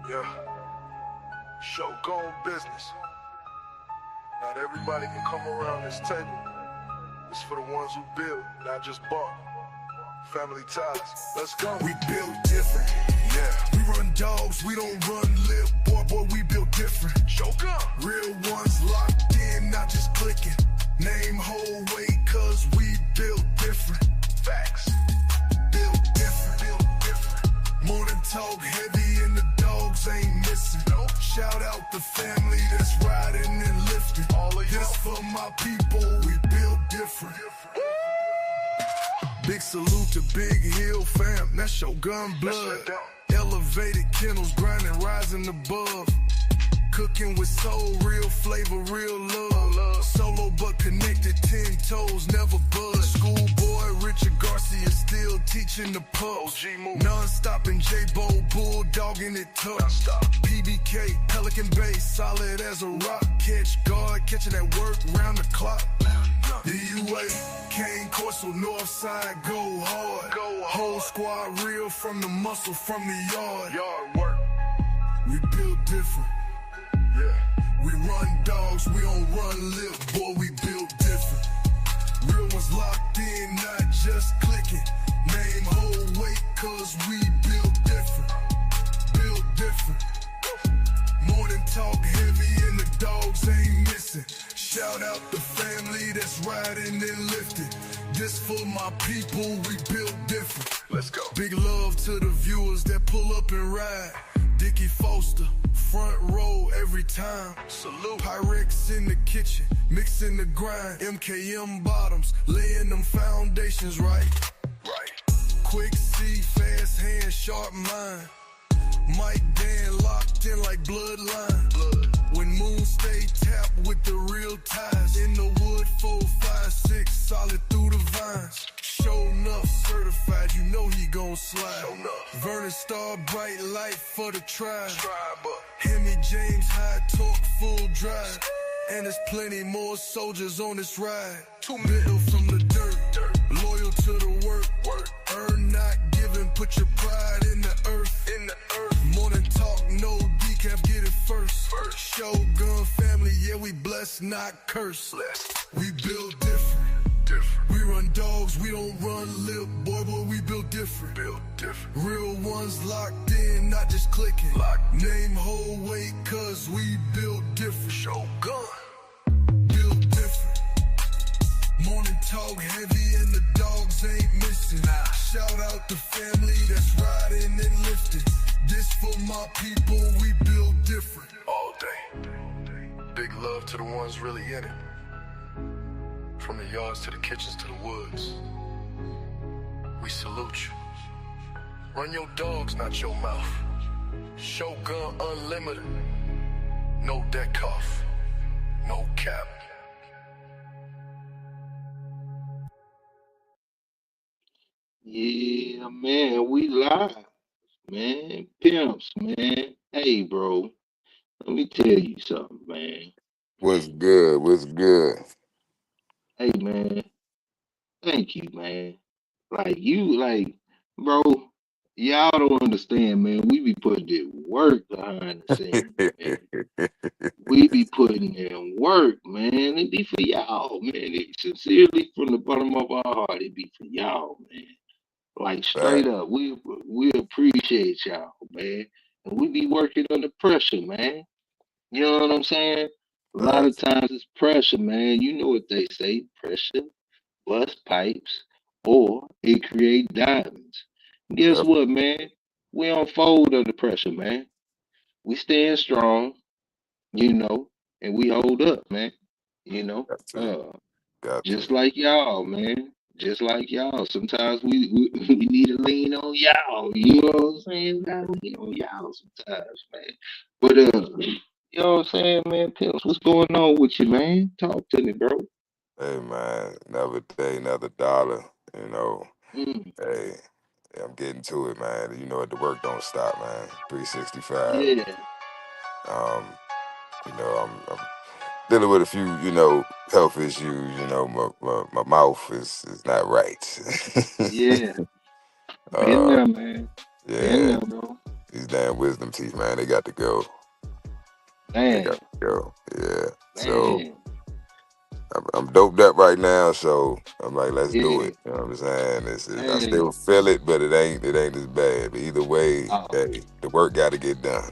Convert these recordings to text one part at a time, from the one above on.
Yeah, show gone business. Not everybody can come around this table. It's for the ones who build, not just bought. Family ties. Let's go. We build different. Yeah. We run dogs, we don't run lip. Boy, we build different. Show gun. Real ones locked in, not just clicking. Name whole weight, cause we build different. Facts. Build different. Build different. Morning talk heavy and the dogs ain't missing. Nope. Shout out the family that's riding and lifting. All of this y'all. for my people, we build different. Big salute to Big Hill fam, that's your gun blood. Elevated kennels, grinding, rising above. Cooking with soul, real flavor, real love. Solo but connected, 10 toes, never bud. Schoolboy Richard Garcia still teaching the pubs. Non-stopping J-Bo, bulldogging it tough. PBK, Pelican Bay, solid as a rock. Catch guard, catching that work round the clock. The UA, Kane Corso, north side, go hard. Whole squad real from the muscle, from the yard. Yard work. We build different. Yeah. We run dogs, we don't run lip, boy, we build different. Real ones locked in, not just clicking. Name whole weight, cause we build different. Build different. Morning talk heavy and the dogs ain't missing. Shout out the family that's riding and lifting. This for my people, we build different. Let's go. Big love to the viewers that pull up and ride. Dickie Foster, front row every time. Salute. Pyrex in the kitchen, mixing the grind. MKM bottoms, laying them foundations right. Quick C, fast hand, sharp mind. Mike Dan locked in like bloodline. When moon stay tapped with the real ties. In the wood, 4, 5, 6, solid through the vines. Show enough, certified, you know he gon' slide. Vernon Star, bright light for the tribe. Hemi James, high torque, full drive. And there's plenty more soldiers on this ride. Middle from the dirt, loyal to the work. Earn not giving, put your pride in the earth. Morning talk, no decaf, get it first. Shogun family, yeah, we blessed, not cursed. We build different. We run dogs, we don't run lip. Boy, we build different. Real ones locked in, not just clicking. Name whole weight, cause we build different. Shogun. Build different. Morning talk heavy and the dogs ain't missing. Shout out the family that's riding and lifting. This for my people, we build different. All day. Big love to the ones really in it. From the yards to the kitchens to the woods. We salute you. Run your dogs, not your mouth. Shogun Unlimited. No deck off. No cap. Yeah, man, we live, man. Pimps, man. Hey, bro, let me tell you something, man. What's good? What's good? Hey, man, thank you, man. Bro, y'all don't understand, man. We be putting in work behind the scenes, man. We be putting in work, man. It be for y'all, man. It, sincerely, from the bottom of our heart, it be for y'all, man. Like straight up, we appreciate y'all, man. And we be working under pressure, man. You know what I'm saying? A lot of times it's pressure, man. You know what they say, pressure bust pipes or it create diamonds. Guess what, man? We don't fold under pressure, man. We stand strong, you know, and we hold up, man. You know, just like y'all, man. Just like y'all. Sometimes we need to lean on y'all. You know what I'm saying? We gotta lean on y'all sometimes, man. But you know what I'm saying, man? Pimps, what's going on with you, man? Talk to me, bro. Hey man, another day, another dollar. You know, Mm, hey, I'm getting to it, man. You know what? The work don't stop, man. 365. yeah, You know, I'm dealing with a few, health issues. You know, my mouth is not right. yeah. Been uh, there, man. Been yeah, there, bro. these damn wisdom them teeth, man. They got to go. They got Man, to go. Yeah. So man. I'm doped up right now, so I'm like, let's do Yeah, it. You know what I'm saying? I man. still feel it, but it ain't as bad. But either way, Oh, hey, the work got to get done.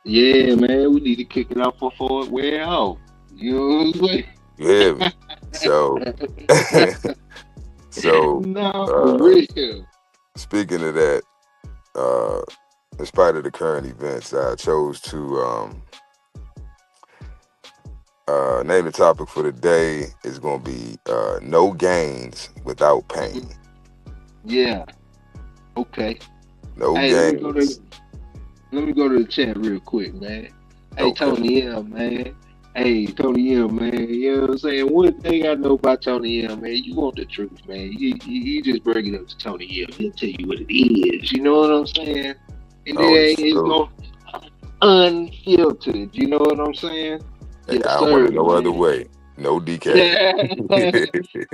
yeah, man. We need to kick it off before it wear off. You know what You hear me? So, I'm saying? so No, for uh, real. speaking of that, uh, in spite of the current events, I chose to name the topic for the day is going to be no gains without pain. Mhm. Yeah. Okay. No Hey, gains. let me go to the chat real quick, man. Hey, Okay. Tony M, man. Hey, Tony M, man. You know what I'm saying? One thing I know about Tony M, man, you want the truth, man. You just bring it up to Tony M. He'll tell you what it is. You know what I'm saying? And Oh, it's true. going unfiltered. You know what I'm saying? Hey, Yes, I don't want sir, it no other man. way. No decay.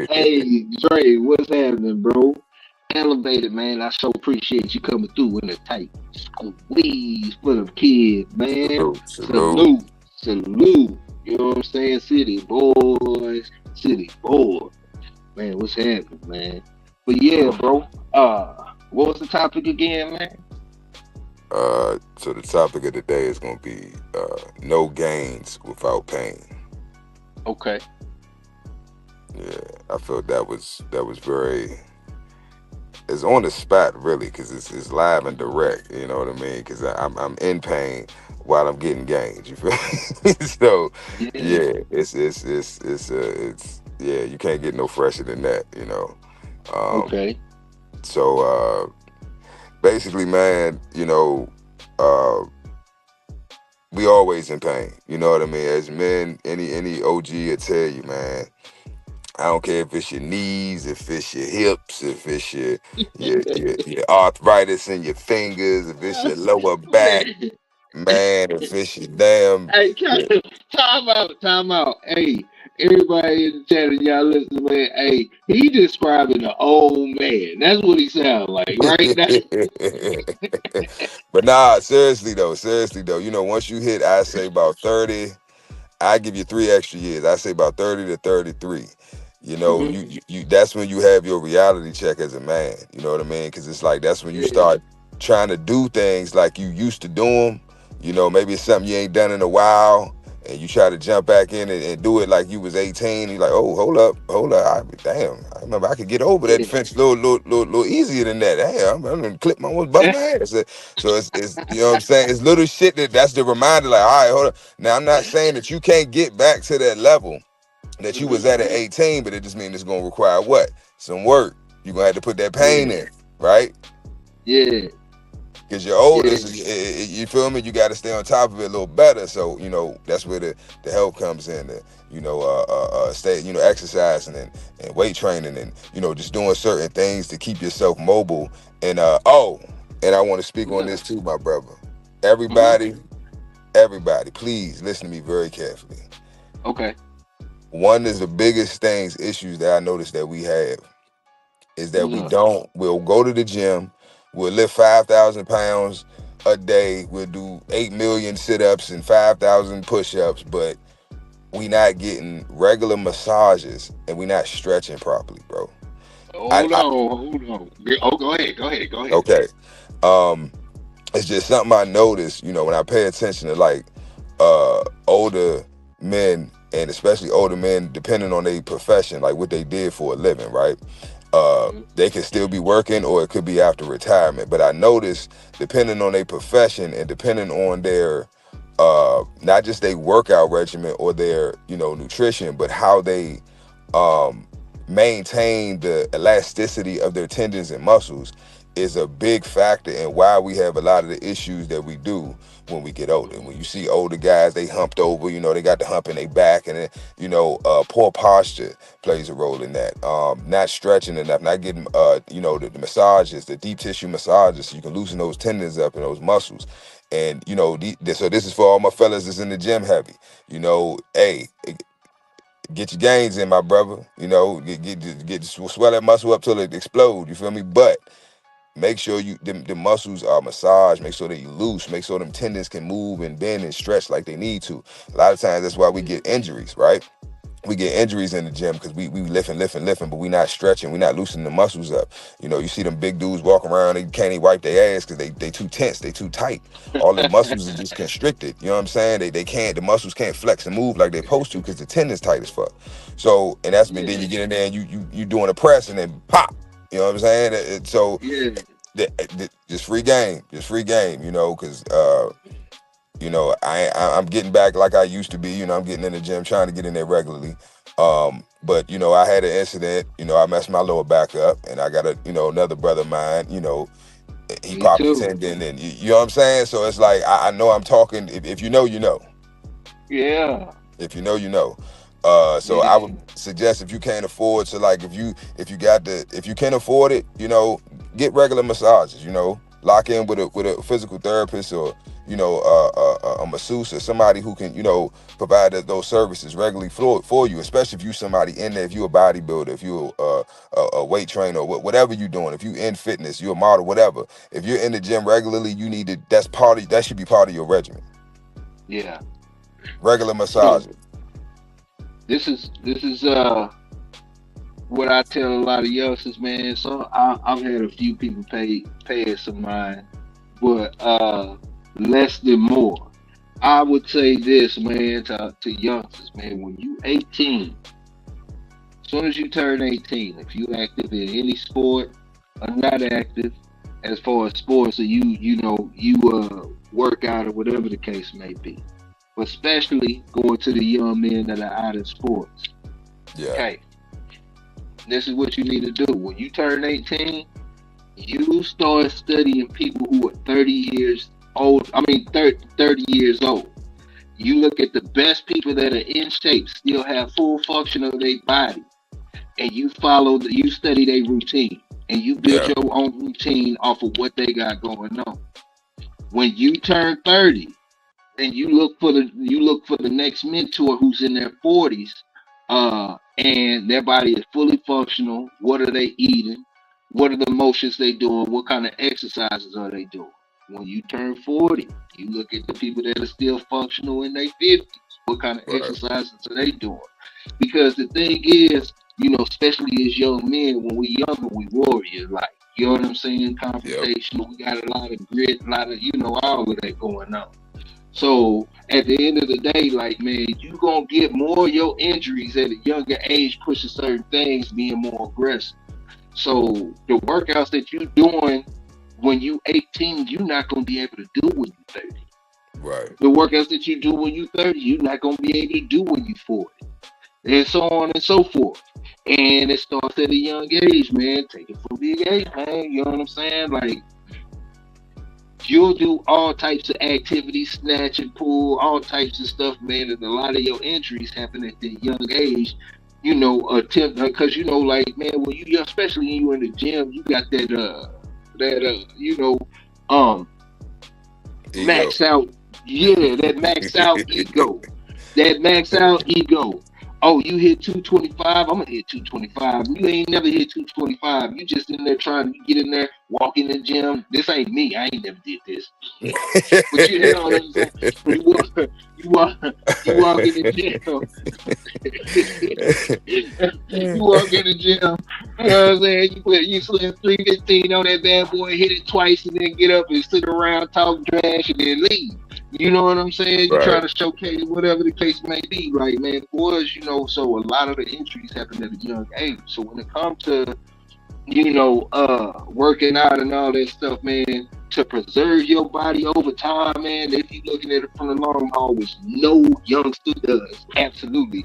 Hey, Dre, what's happening, bro? Elevated, man. I so appreciate you coming through in a tight squeeze for the kids, man. Salute, salute. Salute, salute. You know what I'm saying? City boys. Man, what's happening, man? But yeah, bro. What was the topic again, man? So the topic of the day is going to be no gains without pain. Okay. Yeah, I felt that was very. It's on the spot, really, because it's live and direct. You know what I mean? Because I'm in pain while I'm getting gains. You feel me? So Yeah. yeah, it's yeah. You can't get no fresher than that. You know. Um, Okay. so basically, man, uh, we always in pain. You know what I mean? As men, any OG will tell you, man. I don't care if it's your knees, if it's your hips, if it's your arthritis in your fingers, if it's your lower back, Man. man, if it's your damn. Hey, Yeah. time out, time out. Hey, everybody in the chat and y'all listen, man. Hey, he describing an old man. That's what he sounds like right now. But seriously though, once you hit, I say about 30. I give you 3 extra years. I say about 30 to 33. Mhm. You that's when you have your reality check as a man. You know what I mean? Because it's like that's when you Yeah, start trying to do things like you used to do them. Maybe it's something you ain't done in a while, and you try to jump back in and do it like you was 18. You're like, oh, hold up. Damn, I remember I could get over that yeah. fence a little easier than that. Damn, I'm gonna clip my almost bust my ass. So it's you know what I'm saying? It's little shit that's the reminder. Like, all right, hold up. Now I'm not saying that you can't get back to that level that you was Mhm. at 18, but it just means it's gonna require what? Some work. You're gonna have to put that pain Yeah, in, right? yeah, Because you're older, yeah. so you feel me? You got to stay on top of it a little better. So that's where the help comes in. Stay exercising and weight training and just doing certain things to keep yourself mobile. And and I want to speak on Yeah. this too, my brother. Mhm. Everybody, please listen to me very carefully. Okay. One of the biggest issues that I noticed that we have is that What's up? we'll go to the gym, we'll lift 5,000 pounds a day, we'll do 8 million sit-ups and 5,000 push-ups, but we not getting regular massages and we not stretching properly, bro. Hold on, hold on. Oh, go ahead. Okay. Um, it's just something I noticed, when I pay attention to like older men and especially older men, depending on their profession, like what they did for a living, right? Mhm. They could still be working or it could be after retirement. But I noticed depending on their profession and depending on their not just their workout regimen or their, nutrition, but how they um maintain the elasticity of their tendons and muscles is a big factor in why we have a lot of the issues that we do when we get older. When you see older guys, they humped over, they got the hump in their back, and poor posture plays a role in that. Not stretching enough, not getting the massages, the deep tissue massages, so you can loosen those tendons up and those muscles. And so this is for all my fellas that's in the gym heavy. Hey, get your gains in, my brother. Swell that muscle up till it explode. You feel me? But make sure the muscles are massaged, make sure they loose, make sure them tendons can move and bend and stretch like they need to. A lot of times that's why we get injuries, right? We get injuries in the gym because we lifting, but we not stretching, we not loosening the muscles up. You know, you see them big dudes walk around, they can't even wipe their ass because they too tense, they too tight. All the muscles are just constricted. You know what I'm saying? They can't, the muscles can't flex and move like they're supposed to because the tendon's tight as fuck. So, and that's been, then you get in there and you doing a press and then pop. You know what I'm saying? So just free game, you know, because you know, I'm getting back like I used to be. You know, I'm getting in the gym, trying to get in there regularly. But you know, I had an incident. You know, I messed my lower back up, and I got another brother of mine. You know, he Me popped a too. tendon, and you know what I'm saying. So it's like I know I'm talking. If you know, you know. Yeah. If you know, you know. So I Yeah. would suggest, if you can't afford to, like, if you can afford it, you know, get regular massages. You know, lock in with a physical therapist, or you know, a masseuse, or somebody who can, you know, provide those services regularly for you. Especially if you somebody in there, if you a bodybuilder, if you a weight trainer, or whatever you're doing, if you in fitness, you're a model, whatever. If you're in the gym regularly, you need to. That should be part of your regimen. Yeah. Regular So massages. this is what I tell a lot of youngsters, man. So I've had a few people pay us some mind, but less than more. I would say this, man, to youngsters, man. When you 18, as soon as you turn 18, if you active in any sport or not active, as far as sports, or you work out or whatever the case may be, but especially going to the young men that are out in sports. Yeah. Okay, this is what you need to do. When you turn 18, you start studying people who are 30 years old. I mean, 30 years old. You look at the best people that are in shape, still have full function of their body, and you study their routine, and you build Yeah. your own routine off of what they got going on. When you turn 30, then you look for the next mentor who's in their 40s, and their body is fully functional. What are they eating? What are the motions they doing? What kind of exercises are they doing? When you turn 40, you look at the people that are still functional in their 50s. What kind of Right. exercises are they doing? Because the thing is, especially as young men, when we younger, we warriors. Like, you know what I'm saying? Yep. Confrontational. We got a lot of grit, a lot of, all of that going on. So at the end of the day, like, man, you gonna get more of your injuries at a younger age, pushing certain things, being more aggressive. So the workouts that you doing when you 18, you're not gonna be able to do when you 30. Right. The workouts that you do when you 30, you're not gonna be able to do when you 40, and so on and so forth. And it starts at a young age, man. Take it from big age, man. You know what I'm saying? Like, you'll do all types of activities, snatch and pull, all types of stuff, man. And a lot of your injuries happen at the young age. Attempt because like, man, when you young, especially when you in the gym, you got um Ego. max out, yeah, that max out ego, that max out ego. Oh, you hit 225, I'm gonna hit 225. You ain't never hit 225. You just in there trying to get in there, walk in the gym. This ain't me. I ain't never did this. But you know what I'm saying? You walk, you walk, you walk in the gym. You walk in the gym. You know what I'm saying? You slam 315 on that bad boy, hit it twice, and then get up and sit around, talk trash, and then leave. You know what I'm saying? You try Right. to showcase whatever the case may be, right, man? Boys, so a lot of the injuries happen at a young age. So when it comes to working out and all that stuff, man, to preserve your body over time, man, if you're looking at it from the long haul, which no youngster does, absolutely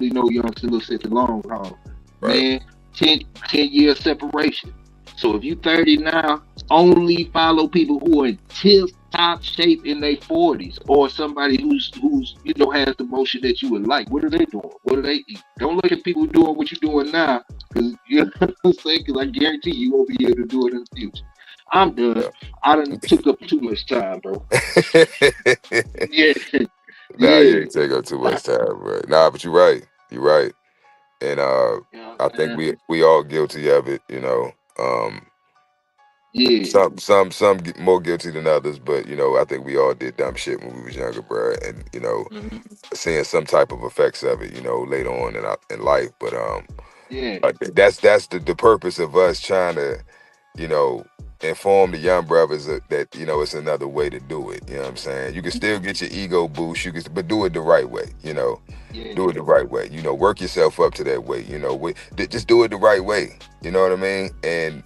no youngster looks at the long haul, Right. man, 10 year separation. So if you 30 now, only follow people who are in tip top shape in their 40s, or somebody who's has the motion that you would like. What are they doing? What do they eat? Don't look at people doing what you're doing now, because you know what I'm saying? Because I guarantee you won't be able to do it in the future. I'm done. Yeah. I done took up too much time, bro. Yeah, Nah, you yeah. ain't take up too much time, bro. Nah, but you're right. You're right. And You know what I I'm think saying? we all guilty of it, you know. Yeah. Some get more guilty than others, but you know, I think we all did dumb shit when we was younger, bro, and you know, seeing some type of effects of it, you know, later on in life. But Yeah. that's the purpose of us trying to, you know, inform the young brothers that you know it's another way to do it. You know what I'm saying? You can still get your ego boost, but do it the right way. You know, Yeah. do it the right way. You know, work yourself up to that way. You know, just do it the right way. You know what I mean? And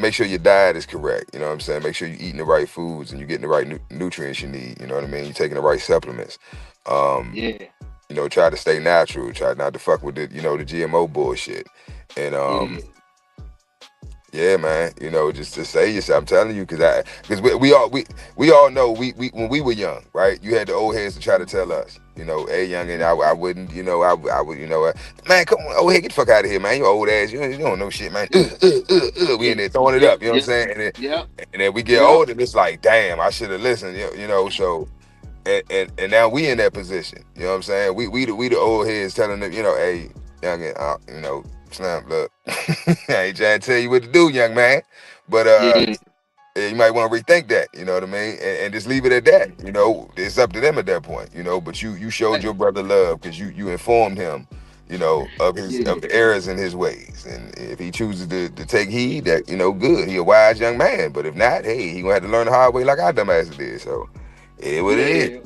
make sure your diet is correct. You know what I'm saying? Make sure you're eating the right foods and you're getting the right nutrients you need. You know what I mean? You're taking the right supplements. Yeah. You know, try to stay natural. Try not to fuck with the, you know, the GMO bullshit. And Yeah. yeah, man. You know, just to say yourself. I'm telling you, because we all know we when we were young, right? You had the old heads to try to tell us, you know, hey, young, and I wouldn't, you know, I would, you know, man, come on, old head, get the fuck out of here, man. You old ass, you don't know shit, man. We in there throwing it Yep. up, you know what I'm saying? Yep. And then we get Yep. older, and it's like, damn, I should have listened, you know. So and now we in that position, you know what I'm saying? We the old heads telling them, you know, hey, young, you know. Slam, look, I ain't trying to tell you what to do, young man, but Yeah. you might want to rethink that. You know what I mean, and just leave it at that. You know, it's up to them at that point. You know, but you showed your brother love because you informed him, you know, of Yeah. the errors in his ways, and if he chooses to take heed, that you know, good, he a wise young man. But if not, hey, he gonna have to learn the hard way like our dumbass did. So, it is what it is. Yeah.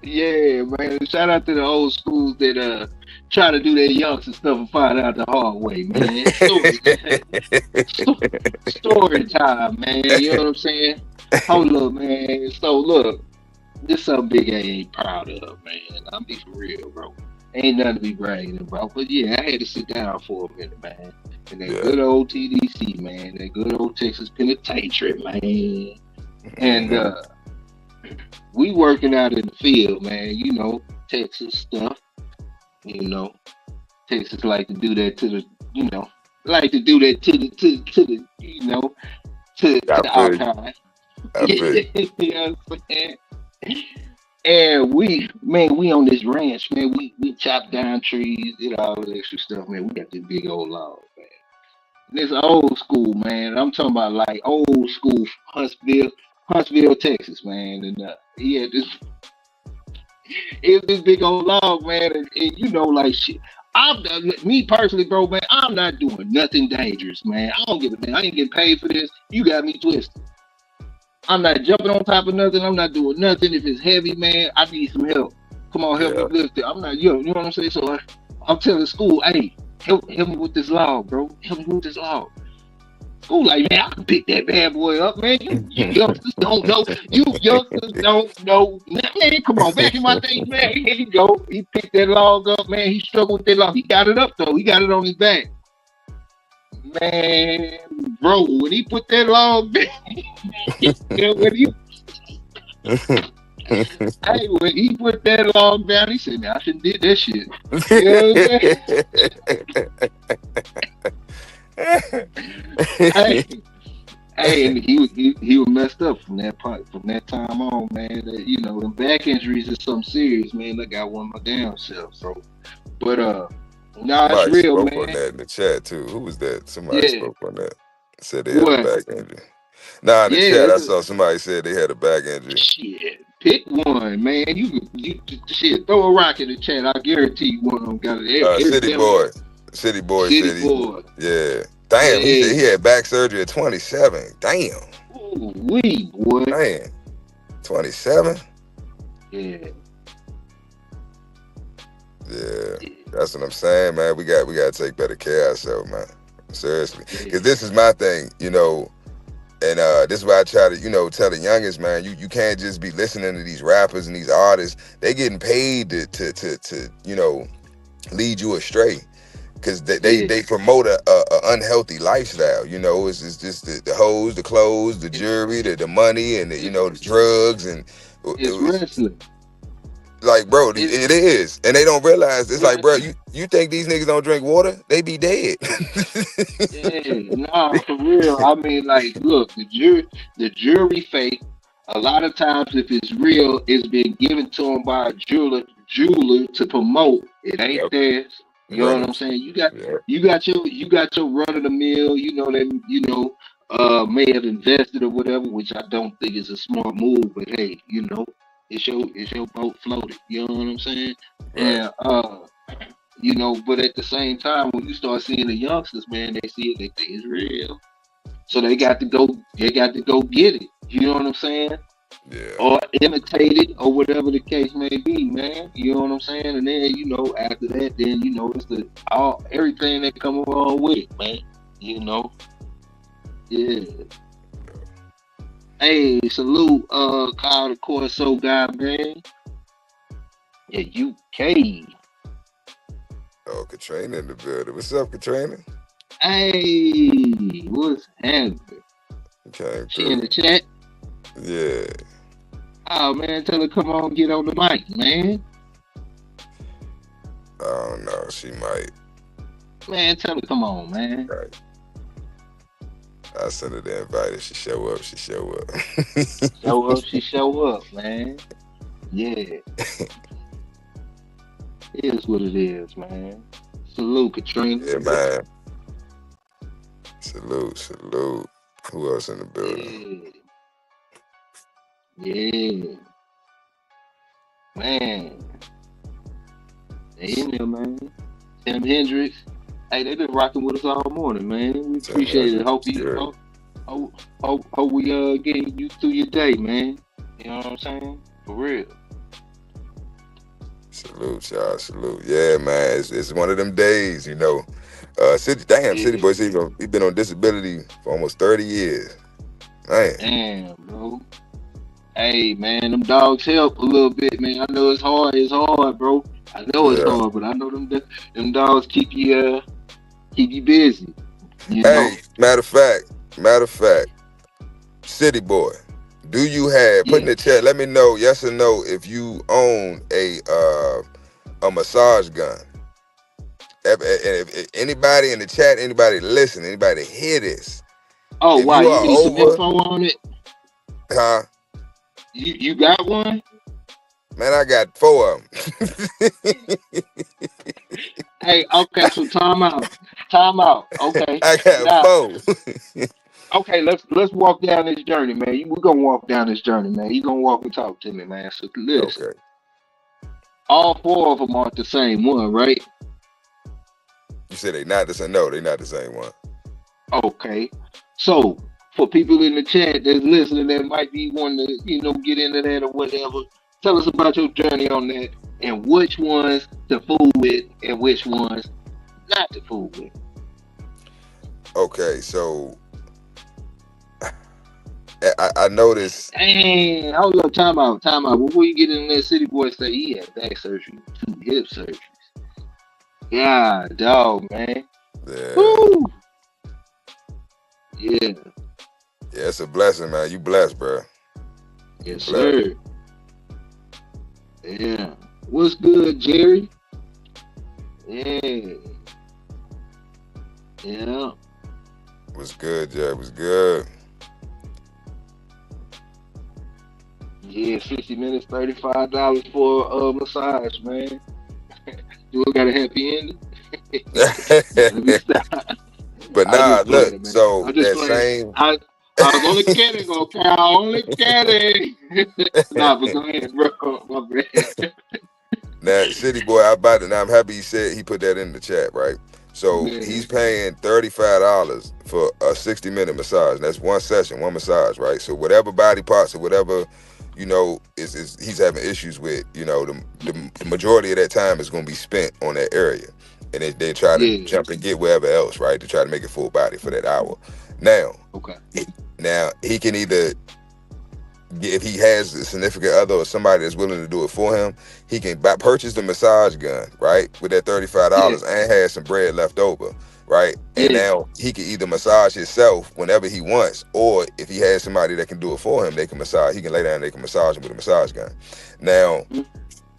Yeah, man. Shout out to the old schools that try to do their youngster stuff and find out the hard way, man. Story time, man. You know what I'm saying? Hold up, man. So look, this something Big A ain't proud of, man. I'm be for real, bro. Ain't nothing to be bragging about. But yeah, I had to sit down for a minute, man. And that Yeah. good old TDC, man. That good old Texas Penitentiary, man. And we working out in the field, man. You know, Texas stuff. You know, Texas like to do that to the, you know, like to do that to the, you know, to I the feel you. archive. I feel you. You know what I'm saying? And we, man, we on this ranch, man. We chop down trees, did all the extra stuff, man. We got this big old log, man. And it's old school, man. I'm talking about like old school Huntsville, Texas, man. And he had this, it was this big old log, man. And you know, like shit. Me personally, bro, man. I'm not doing nothing dangerous, man. I don't give a damn. I ain't getting paid for this. You got me twisted. I'm not jumping on top of nothing. I'm not doing nothing. If it's heavy, man, I need some help. Come on, help me Yeah. lift it. I'm not, you know what I'm saying? So I'm telling school, hey, help me with this log, bro. Help me with this log. School like, man, I can pick that bad boy up, man. You youngsters don't know. You youngsters don't know. Man, come on, back in my days, man. Here you go. He picked that log up, man. He struggled with that log. He got it up though. He got it on his back. Man, bro, when he put that log down, when he hey, when he put that log down, he said, man, I shouldn't did that shit. You know what I'm saying? Hey, and he was messed up from that part, from that time on, man. That, you know, the back injuries is something serious, man. I got one my damn self. So, but nah, it's Somebody real, spoke on man. that in the chat too. Who was that? Somebody Yeah. spoke on that. Said they had a What? back injury. Nah, in the Yeah. chat I saw somebody said they had a back injury. Shit. Pick one, man. You shit. Throw a rock in the chat. I guarantee you one of them got it. Every City damn boy. City boy city said boy. yeah. Damn, he said Yeah. he had back surgery at 27. Damn. Ooh, wee, boy. Man. 27? Yeah. Yeah. That's what I'm saying, man. We got to take better care of ourselves, man. Seriously. Because this is my thing, you know. And this is why I try to, you know, tell the youngest, man, you can't just be listening to these rappers and these artists. They getting paid to you know, lead you astray. Because they promote a unhealthy lifestyle, you know. It's just the hoes, the clothes, the jewelry, the money, and you know, the drugs, and It's wrestling. like, bro, it is, and they don't realize it's like, bro, Wrestling. you think these niggas don't drink water? They be dead. Yeah, nah, for real. I mean, like, look, the jury fake. A lot of times, if it's real, it's been given to them by a jeweler to promote. It ain't Yep. theirs. You know what I'm Runners. saying? Yep. You got your run of the mill. You know them. You know may have invested or whatever, which I don't think is a smart move. But hey, it's your boat floated. You know what I'm saying? Right. And but at the same time, when you start seeing the youngsters, man, they see it, they think it's real. So they got to go. They got to go get it. You know what I'm saying? Yeah. Or imitate it, or whatever the case may be, man. You know what I'm saying? And then after that, then it's the all everything that come along with it, man. You know, yeah. Hey, salute, Kyle the Corso guy, man. Yeah, UK. Oh, Katrina in the building. What's up, Katrina? Hey, what's happening? Came She in through. the chat? Yeah. Oh man, tell her come on, get on the mic, man. I don't know. She might. Man, tell her come on, man. Right. I send her the invite. If she show up, she show up. Show up, she show up, man. Yeah, it is what it is, man. Salute, Katrina. Yeah, man. Salute, salute. Who else in the building? Yeah, yeah, man. They in there, man. Tim Hendricks. Hey, they been rocking with us all morning, man. We appreciate it. Hope you, Sure. hope we getting you through your day, man. You know what I'm saying? For real. Salute, y'all. Salute. Yeah, man. It's one of them days, City Yeah. Boy, he been on disability for almost 30 years. Man. Damn, bro. Hey, man, them dogs help a little bit, man. I know it's hard. It's hard, bro. I know it's Yeah. hard, but I know them dogs keep you busy. You know. Hey, matter of fact, City Boy, do you have put in Yeah. the chat? Let me know, yes or no, if you own a massage gun. If anybody in the chat, anybody listen, anybody hear this, Oh if wow, you you are need some over, info on it. huh? You got one? Man, I got 4 of them. Hey, okay, so time out. Time out. Okay. I got Now, 4. okay, let's walk down this journey, man. We're gonna walk down this journey, man. You gonna walk and talk to me, man. So listen, Okay. all 4 of them aren't the same one, right? You said they not the same. No, they not the same one. Okay. So for people in the chat that's listening that might be wanting to, get into that or whatever, tell us about your journey on that and which ones to fool with and which ones not to fool with. Okay, so I noticed. Dang, hold up, time out. Before you get in there, City Boy say he had back surgery, 2 hip surgeries. Yeah, dog, man. Yeah. Woo! Yeah. Yeah, it's a blessing, man. You blessed, bro. Yes, Blessed. sir. Yeah. What's good, Jerry? Yeah. Yeah. Was good, Jay. Was good. Yeah, 60 minutes, $35 for a massage, man. Do it got a happy ending? Let me stop. But I nah, just look. playing, man. So I just that playing. same. I was only kidding, okay? I only kidding. Nah, but go ahead, bro. My bad. Now, City Boy, I'm happy he put that in the chat, right? So he's Man. paying $35 for a 60-minute massage. That's one session, one massage, right? So whatever body parts or whatever, is he's having issues with, the majority of that time is going to be spent on that area. And they try to Yeah. jump and get wherever else, right? To try to make it full body for that hour. Now, Okay. he can either, if he has a significant other or somebody that's willing to do it for him, he can purchase the massage gun, right, with that Yeah. $35 and have some bread left over, right? And Yeah. now he can either massage himself whenever he wants, or if he has somebody that can do it for him, they can massage. He can lay down and they can massage him with a massage gun. Now,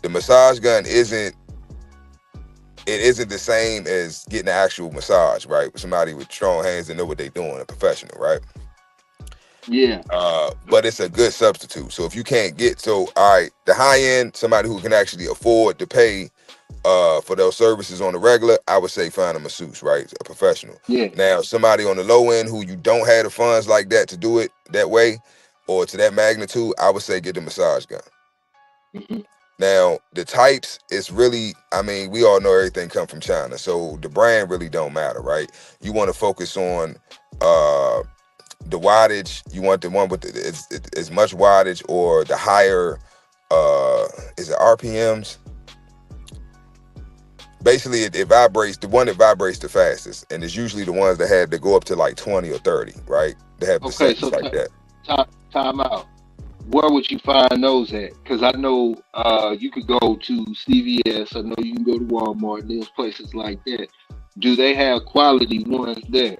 the massage gun isn't the same as getting an actual massage, right? With somebody with strong hands that know what they're doing, a professional, right? Yeah. But it's a good substitute. So if you can't get, all right, the high end, somebody who can actually afford to pay for those services on the regular, I would say find a masseuse, right? A professional. Yeah. Now, somebody on the low end who you don't have the funds like that to do it that way or to that magnitude, I would say get the massage gun. Mm-hmm. Now, the types, it's really, I mean, we all know everything come from China, so the brand really don't matter, right? You want to focus on the wattage. You want the one with as much wattage or the higher, is it RPMs? Basically, it vibrates, the one that vibrates the fastest, and it's usually the ones that go up to like 20 or 30, right? They have Okay, percentages so like that. time out. Where would you find those at? Because I know you could go to CVS. I know you can go to Walmart and those places like that. Do they have quality ones there?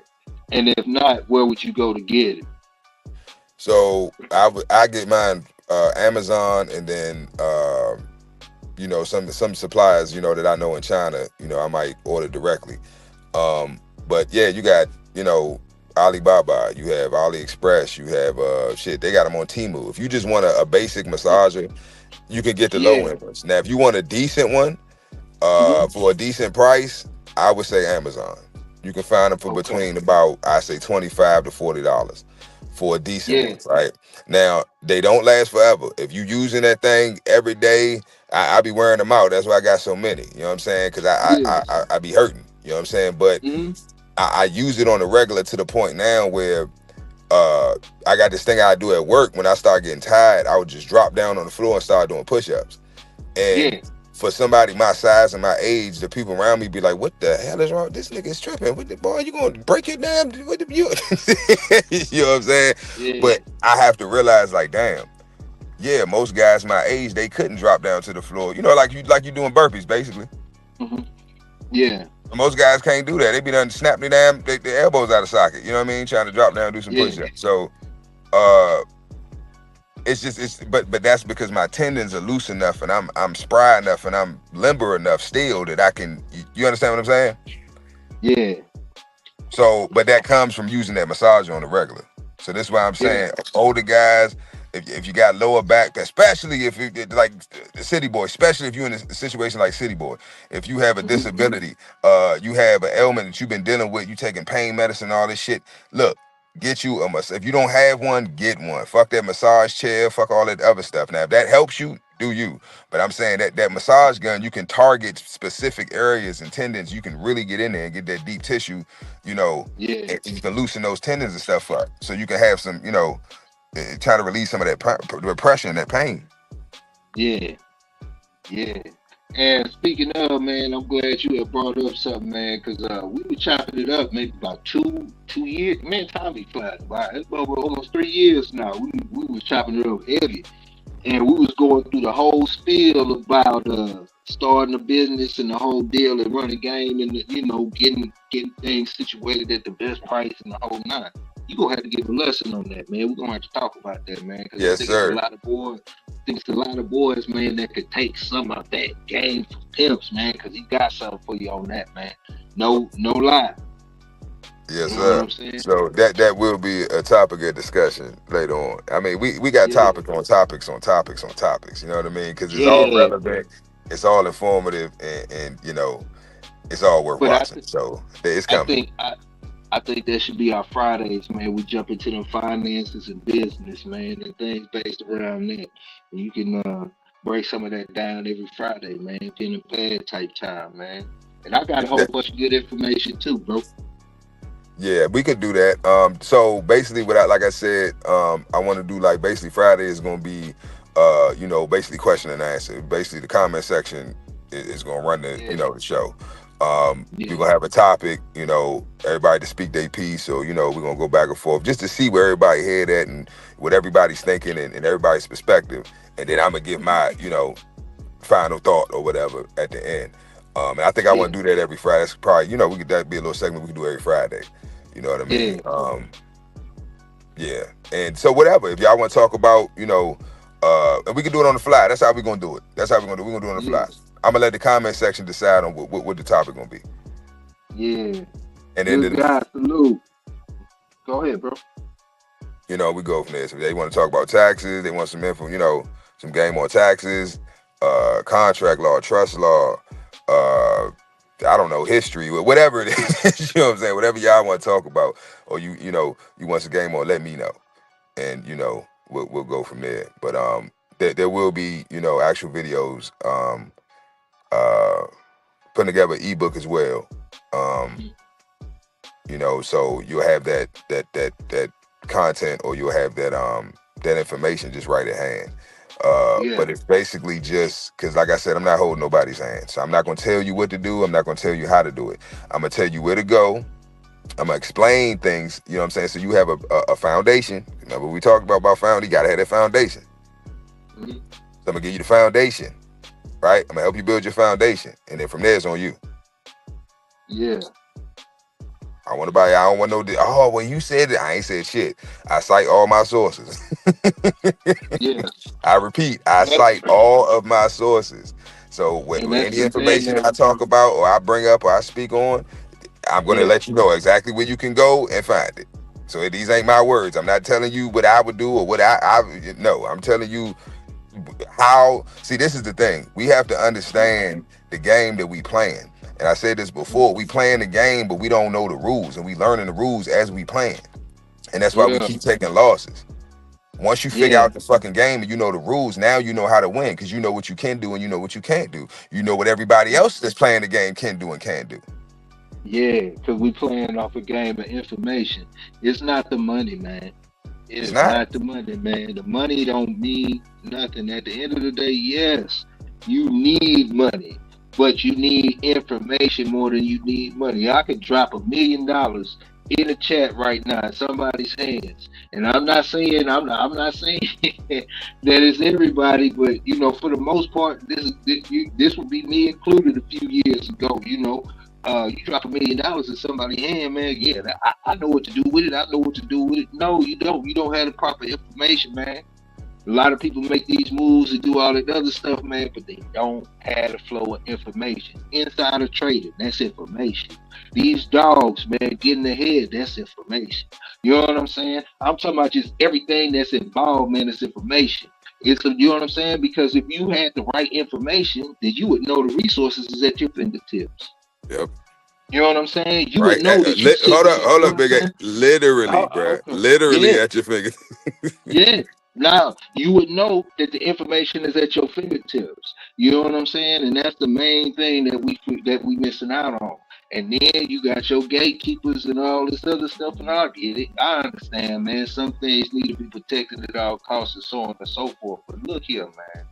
And if not, where would you go to get it? So I get mine Amazon, and then you know, some suppliers, you know, that I know in China, you know, I might order directly. But yeah, you got, you know, Alibaba, you have AliExpress, you have shit, they got them on Temu. If you just want a basic massager, you can get the low Yeah. end ones. Now, if you want a decent one, Mm-hmm. for a decent price, I would say Amazon. You can find them for Okay. between about, I say, $25 to $40 for a decent Yeah. one, right? Now, they don't last forever. If you using that thing every day, I be wearing them out. That's why I got so many. You know what I'm saying? Because Yeah. I be hurting. You know what I'm saying? But Mm-hmm. I use it on the regular to the point now where I got this thing I do at work. When I start getting tired, I would just drop down on the floor and start doing push-ups. And Yeah. for somebody my size and my age, the people around me be like, "What the hell is wrong? This nigga is tripping. What the boy? You gonna break it down? What the you?" You know what I'm saying? Yeah. But I have to realize, like, damn, yeah, most guys my age, they couldn't drop down to the floor. You know, like you doing burpees, basically. Mm-hmm. Yeah. Most guys can't do that. They be done snap their elbows out of socket. You know what I mean? Trying to drop down and do some Yeah. push-ups. So uh but that's because my tendons are loose enough and I'm spry enough and I'm limber enough still that I can, you understand what I'm saying? Yeah. So, but that comes from using that massager on the regular. So this is why I'm Yeah. saying older guys, if you got lower back, especially if you like the city boy, especially if you're in a situation like city boy, if you have a Mm-hmm. disability, you have an ailment that you've been dealing with, you taking pain medicine, all this shit. Look, get you a massage. If you don't have one, get one. Fuck that massage chair, fuck all that other stuff. Now, if that helps you, do you. But I'm saying that massage gun, you can target specific areas and tendons. You can really get in there and get that deep tissue, you know, Yeah. and you can loosen those tendons and stuff up. So you can have some, you know, try to release some of that depression, that pain. Yeah. Yeah. And speaking of, man, I'm glad you have brought up something, man, because we were chopping it up maybe about two years. Man, time be flying by. It's over almost 3 years now. We was chopping it up heavy, and we was going through the whole spiel about starting a business and the whole deal and running a game and getting things situated at the best price and the whole nine. You gonna have to give a lesson on that, man. We're gonna have to talk about that, man, because I Yes, think it's a sir. lot of boys. I think it's a lot of boys, man, that could take some of that game for pimps, man, because he got something for you on that, man. No lie. Yes, You know what sir. I'm saying? So that will be a topic of discussion later on. I mean, we got Yeah. topics on topics on topics on topics. You know what I mean? Because it's all Yeah. relevant, it's all informative, and you know, it's all worth But watching. So it's I coming. think I think that should be our Fridays, man. We jump into them finances and business, man, and things based around that. And you can break some of that down every Friday, man. In a pad type time, man. And I got a whole bunch of good information too, bro. Yeah, we could do that. So basically, like I said, I want to do like basically Friday is going to be, you know, basically question and answer. Basically, the comment section is going to run the, you Yeah, know, the show. We're yeah, gonna have a topic, you know, everybody to speak their piece. So, you know, we're gonna go back and forth just to see where everybody head at and what everybody's thinking and everybody's perspective. And then I'm gonna give my, you know, final thought or whatever at the end. And I think I yeah, want to do that every Friday. That's probably, you know, that'd be a little segment we could do every Friday. You know what I yeah, mean? Yeah. And so whatever, if y'all want to talk about, you know, and we can do it on the fly. That's how we're gonna do it. That's how we're gonna do it. We're gonna do it on the yeah, fly. I'm gonna let the comment section decide on what the topic gonna be. yeah. And then, Good guy, salute. Go ahead, bro. you know, we go from there. So if they want to talk about taxes, they want some info, you know, some game on taxes, contract law, trust law, I don't know, history, whatever it is. You know what I'm saying? Whatever y'all want to talk about, or you know, you want some game on, let me know, and you know, we'll go from there. But there will be, you know, actual videos, putting together ebook as well. You know, so you'll have that content, or you'll have that information just right at hand. But it's basically just because, like I said, I'm not holding nobody's hand. So I'm not going to tell you what to do. I'm not going to tell you how to do it. I'm going to tell you where to go. I'm going to explain things, you know what I'm saying? So you have a foundation. Remember we talked about foundation? You got to have that foundation. So I'm going to give you the foundation, right? I'm going to help you build your foundation. And then from there, it's on you. Yeah. I don't want no, oh, when you said it, I ain't said shit. I cite all my sources. Yeah. I repeat, I cite all of my sources. So when any information I talk about, or I bring up, or I speak on, I'm going to let you know exactly where you can go and find it. So these ain't my words. I'm not telling you what I would do or what no, I'm telling you how. See, this is the thing. We have to understand the game that we playing. And I said this before, we playing the game, but we don't know the rules, and we learning the rules as we playing. And that's why we keep taking losses. Once you figure out the fucking game and you know the rules, now you know how to win, because you know what you can do and you know what you can't do. You know what everybody else that's playing the game can do and can't do. Yeah, because we playing off a game of information. It's not the money, man. It's not the money, man. The money don't mean nothing. At the end of the day, yes, you need money, but you need information more than you need money. I could drop $1 million in the chat right now in somebody's hands, and I'm not saying that it's everybody, but you know, for the most part, this would be me included a few years ago. You know, you drop $1 million in somebody's hand, man. Yeah, I know what to do with it. I know what to do with it. No, you don't. You don't have the proper information, man. A lot of people make these moves and do all that other stuff, man, but they don't have the flow of information. Insider trading, that's information. These dogs, man, getting ahead, that's information. You know what I'm saying? I'm talking about just everything that's involved, man, is information. You know what I'm saying? Because if you had the right information, then you would know the resources is at your fingertips. Yep. You know what I'm saying? You would know that you hold up, big. Literally, bro. Literally at your fingertips. Yeah. Now you would know that the information is at your fingertips. You know what I'm saying? And that's the main thing that we missing out on. And then you got your gatekeepers and all this other stuff, and I get it. I understand, man. Some things need to be protected at all costs and so on and so forth. But look here, man.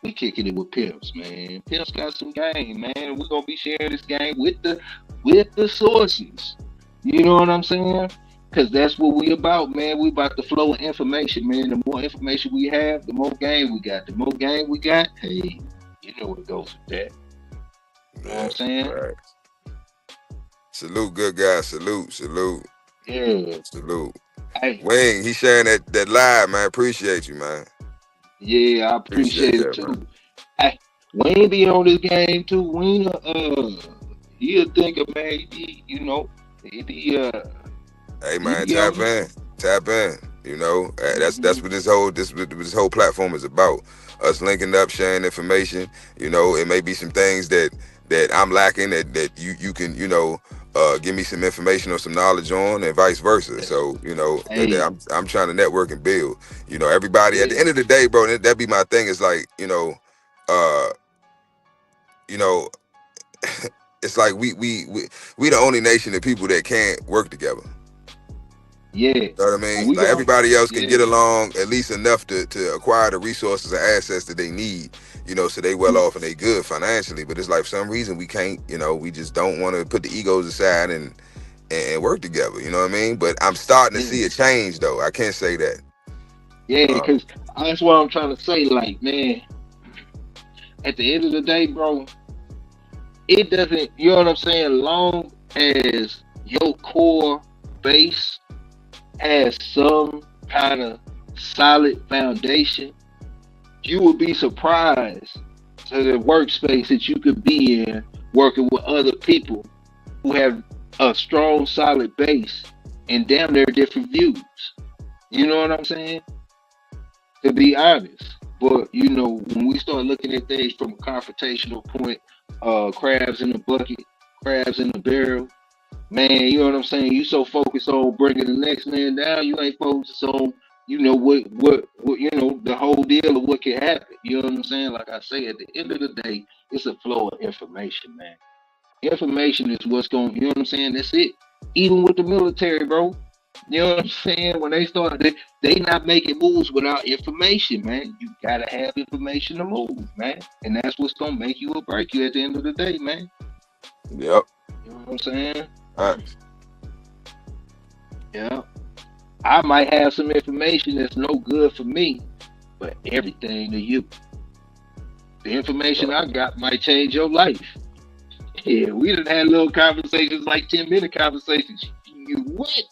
We kicking it with pimps, man. Pimps got some game, man. We're gonna be sharing this game with the sources. You know what I'm saying? Because that's what we about, man. We about the flow of information, man. The more information we have, the more game we got. The more game we got, hey, you know what goes with that. You know what I'm saying? Right. Salute, good guy. Salute. Yeah. Salute. Hey. Wayne, he sharing that live, man. Appreciate you, man. Yeah, I appreciate it too. Man. Hey, Wayne be on this game too. Wayne, he'll think of, man, you know, he be hey man, tap in. You know, that's what this whole platform is about. Us linking up, sharing information. You know, it may be some things that I'm lacking that you can, you know, give me some information or some knowledge on, and vice versa. So, you know, I'm trying to network and build. You know, everybody at the end of the day, bro, that be my thing. Is like, you know, it's like we the only nation of people that can't work together. Yeah. You know what I mean? Like everybody else can get along at least enough to acquire the resources and assets that they need, you know, so they well off and they good financially. But it's like for some reason we can't, you know, we just don't want to put the egos aside and work together, you know what I mean? But I'm starting to see a change though. I can't say that. Yeah, because that's what I'm trying to say. Like, man, at the end of the day, bro, it doesn't, you know what I'm saying? Long as your core base has some kind of solid foundation, you would be surprised to the workspace that you could be in working with other people who have a strong, solid base and damn near different views. You know what I'm saying? To be honest. But, you know, when we start looking at things from a confrontational point crabs in the bucket, crabs in the barrel. Man, you know what I'm saying? You so focused on bringing the next man down, you ain't focused on, what the whole deal of what can happen. You know what I'm saying? Like I say, at the end of the day, it's a flow of information, man. Information is what's going, you know what I'm saying? That's it. Even with the military, bro. You know what I'm saying? When they started, they not making moves without information, man. You gotta have information to move, man. And that's what's gonna make you or break you at the end of the day, man. Yep. You know what I'm saying? Right. Yeah. I might have some information that's no good for me, but everything to you. The information I got might change your life. Yeah, we done had little conversations, like 10-minute conversations. You what?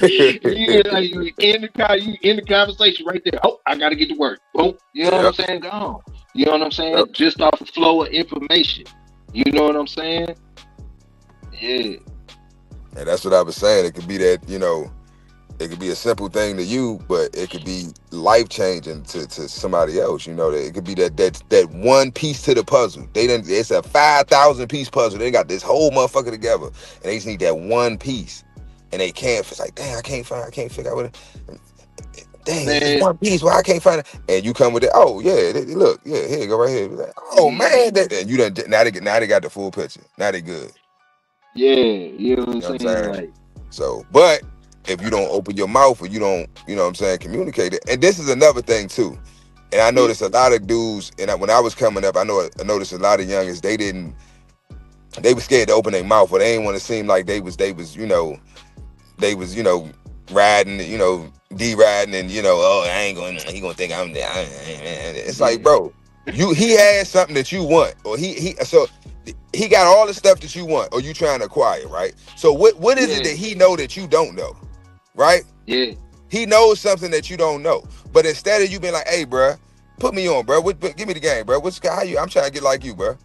Yeah, like you in the car, you in the conversation right there. Oh, I gotta get to work. Boom. You know what I'm Yep. saying? Gone. You know what I'm saying? Yep. Just off the flow of information. You know what I'm saying? Yeah. And that's what I was saying. It could be that, it could be a simple thing to you, but it could be life changing to somebody else. That it could be that one piece to the puzzle. It's a 5,000 piece puzzle. They got this whole motherfucker together, and they just need that one piece, and they can't. It's like, dang, I can't figure out what it. Dang, it's just Man, one piece. Why I can't find it? And you come with it. Oh yeah, look, yeah, here you go right here. Like, oh yeah. man, and you done now they got the full picture. Now they good. Yeah. You know what You I'm know what I'm saying? saying? Like, So, but if you don't open your mouth or you don't, what I'm saying, communicate it. And this is another thing too. And I yeah, noticed a lot of dudes, and when I was coming up, I noticed a lot of youngers, they were scared to open their mouth, or they didn't want to seem like they was, riding, D-riding, and, oh, I ain't going, he gonna think I'm there. It's like, yeah, bro, he has something that you want, or so he got all the stuff that you want, or you trying to acquire, right? So what is it yeah, that he know that you don't know, right? yeah. He knows something that you don't know, but instead of you being like, hey, bro, put me on, bro, give me the game, bro. How you? I'm trying to get like you, bro.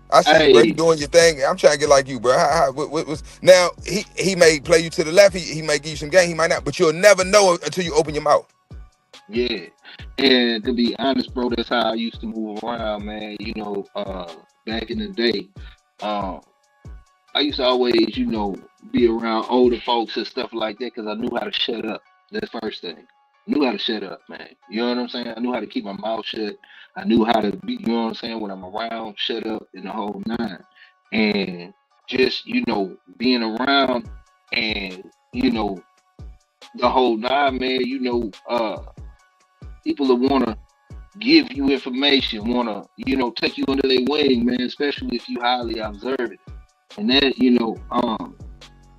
I see you, bro. You Hey, doing your thing. I'm trying to get like you, bro. What's now? He may play you to the left. He may give you some game. He might not, but you'll never know until you open your mouth. yeah. And to be honest, bro, that's how I used to move around, man. Back in the day. Um, I used to always, be around older folks and stuff like that because I knew how to shut up. That's the first thing. Knew how to shut up, man. You know what I'm saying? I knew how to keep my mouth shut. I knew how to be, you know what I'm saying, when I'm around, shut up in the whole nine. And just, being around and, the whole nine, man, people that want to give you information, want to, take you under their wing, man, especially if you highly observant. And that,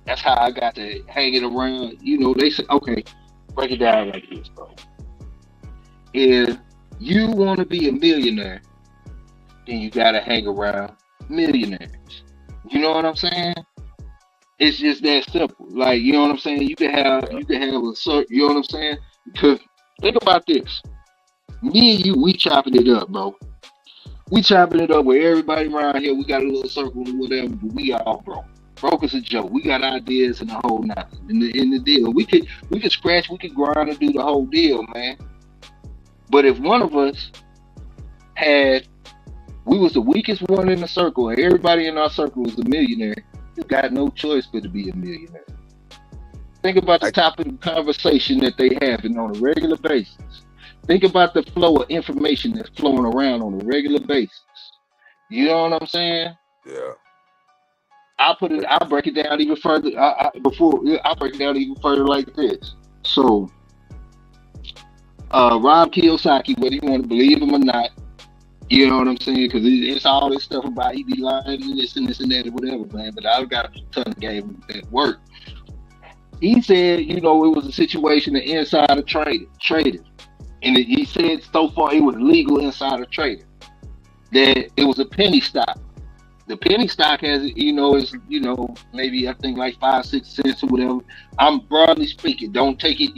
that's how I got to hanging around. They say, okay, break it down like this, bro. If you want to be a millionaire, then you got to hang around millionaires. You know what I'm saying? It's just that simple. Like, you know what I'm saying? You can have a certain, you know what I'm saying? Because think about this. Me and you, we chopping it up, bro. We chopping it up with everybody around here. We got a little circle or whatever, but we all broke. Broke as a joke. We got ideas and the whole nine. In the deal. We could scratch, we could grind and do the whole deal, man. But if one of us had we was the weakest one in the circle and everybody in our circle was a millionaire, you got no choice but to be a millionaire. Think about the I, topic of conversation that they have on a regular basis. Think about the flow of information that's flowing around on a regular basis. You know what I'm saying? yeah. I break it down even further. I break it down even further like this. So, Rob Kiyosaki, whether you want to believe him or not, you know what I'm saying? Because it's all this stuff about he be lying and this and that or whatever, man. But I've got a ton of game that work. He said, it was a situation of insider trading, and he said so far it was legal insider trading. That it was a penny stock. The penny stock has, is, maybe I think like 5-6 cents or whatever. I'm broadly speaking. Don't take it,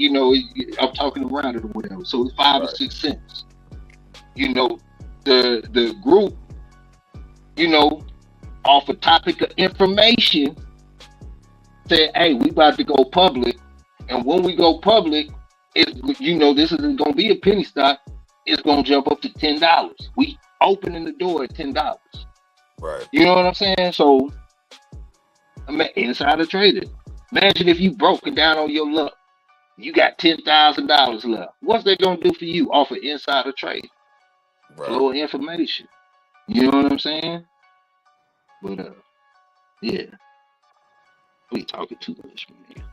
I'm talking around it or whatever. So it's 5 or 6 cents. The group, off a topic of information, said, "Hey, we about to go public, and when we go public, this isn't gonna be a penny stock. It's gonna jump up to $10. We opening the door at $10." Right. You know what I'm saying? So, I mean, insider trading. Imagine if you broke it down on your luck. You got $10,000 left. What's that gonna do for you off of insider trade? Right. Flow of information. You know what I'm saying? But yeah, we talking too much, man.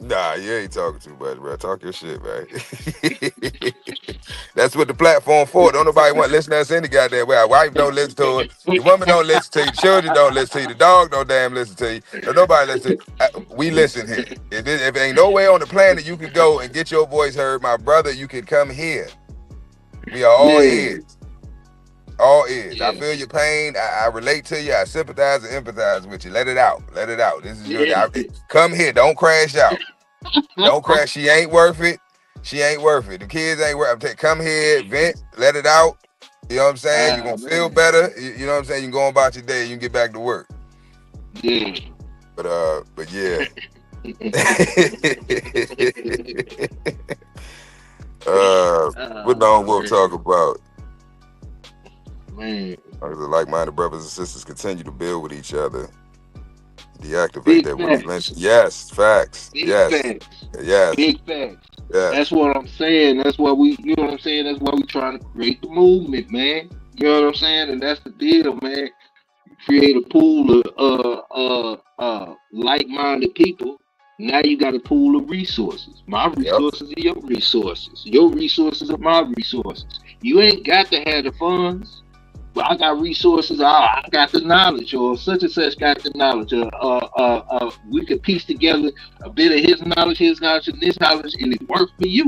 Nah, you ain't talking too much, bro. Talk your shit, man. That's what the platform for. Don't nobody want to listen to us any goddamn way. Our wife don't listen to it. The woman don't listen to you. The children don't listen to you. The dog don't damn listen to you. So nobody listen to you. We listen here. If ain't no way on the planet you can go and get your voice heard, my brother, you can come here. We are all Yeah, ears. All ears. I yeah, feel your pain. I relate to you. I sympathize and empathize with you. Let it out. Let it out. This is your yeah. come here. Don't crash out. Don't crash. She ain't worth it. She ain't worth it. The kids ain't worth it. Come here, vent, let it out. You know what I'm saying? You're gonna feel Man. better. You know what I'm saying? You can go about your day, you can get back to work. Yeah. But yeah. What don't we'll talk about? Man. The like-minded brothers and sisters continue to build with each other. Deactivate Big that what he facts. mentioned. Yes, facts. Big Yes. facts. Yes. Big facts. Yes. That's what I'm saying. That's why you know what I'm saying? That's why we trying to create the movement, man. You know what I'm saying? And that's the deal, man. Create a pool of like-minded people. Now you got a pool of resources. My Yep. resources are your resources. Your resources are my resources. You ain't got to have the funds, but I got resources. I got the knowledge, or such and such got the knowledge. We could piece together a bit of his knowledge, and this knowledge, and it worked for you.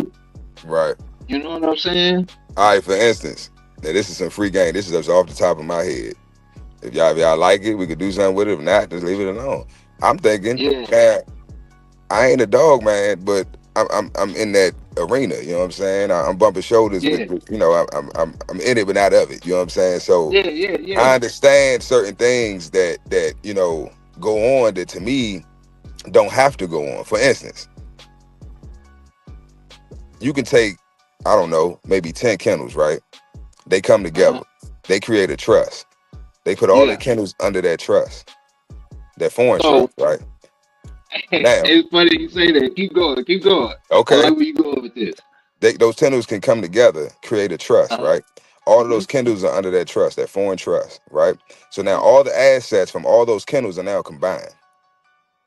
Right. You know what I'm saying? All right, for instance, now this is some free game. This is just off the top of my head. If y'all like it, we could do something with it. If not, just leave it alone. I'm thinking, Yeah. man, I ain't a dog, man, but I'm in that arena. You know what I'm saying? I'm bumping shoulders Yeah. with you know, I'm in it, but not of it. You know what I'm saying? So Yeah. Yeah. I Yeah. understand certain things that you know go on that to me don't have to go on. For instance, you can take, I don't know, maybe 10 kennels, right? They come together. They create a trust. They put all their Yeah. kennels under that trust, that foreign So trust, right? Now, it's funny you say that. Keep going. Keep going. I okay, like where you going with this. those kennels can come together, create a trust, Uh-huh. right? All of Hmm. those kennels are under that trust, that foreign trust, right? So now all the assets from all those kennels are now combined.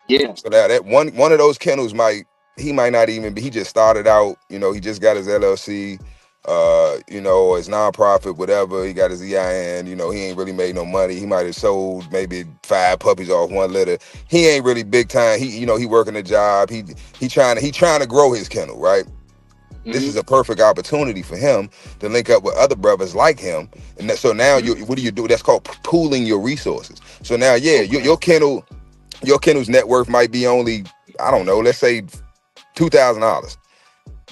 Yeah. So now that one of those kennels might not even be, he just started out, you know, he just got his LLC, you know, his nonprofit, whatever, he got his EIN, you know, he ain't really made no money. He might have sold maybe 5 puppies off 1 litter. He ain't really big time. He, you know, he working a job. He trying to grow his kennel, right? This Hmm. is a perfect opportunity for him to link up with other brothers like him. And so now what do you do? That's called pooling your resources. So now, yeah, Okay. your kennel's net worth might be only, I don't know, let's say $2,000.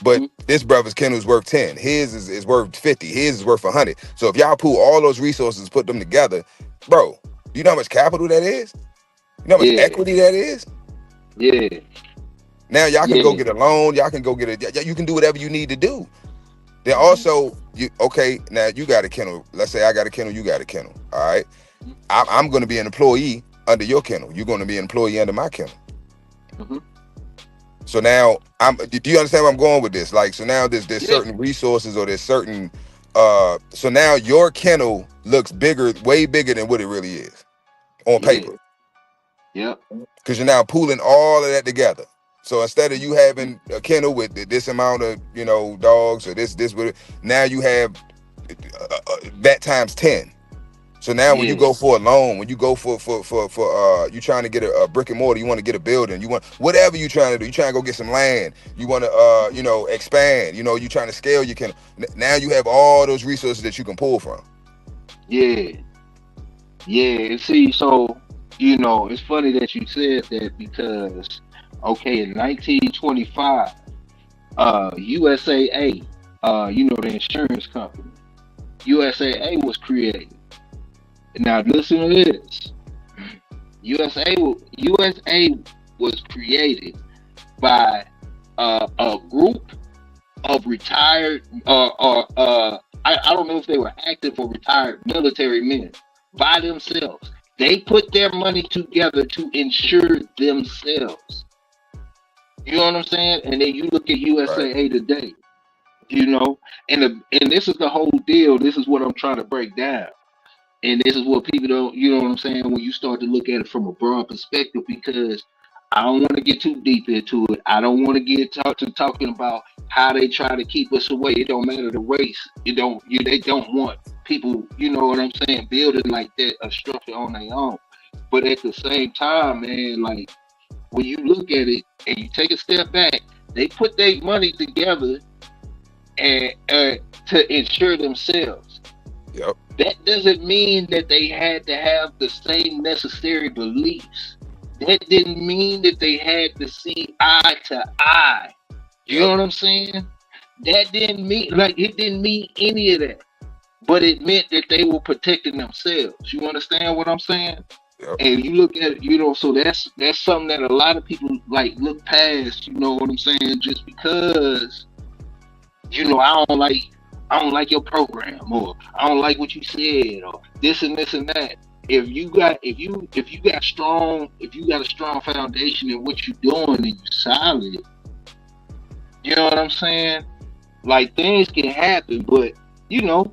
But Hmm. this brother's kennel's worth 10. His is worth 50. His is worth 100. So if y'all pool all those resources, put them together, bro, you know how much capital that is? You know how much Yeah. equity that is? Yeah. Now y'all can go Yeah. get a loan. Y'all can go get you can do whatever you need to do. Then Hmm. also, now you got a kennel. Let's say I got a kennel, you got a kennel. All right. I'm going to be an employee under your kennel. You're going to be an employee under my kennel. Hmm. So now do you understand where I'm going with this? Like, so now there's Yeah. certain resources, or there's certain so now your kennel looks bigger, way bigger than what it really is on Yeah. paper. Yep. Because you're now pooling all of that together. So instead of you having a kennel with this amount of, you know, dogs, or this with, now you have that times 10. So now when you Yeah. go for a loan, when you go for you trying to get a brick and mortar, you want to get a building, you want whatever you trying to do, you trying to go get some land, you want to you know, expand, you know, you trying to scale, you can, now you have all those resources that you can pull from. Yeah. Yeah. And see, so you know, it's funny that you said that because okay, in 1925, USAA, you know, the insurance company, USAA was created. Now listen to this. USA was created by a group of retired I don't know if they were active or retired military men. by themselves. They put their money together to insure themselves. You know what I'm saying? And then you look at Right. USAA today, you know, and this is the whole deal. This is what I'm trying to break down. And this is what people don't, you know what I'm saying, when you start to look at it from a broad perspective, because I don't want to get too deep into it. I don't want to get talking about how they try to keep us away. It don't matter the race. They don't want people, you know what I'm saying, building like that, a structure on their own. But at the same time, man, like when you look at it and you take a step back, they put their money together and to insure themselves. Yep. That doesn't mean that they had to have the same necessary beliefs. That didn't mean that they had to see eye to eye. You know Yep. what I'm saying? That didn't mean, like, it didn't mean any of that. But it meant that they were protecting themselves. You understand what I'm saying? Yep. And you look at it, you know, so that's something that a lot of people like look past, you know what I'm saying, just because, you know, I don't like your program, or I don't like what you said, or this and this and that. If you got strong, if you got a strong foundation in what you're doing and you solid, you know what I'm saying? Like, things can happen, but you know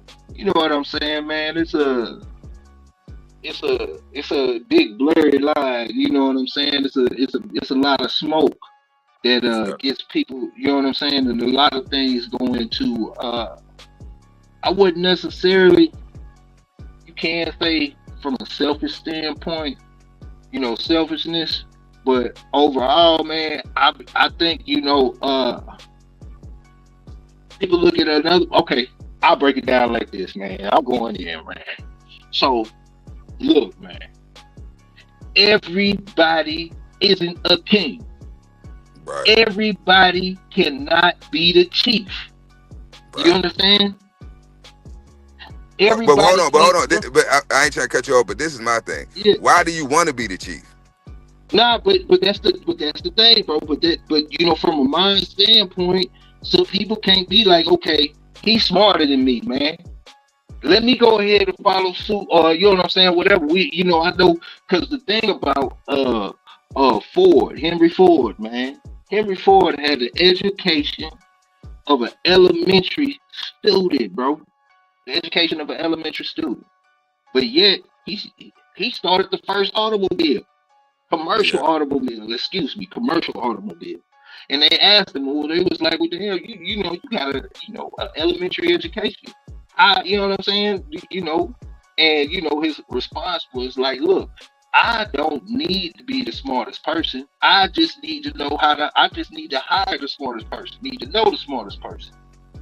what I'm saying, man. It's a big blurry line. You know what I'm saying? It's a lot of smoke that Yep. gets people. You know what I'm saying? And a lot of things go into. I wouldn't necessarily. You can't say from a selfish standpoint. You know, selfishness. But overall, man, I think, you know, people look at another. Okay, I'll break it down like this, man. I'm going in, man. So look, man. Everybody isn't a king. Right. Everybody cannot be the chief. You Right. understand? But hold Everybody on, but can't. hold on. But I ain't trying to cut you off. But this is my thing. Yeah. Why do you want to be the chief? Nah, but that's the thing, bro. But you know, from a mind standpoint, some people can't be like, okay, he's smarter than me, man. Let me go ahead and follow suit, or you know what I'm saying, whatever. You know, I know, because the thing about Ford, Henry Ford, man. Henry Ford had the education of an elementary student, bro. The education of an elementary student. But yet he started the first automobile. Yeah. Excuse me, commercial automobile. And they asked him, well, they was like, what the hell, you know, you got a, you know, an elementary education. You know what I'm saying? You know, and you know, his response was like, look, I don't need to be the smartest person. I just need to know how to, I just need to hire the smartest person, need to know the smartest person.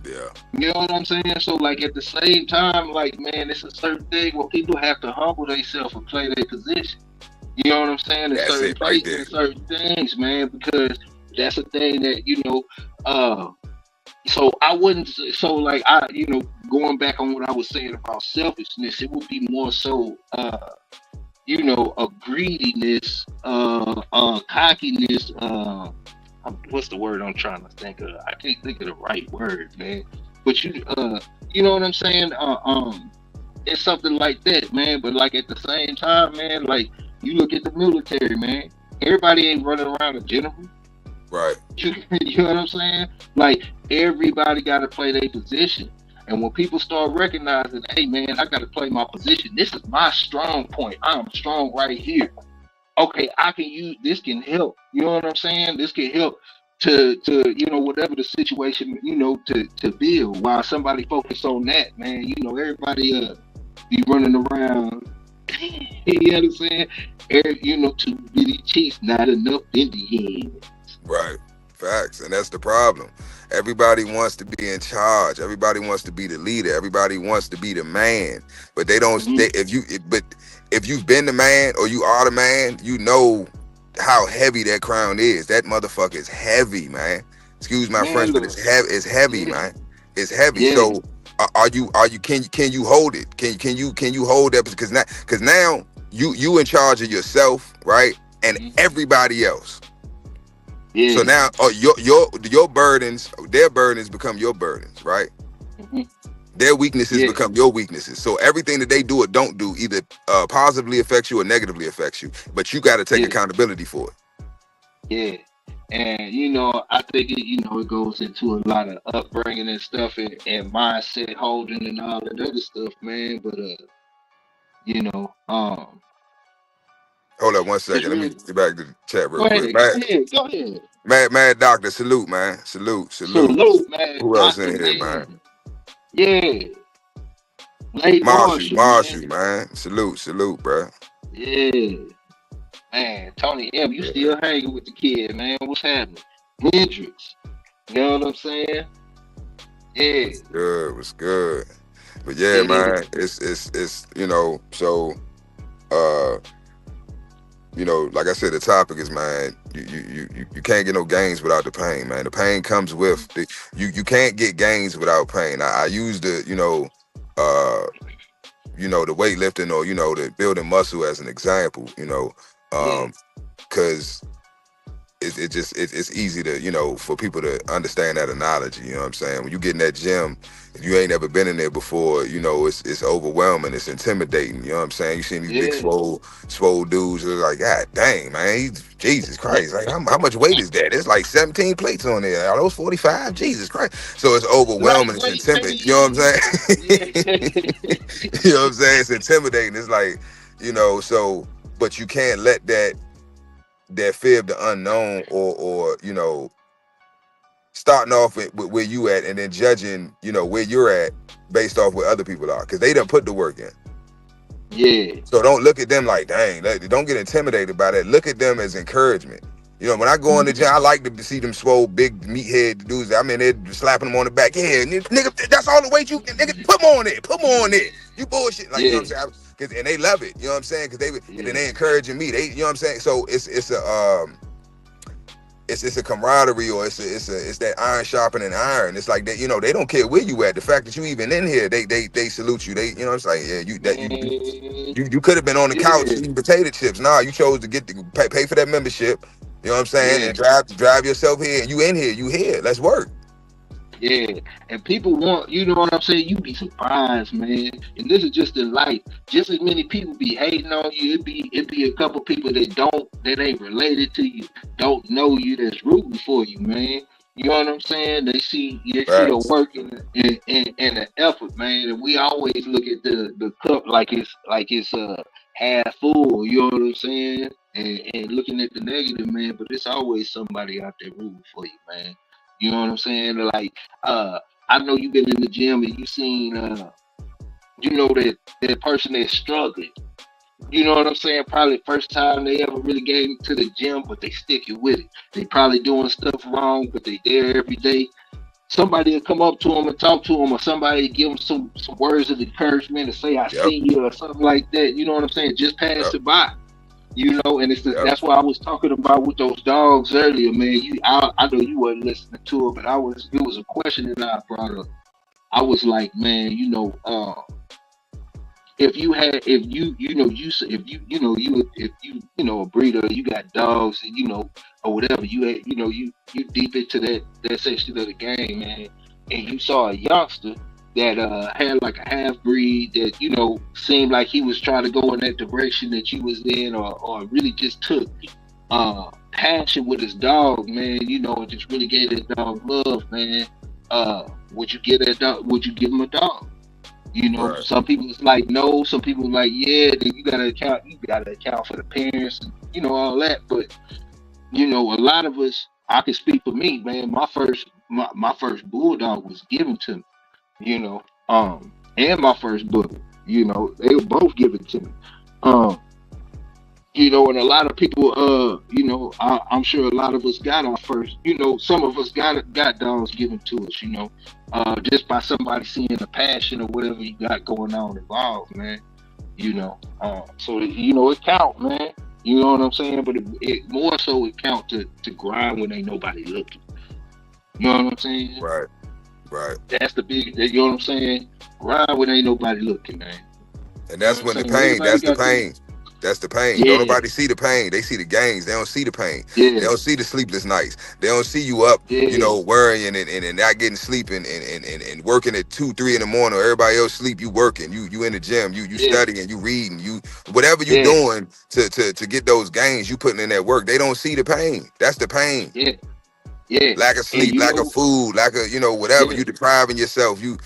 Yeah. You know what I'm saying? So like at the same time, like, man, it's a certain thing where people have to humble themselves and play their position. You know what I'm saying? In That's certain it right places there. and certain things, man, because that's a thing that, you know, so I wouldn't, so like, you know, going back on what I was saying about selfishness, it would be more so, you know, a greediness, cockiness, what's the word I'm trying to think of? I can't think of the right word, man. But you know what I'm saying? It's something like that, man. But like at the same time, man, like you look at the military, man. Everybody ain't running around a general. Right. You know what I'm saying? Like everybody got to play their position. And when people start recognizing, hey man, I got to play my position. This is my strong point. I'm strong right here. Okay, I can use this. Can help. You know what I'm saying? This can help to you know, whatever the situation, you know, to build. While somebody focus on that, man, you know, everybody be running around. You know what I'm saying? You know, too many chiefs, not enough Indians. Right. Facts. And that's the problem. Everybody wants to be in charge. Everybody wants to be the leader. Everybody wants to be the man. But they don't Mm-hmm. but if you've been the man or you are the man, you know how heavy that crown is. That motherfucker is heavy, man. Excuse my Man, French, but look, it's heavy, yeah, man. It's heavy. yeah, So can you hold it? Can you hold that? Because now you in charge of yourself, right? And mm-hmm. everybody else. So Yeah, now, your burdens, their burdens become your burdens, right? mm-hmm. Their weaknesses Yeah, become your weaknesses. So everything that they do or don't do either positively affects you or negatively affects you. But you got to take yeah, accountability for it. yeah. And you know, I think it, you know, it goes into a lot of upbringing and stuff and mindset holding and all that other stuff, man. But you know, Hold up one it's second. Let me real. get back to the chat real Go quick. ahead, go ahead, go ahead. Mad Doctor, salute, man. Salute. Salute, man, Who else Doctor, in here, man? man. Yeah, late Marshall, man. Marshall, man. Salute, bro. Yeah, man. Tony M, you Yeah, still hanging with the kid, man? What's happening? Hendrix, you know what I'm saying? Yeah, was good. But yeah, yeah, man, it's you know, so uh you know, like I said, the topic is, man, you can't get no gains without the pain, man. The pain comes with the you can't get gains without pain. I use the, uh the weightlifting or, the building muscle as an example, yeah, because it's easy to, for people to understand that analogy. You know what I'm saying? When you get in that gym, if you ain't ever been in there before, it's overwhelming, it's intimidating. You know what I'm saying? You see these big yeah, swole dudes, they're like, God dang, man, Jesus Christ, like how much weight is that? It's like 17 plates on there. Are those 45? Jesus Christ. So it's overwhelming, it's lightweight, intimidating. You know what I'm baby. saying? Yeah, You know what I'm saying? It's intimidating. It's like, so, but you can't let that fear of the unknown or starting off with where you at and then judging where you're at based off where other people are, because they done put the work in. yeah, So don't look at them like, dang, don't get intimidated by that. Look at them as encouragement. When I go in the gym, I like to see them swole, big meathead dudes. I mean, they're slapping them on the back. Yeah, nigga, that's all the weight you can, nigga, put them on there. Put them on there. You bullshit. Like, you know yeah, what I'm saying? And they love it. You know what I'm saying? And then yeah, they encouraging me. You know what I'm saying? So it's a camaraderie, or it's that iron sharpening iron. It's like that, they don't care where you at. The fact that you even in here, they salute you. They, it's like, yeah, man. you could have been on the couch Yeah, eating potato chips. Nah, you chose to pay for that membership. You know what I'm saying? yeah. And drive yourself here. And you in here. You here. Let's work. Yeah, and people want, you know what I'm saying? You be surprised, man. And this is just in life. Just as many people be hating on you, it be a couple people that ain't related to you, don't know you, that's rooting for you, man. You know what I'm saying? They see the Facts. work and the effort, man. And we always look at the cup like it's half full. You know what I'm saying? And looking at the negative, man. But it's always somebody out there rooting for you, man. You know what I'm saying? Like, uh, I know you've been in the gym and you seen, that person that's struggling. You know what I'm saying? Probably first time they ever really came to the gym, but they sticking with it. They probably doing stuff wrong, but they there every day. Somebody will come up to them and talk to them, or somebody give them some words of encouragement and say, "I Yep. see you," or something like that. You know what I'm saying? Just pass Yep. it by. And Yep. that's what I was talking about with those dogs earlier, man. I know you weren't listening to it, but it was a question that I brought up. I was like, man, if you had, if you know, you if you know you if you a breeder, you got dogs, and or whatever, you had, you deep into that section of the game, man, and you saw a youngster that had like a half breed that seemed like he was trying to go in that direction that you was in, or really just took passion with his dog, man, and just really gave that dog love, man. Would you give that dog? Would you give him a dog? Right. Some people it's like no, some people like yeah. Then you gotta account for the parents, and all that. But a lot of us, I can speak for me, man. My first bulldog was given to me, and my first bully. They were both given to me. Um, and a lot of people, I'm sure a lot of us got our first, some of us got dogs given to us, just by somebody seeing the passion or whatever you got going on involved, man. So it count, man. You know what I'm saying? But it more so it count to grind when ain't nobody looking. You know what I'm saying? Right. Right. That's the big. You know what I'm saying? Grind when ain't nobody looking, man. And You know that's what I'm when the saying? pain. Everybody That's the got their pain. That's the pain. Don't Yeah, nobody see the pain. They see the gains. They don't see the pain. They yeah, don't see the sleepless nights. They don't see you up, yeah, worrying and not getting sleep and working at 2, 3 in the morning. Or everybody else sleep. You working. You in the gym. You yeah, studying. You reading. You whatever you yeah, doing to get those gains. You putting in that work. They don't see the pain. That's the pain. yeah, yeah. Lack of And sleep, lack of food, lack of whatever. yeah, You depriving yourself. You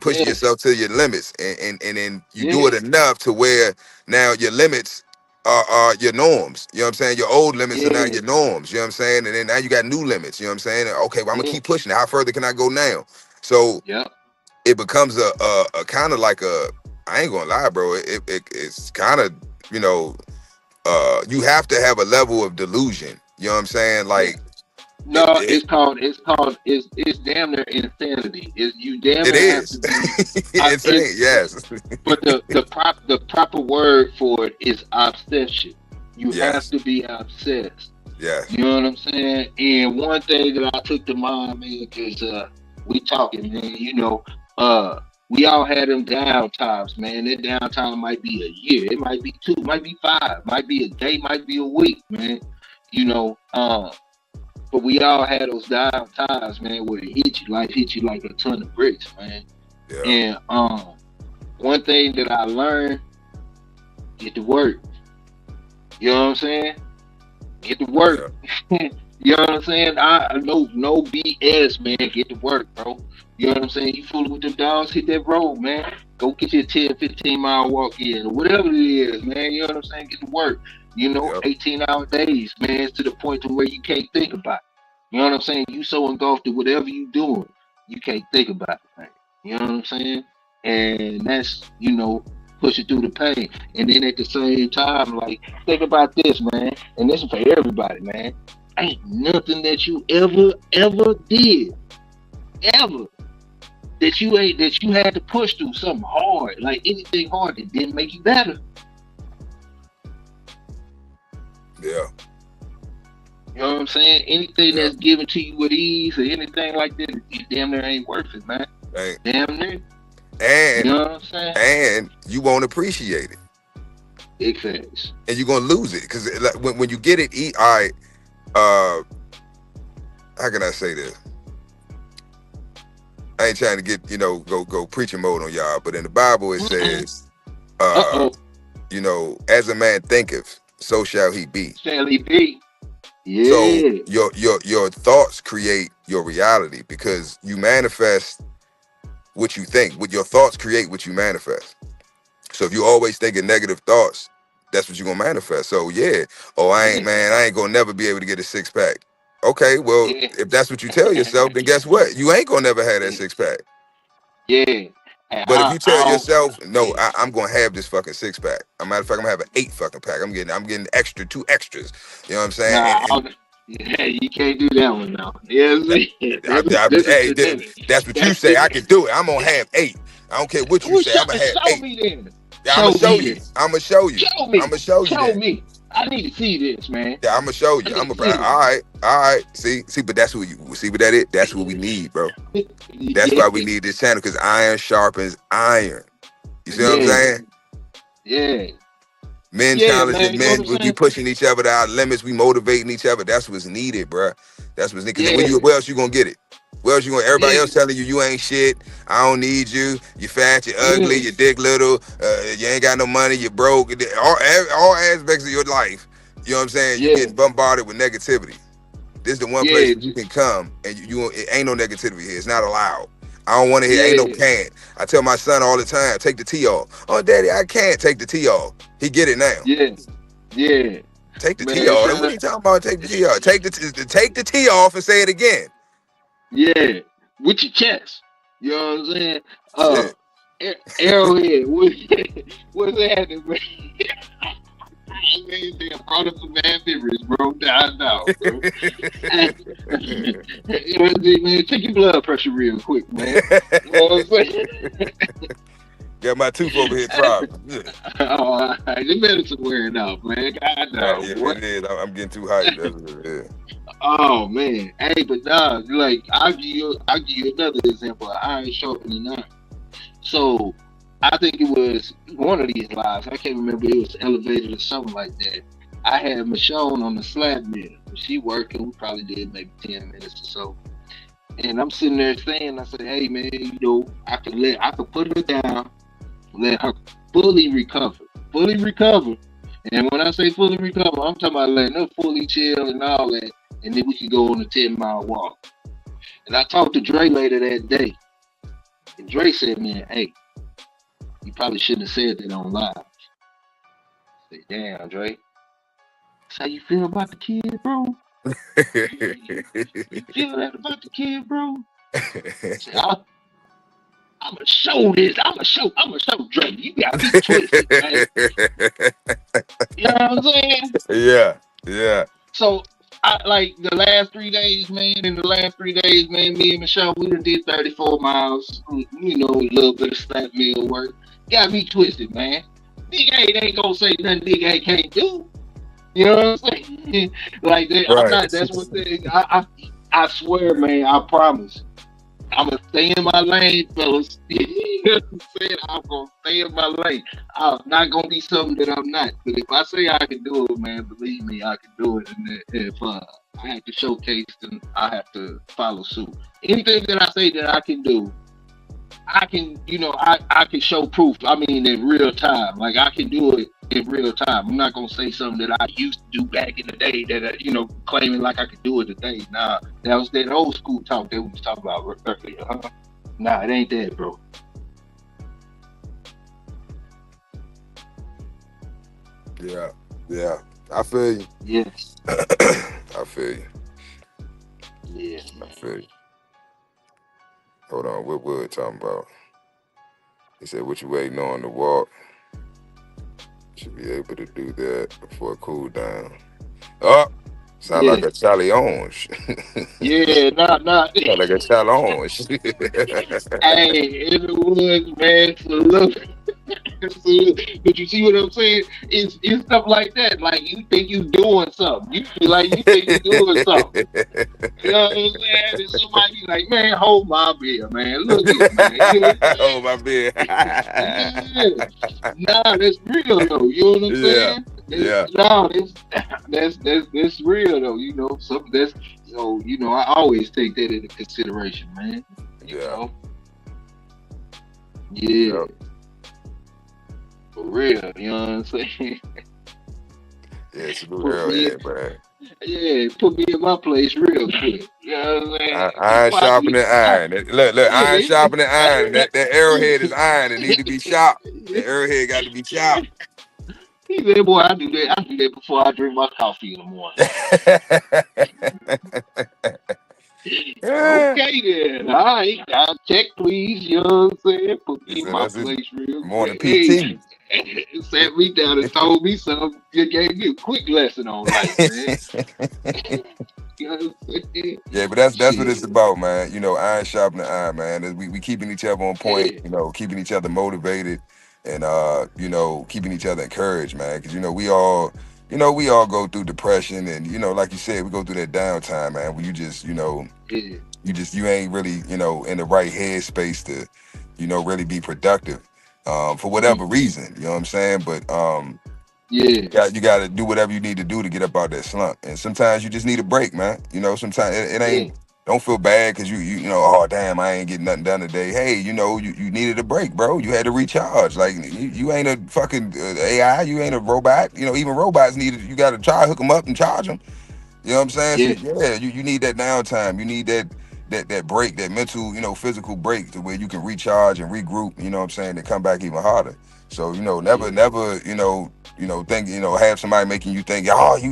pushing yeah, yourself to your limits, and then you do yeah, it enough to where now your limits are your norms. You know what I'm saying? Your old limits are now yeah, your norms. You know what I'm saying? And then now you got new limits. You know what I'm saying? Okay, well, I'm gonna yeah, keep pushing it. How further can I go now? So yep, it becomes a kind of like a. I ain't gonna lie, bro. It's kind of you have to have a level of delusion. You know what I'm saying? yeah. Like No, it's damn near insanity. You damn it near have to is be. insane. Yes. But the proper word for it is obsession. You have Yes. to be obsessed. Yes. You know what I'm saying? And one thing that I took to mind, man, because we talking, man. We all had them down times, man. That downtime might be a year, it might be 2, might be 5, might be a day, might be a week, man. You know, but we all had those down times, man, where it hit you, life hit you like a ton of bricks, man. Yeah. And one thing that I learned, get to work. You know what I'm saying? Get to work. Yeah. You know what I'm saying? I no BS, man. Get to work, bro. You know what I'm saying? You fooling with them dogs, hit that road, man. Go get your 10, 15-mile walk in, or whatever it is, man. You know what I'm saying? Get to work. Yep. 18-hour days, man. It's to the point to where you can't think about it. You know what I'm saying? You so engulfed in whatever you doing, you can't think about it, man. You know what I'm saying? And that's, pushing through the pain. And then at the same time, like, think about this, man. And this is for everybody, man. Ain't nothing that you ever did, ever, that you had to push through something hard, like anything hard that didn't make you better. Yeah. You know what I'm saying? Anything Yeah. that's given to you with ease or anything like that, it damn near ain't worth it, man. Right. Damn near. And You know what I'm saying? and you won't appreciate it, Big facts. and you're gonna lose it because when you get it, all right. How can I say this? I ain't trying to get go preacher mode on y'all, but in the Bible it says, Uh-oh. As a man thinketh, so shall he be. Shall he be? So Yeah. your thoughts create your reality because you manifest what you think. What your thoughts create what you manifest. So if you always thinking negative thoughts, that's what you're gonna manifest. So yeah, I Yeah. ain't gonna never be able to get a 6-pack. Okay, well, Yeah. if that's what you tell yourself, then guess what? You ain't gonna never have that 6-pack. Yeah. And But if you tell I yourself, no, yeah. I'm gonna have this fucking 6-pack. As a matter of fact, I'm gonna have an 8 fucking pack. I'm getting extra 2 extras. You know what I'm saying? Nah, yeah, you can't do that one now. Yeah, this is Hey, today. that's what you That's say. I today. can do it. I'm gonna have 8. I don't care what you Well, say. I'm gonna have show 8. me then. Yeah, I'm gonna Show show me you. then. I'm gonna show you. Show I'm me. gonna show you Show that. me. I need to see this, man. Yeah, I'm gonna show I you. need to All see right. See, but that's what you see. What that is? That's what we need, bro. this. That's why we Yeah. need this channel because iron sharpens iron. You see what I'm Yeah. saying? Yeah. Men Yeah, man. challenging You know what men, I'm we saying? pushing each other to our limits. We motivating each other. That's what's needed, bro. That's what's needed. Because Yeah. where else you gonna get it? Where else you gonna? Everybody Yeah. else telling you ain't shit. I don't need you. You fat. You ugly. Yeah. You dick little. You ain't got no money. You broke. All aspects of your life. You know what I'm saying? You Yeah. getting bombarded with negativity. This is the one place Yeah. where you can come and it ain't no negativity here. It's not allowed. I don't want to hear. Ain't no Yeah. can't. I tell my son all the time, take the T off. Oh, daddy, I can't take the T off. He get it now. Yeah. Yeah. Take the T Man, off. shout What are out. you talking about? Take the T off. Take the T off and say it again. Yeah. With your chest. You know what I'm saying? Uh Shit. Arrowhead. What's happening, man? I mean, they brought up some bad memories, bro. Down, bro. You know what I'm saying, man? Take your blood pressure real quick, man. You know what I'm saying? Got my tooth over here throbbing. Oh, the medicine wearing out, man. God, Yeah, no, boy. it is. I'm getting too hyped. That's what it is. Oh man, hey, but nah, like I'll give you another example of iron sharpening iron. So I think it was one of these lives. I can't remember. It was Elevated or something like that. I had Michonne on the slab mill. She working. We probably did maybe 10 minutes or so. And I'm sitting there saying, I said, hey man, I could put her down, let her fully recover, fully recover. And when I say fully recover, I'm talking about letting her fully chill and all that, and then we could go on a 10-mile walk. And I talked to Dre later that day, and Dre said, man, hey, you probably shouldn't have said that on live. I said, damn, Dre, that's how you feel about the kid, bro? You feel that about the kid, bro? I said, I'ma show this. I'ma show Dre. You got me twisted, man. You know what I'm saying? Yeah, yeah. So I like the last 3 days, man. In the last 3 days, man, me and Michelle, we done did 34 miles. You know, a little bit of slap meal work. Got me twisted, man. Big A ain't gonna say nothing Big A can't do. You know what I'm saying? Like that, I'm Right. not. That's one thing. I swear, man. I promise. I'm gonna stay in my lane, fellas. You know what I'm saying? I'm gonna stay in my lane. I'm not gonna be something that I'm not. But if I say I can do it, man, believe me, I can do it. And if I have to showcase, then I have to follow suit. Anything that I say that I can do, I can, I can show proof. I mean, in real time. Like I can do it in real time. I'm not gonna say something that I used to do back in the day that claiming like I could do it today. Nah, that was that old school talk that we was talking about earlier. Huh? Nah, it ain't that, bro. Yeah, yeah. I feel you. Yes. I feel you. Yes, I man. feel you. Hold on, what we talking about? He said, what you waiting on to walk? Should be able to do that before it cool down. Oh, sound like Yeah. a challenge. Yeah, nah. Sound like a challenge. Hey, in the woods, man. Salute. But you see what I'm saying? It's stuff like that. Like you think you doing something. You feel like you think you doing something. You know what I'm saying? And somebody be like, man, hold my beer, man. Look here, man. You know what I'm Oh, my bad. saying? Yeah. Nah, that's real though. You know what I'm Yeah, saying? yeah, No, that's real though. Something that's I always take that into consideration, man. You yeah, know? Yeah. yeah. For real, you know what I'm saying? Yeah, salute Put me Arrowhead, man. put me in my place real quick. You know what I'm saying? Iron Before I do sharpening iron. Look, iron yeah. sharpening iron. That arrowhead is iron. It need to be sharp. The arrowhead got to be sharp. He said, boy, I do that. I do that before I drink my coffee in the morning. Yeah. Okay then. All right. I'll check please. You know what I'm saying? Put He me in said my that's it. place real Morning quick. Hey, PT. sat me down and told me something. You gave me a quick lesson on life, man. You know what I'm saying? Yeah, but that's what it's Shit. about, man. Iron sharpening iron, man. We keeping each other on point, Yeah. keeping each other motivated and keeping each other encouraged, man. Because we all go through depression and like you said, we go through that downtime, man, where you just, Yeah. you ain't really, in the right headspace to, really be productive. For whatever Mm-hmm. reason, you know what I'm saying? But Yeah. you got to do whatever you need to do to get up out that slump. And sometimes you just need a break, man. Sometimes it Yeah. ain't. Don't feel bad because you know. Oh damn, I ain't getting nothing done today. Hey, you needed a break, bro. You had to recharge. Like you ain't a fucking AI. You ain't a robot. Even robots need. You got to hook them up and charge them. You know what I'm saying? So Yeah. yeah, you need that downtime. You need that break, that mental, physical break to where you can recharge and regroup, you know what I'm saying, to come back even harder. So, Yeah. never, think, have somebody making you think, oh, you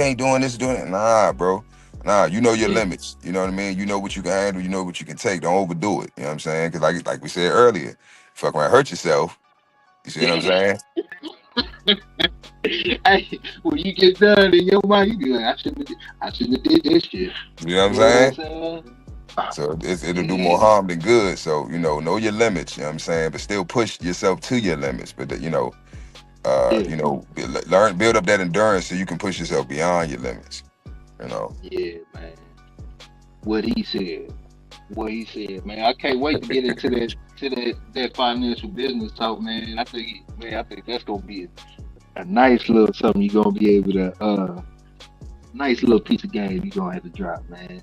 ain't doing this, doing it. Nah, bro. Nah, you know your Yeah. limits. You know what I mean? You know what you can handle, you know what you can take. Don't overdo it. You know what I'm saying? Because like we said earlier, fuck around, hurt yourself. You see what I'm saying? Hey, when you get done in your mind, you be like, I shouldn't have did this shit. You know what I'm You know what I'm saying? saying? So it'll do more Yeah. harm than good. So, know your limits, you know what I'm saying? But still push yourself to your limits. But, Yeah. build up that endurance so you can push yourself beyond your limits, you know? Yeah, man. What he said. what he said, man. I can't wait to get into that financial business talk, man. I think that's gonna be a nice little something you're gonna be able to nice little piece of game you're gonna have to drop, man.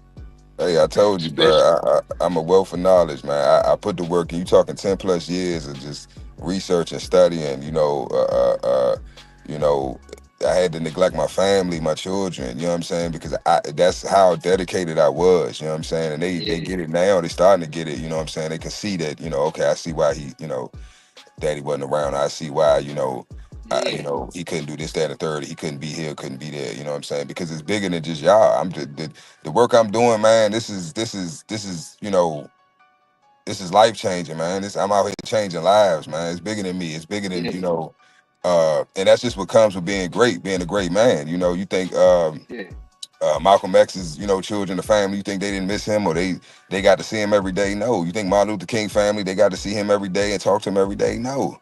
Hey, I told you, bro. Especially I'm a wealth of knowledge, man. I put the work in. You talking 10+ years of just research and studying. You know, I had to neglect my family, my children. You know what I'm saying? Because that's how dedicated I was. You know what I'm saying? And they yeah, get it now. They starting to get it. You know what I'm saying? They can see that. Okay, I see why daddy wasn't around. I see why, yeah, he couldn't do this, that, and the third. He couldn't be here, couldn't be there. You know what I'm saying? Because it's bigger than just y'all. I'm just the work I'm doing, man. This is life changing, man. I'm out here changing lives, man. It's bigger than me. It's bigger than yeah, and that's just what comes with being great, being a great man. You think yeah, Malcolm X's, children, the family, you think they didn't miss him or they got to see him every day? No. You think Martin Luther King family, they got to see him every day and talk to him every day? No.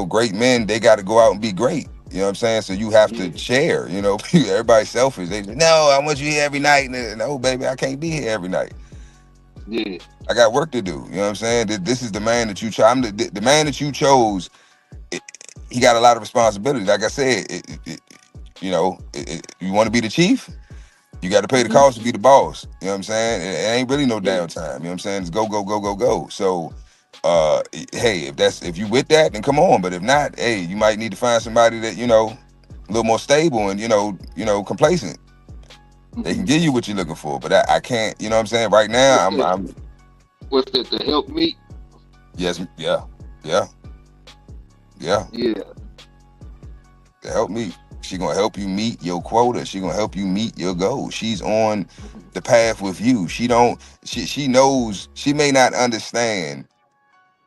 Great men, they got to go out and be great. You know what I'm saying? So you have to yeah, share. Everybody's selfish. They say, no, I want you here every night. No, baby, I can't be here every night. yeah. I got work to do. You know what I'm saying? This is the man that you chose. I'm the man that you chose. It, he got a lot of responsibility. Like I said, you want to be the chief, you got to pay the Hmm. cost to be the boss. You know what I'm saying? It ain't really no Yeah, downtime. You know what I'm saying? It's go, go, go, go, go. So, hey, if you with that, then come on. But if not, hey, you might need to find somebody that a little more stable and complacent. They can hmm. give you what you're looking for, but I can't. You know what I'm saying? Right now, What's that? I'm What's that to help me? yes, yeah, yeah, yeah. Yeah. To help me. She gonna help you meet your quota. She gonna help you meet your goals. She's on Mhm. the path with you. She knows. She may not understand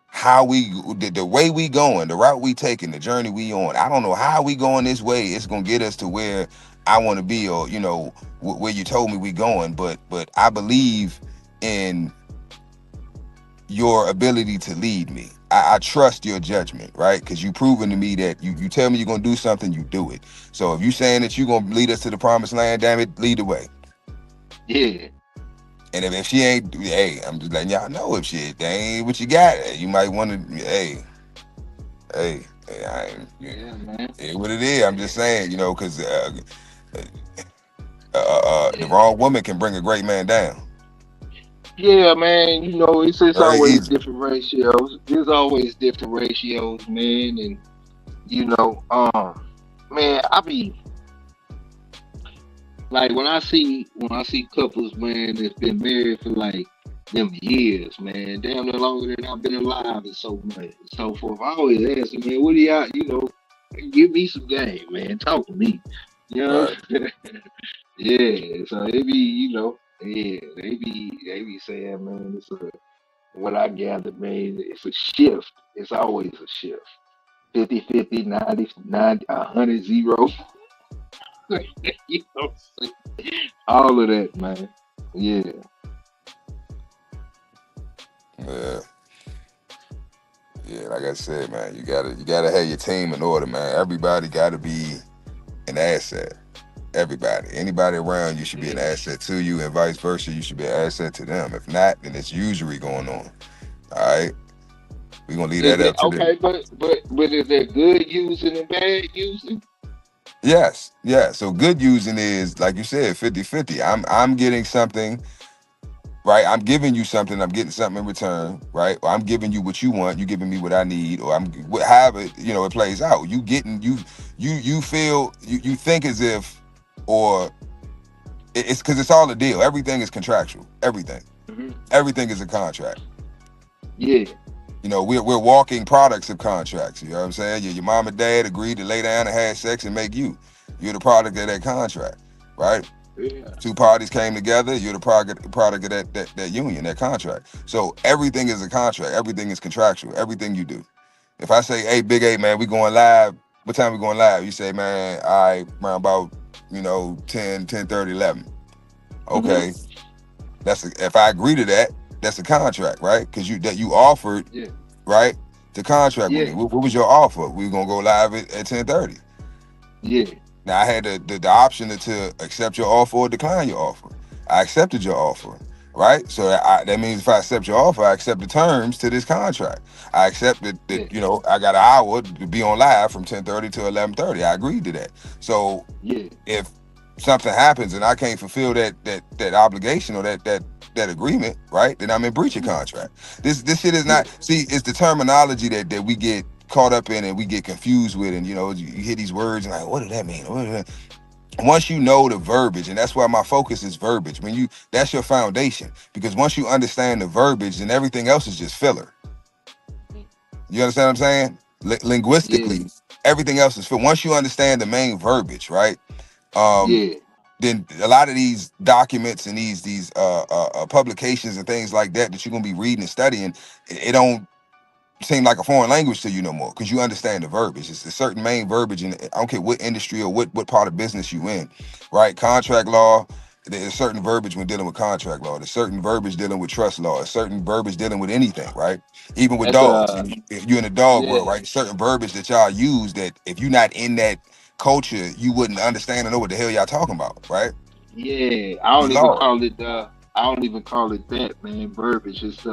how the way we going, the route we taking, the journey we on. I don't know how we going this way. It's gonna get us to where I want to be, or where you told me we going. But I believe in your ability to lead me. I trust your judgment, right? Because you proven to me that you tell me you're gonna do something, you do it. So if you saying that you're gonna lead us to the promised land, damn it, lead the way. Yeah. And if she ain't, hey, I'm just letting y'all know if they ain't what you got, you might want to, hey, I ain't, Yeah, man. it what it is. I'm just Yeah. saying, because the Yeah. wrong woman can bring a great man down Yeah, man. It's very always easily. different ratios. There's always different ratios, man. And you know, man, I be like when I see couples, man, that's been married for like them years, man, damn near longer than I've been alive and so much and so forth. I always ask them, man, what do y'all, give me some game, man. Talk to me. You know? Right. Yeah. So yeah, they be saying, man, what I gathered, man, it's a shift. It's always a shift. 50-50, 90-90, 100-0. you know, all of that, man. Yeah. Yeah. Yeah, like I said, man, you gotta have your team in order, man. Everybody gotta be an asset. Everybody, anybody around you should be an Yeah. asset to you, and vice versa. You should be an asset to them. If not, then it's usury going on. All right, we gonna leave Is that it up to the okay? But is there good using and bad using? yes, yeah. So good using is like you said, 50-50. I'm getting something. Right, I'm giving you something. I'm getting something in return. Right, or I'm giving you what you want. You giving me what I need, or however it plays out. You getting you feel you think as if, or it's because it's all a deal. Everything is contractual. Hmm. Everything is a contract. Yeah. We're walking products of contracts. You know what I'm saying? Your mom and dad agreed to lay down and have sex and make you. You're the product of that contract, right? Yeah. Two parties came together. You're the product of that union, that contract. So everything is a contract. Everything is contractual. Everything you do. If I say, "Hey, Big A, man, we going live. What time we going live?" You say, "Man, all right, around about 10:30, 11." Hmm. Okay, if I agree to that, that's a contract, right? Because you offered, Yeah. right, to contract with me. Yeah. What was your offer? We were gonna go live at 10:30. Yeah. Now I had the option to accept your offer or decline your offer. I accepted your offer, right? So that means if I accept your offer, I accept the terms to this contract. I accept Yeah. that I got an hour to be on live from 10:30 to 11:30. I agreed to that. So Yeah. if something happens and I can't fulfill that obligation or that agreement, right, then I'm in breach of contract. This shit is Yeah. not, see, it's the terminology that we get caught up in and we get confused with, and you hear these words and like, what did that mean? What did that? Once you know the verbiage, and that's why my focus is verbiage. That's your foundation, because once you understand the verbiage, then everything else is just filler. You understand what I'm saying? Yeah. Linguistically, everything else is filler. Once you understand the main verbiage, right? Um, Yeah. then a lot of these documents and these publications and things like that you're gonna be reading and studying, it don't seem like a foreign language to you no more, because you understand the verbiage. It's a certain main verbiage, and I don't care what industry or what part of business you in, right? Contract law, there's certain verbiage when dealing with contract law. There's certain verbiage dealing with trust law. There's certain verbiage dealing with anything, right? Even with That's dogs, if you're in the dog yeah. world, right? Certain verbiage that y'all use that if you're not in that culture, you wouldn't understand or know what the hell y'all talking about, right? Yeah. Be law. I don't even call it that, man. Verbiage. It's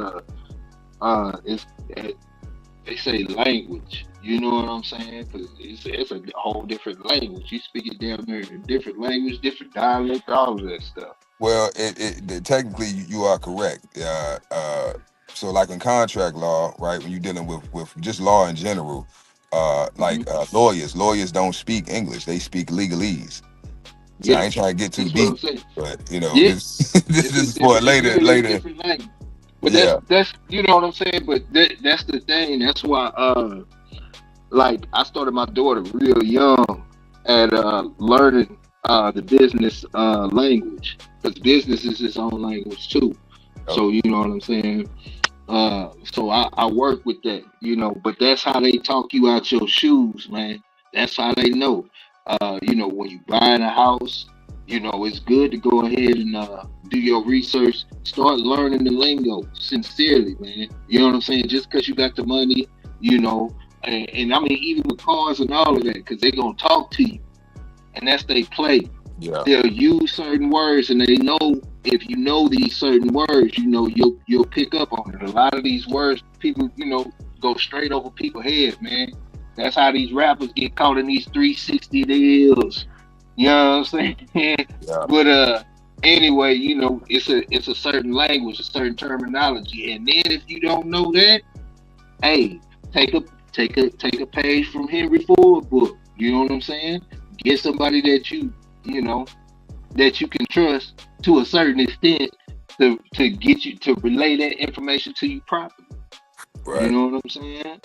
they say language. You know what I'm saying? Because it's a whole different language. You speak it down there in different language, different dialect, all of that stuff. Well, technically you are correct. So like in contract law, right? When you're dealing with just law in general, Hmm. lawyers don't speak English; they speak legalese. So I Yeah, ain't trying to get too that's what I'm deep, saying. but Yeah, this this is for it's later. literally a Later, different language. But yeah. that's you know what I'm saying. But that's the thing. That's why like I started my daughter real young at learning the business language, because business is its own language too. Oh, So you know what I'm saying. So I work with that, but that's how they talk you out your shoes, man. That's how they know. When you buying a house, it's good to go ahead and do your research, start learning the lingo sincerely, man. You know what I'm saying? Just because you got the money, you know, and I mean, even with cars and all of that, because they're going to talk to you, and that's they play. yeah, They'll use certain words, and they know if you know these certain words, you'll pick up on it. A lot of these words, people, go straight over people's head, man. That's how these rappers get caught in these 360 deals. You know what I'm saying? yeah, But anyway, it's a certain language, a certain terminology, and then if you don't know that, hey, take a take a page from Henry Ford book. You know what I'm saying? Get somebody you know that you can trust to a certain extent to get you to relay that information to you properly. You right, know what I'm saying?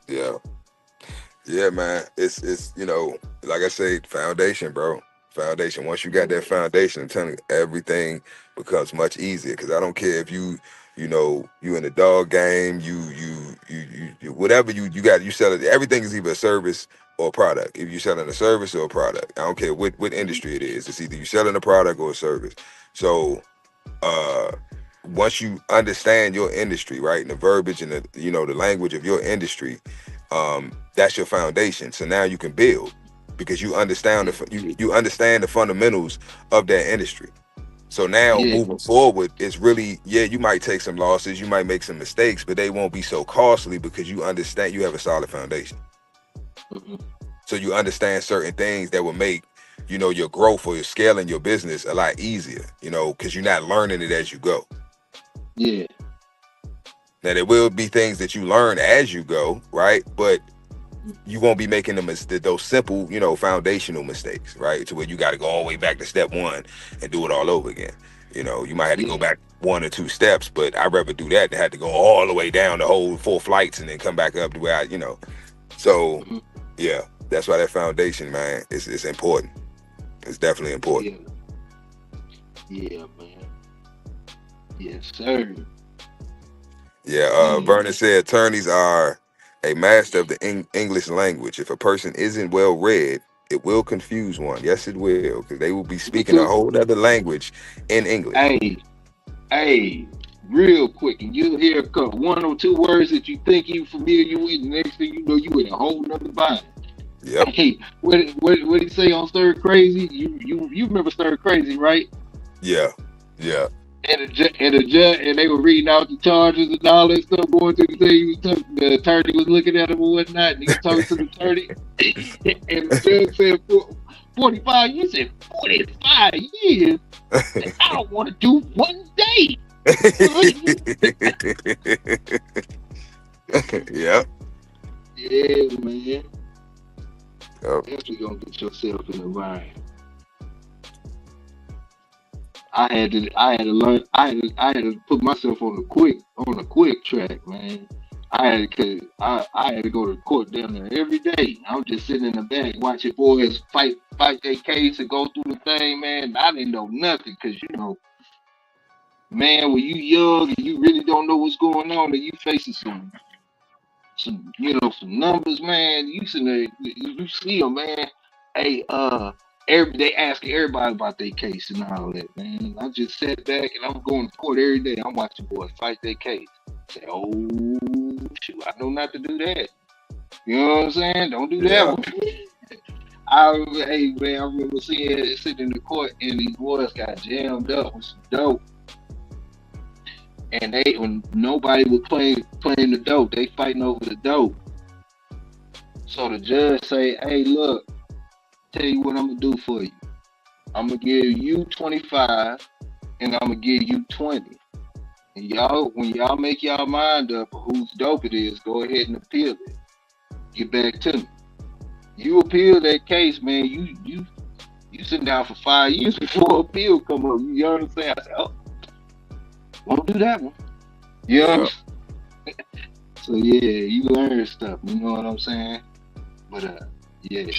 yeah. Yeah, man. It's like I say, foundation, bro. Foundation. Once you got that foundation, I'm telling you, everything becomes much easier. Cause I don't care if you in the dog game, you whatever you got, you sell it. Everything is either a service or a product. If you're selling a service or a product, I don't care what industry it is. It's either you selling a product or a service. So uh once you understand your industry, right, and the verbiage and the language of your industry, that's your foundation. So now you can build, because you understand you understand the fundamentals of that industry. So now Yeah, moving forward, it's really, yeah, you might take some losses, you might make some mistakes, but they won't be so costly because you understand, you have a solid foundation. mhm, So you understand certain things that will make your growth or your scaling your business a lot easier, because you're not learning it as you go. yeah, Now there will be things that you learn as you go, right? But you won't be making those simple, foundational mistakes, right? To where you got to go all the way back to step one and do it all over again. You might have to go yeah, back 1 or 2 steps, but I'd rather do that than have to go all the way down the whole 4 flights and then come back up to where So, mhm, yeah, that's why that foundation, man, is important. It's definitely important. yeah, yeah, man. Yes, sir. Yeah, Yeah, Vernon said attorneys are a master of the English language. If a person isn't well read, it will confuse one. Yes, it will, because they will be speaking a because whole other language in English. hey, hey, real quick, and you'll hear a couple, one or two words that you think you familiar with, and next thing you know, you in a whole nother body. Yep. Hey, what he say on Stir Crazy? You remember Stir Crazy, right? Yeah. Yeah. And they were reading out the charges and all that stuff going to the thing. The attorney was looking at him and whatnot, and he was talking to the attorney. And the judge said 45. You said 45 years. Said, I don't want to do 1 day. Yep. Yeah, man. Yep. Definitely gonna get yourself in the right. I had to learn. I had to put myself on a quick track, man. I had to go to court down there every day. I was just sitting in the back watching boys fight their case and go through the thing, man. I didn't know nothing because man, when you young and you really don't know what's going on, and you facing some numbers, man. You see them, man. Hey, they asking everybody about their case and all that, man. I just sat back and I'm going to court every day. I'm watching boys fight their case. Say, oh shoot, I know not to do that. You know what I'm saying? Don't do that Yeah. one. Hey man, I remember sitting in the court and these boys got jammed up with some dope. And when nobody was playing the dope, they fighting over the dope. So the judge say, "Hey, look, tell you what I'm gonna do for you. I'm gonna give you 25, and I'm gonna give you 20. And when y'all make y'all mind up whose dope it is, go ahead and appeal it. Get back to me. You appeal that case, man. You sitting down for 5 years before appeal come up. You understand? I said, oh, won't do that one. You know what I'm Yeah. saying? So yeah, you learn stuff. You know what I'm saying? But yeah,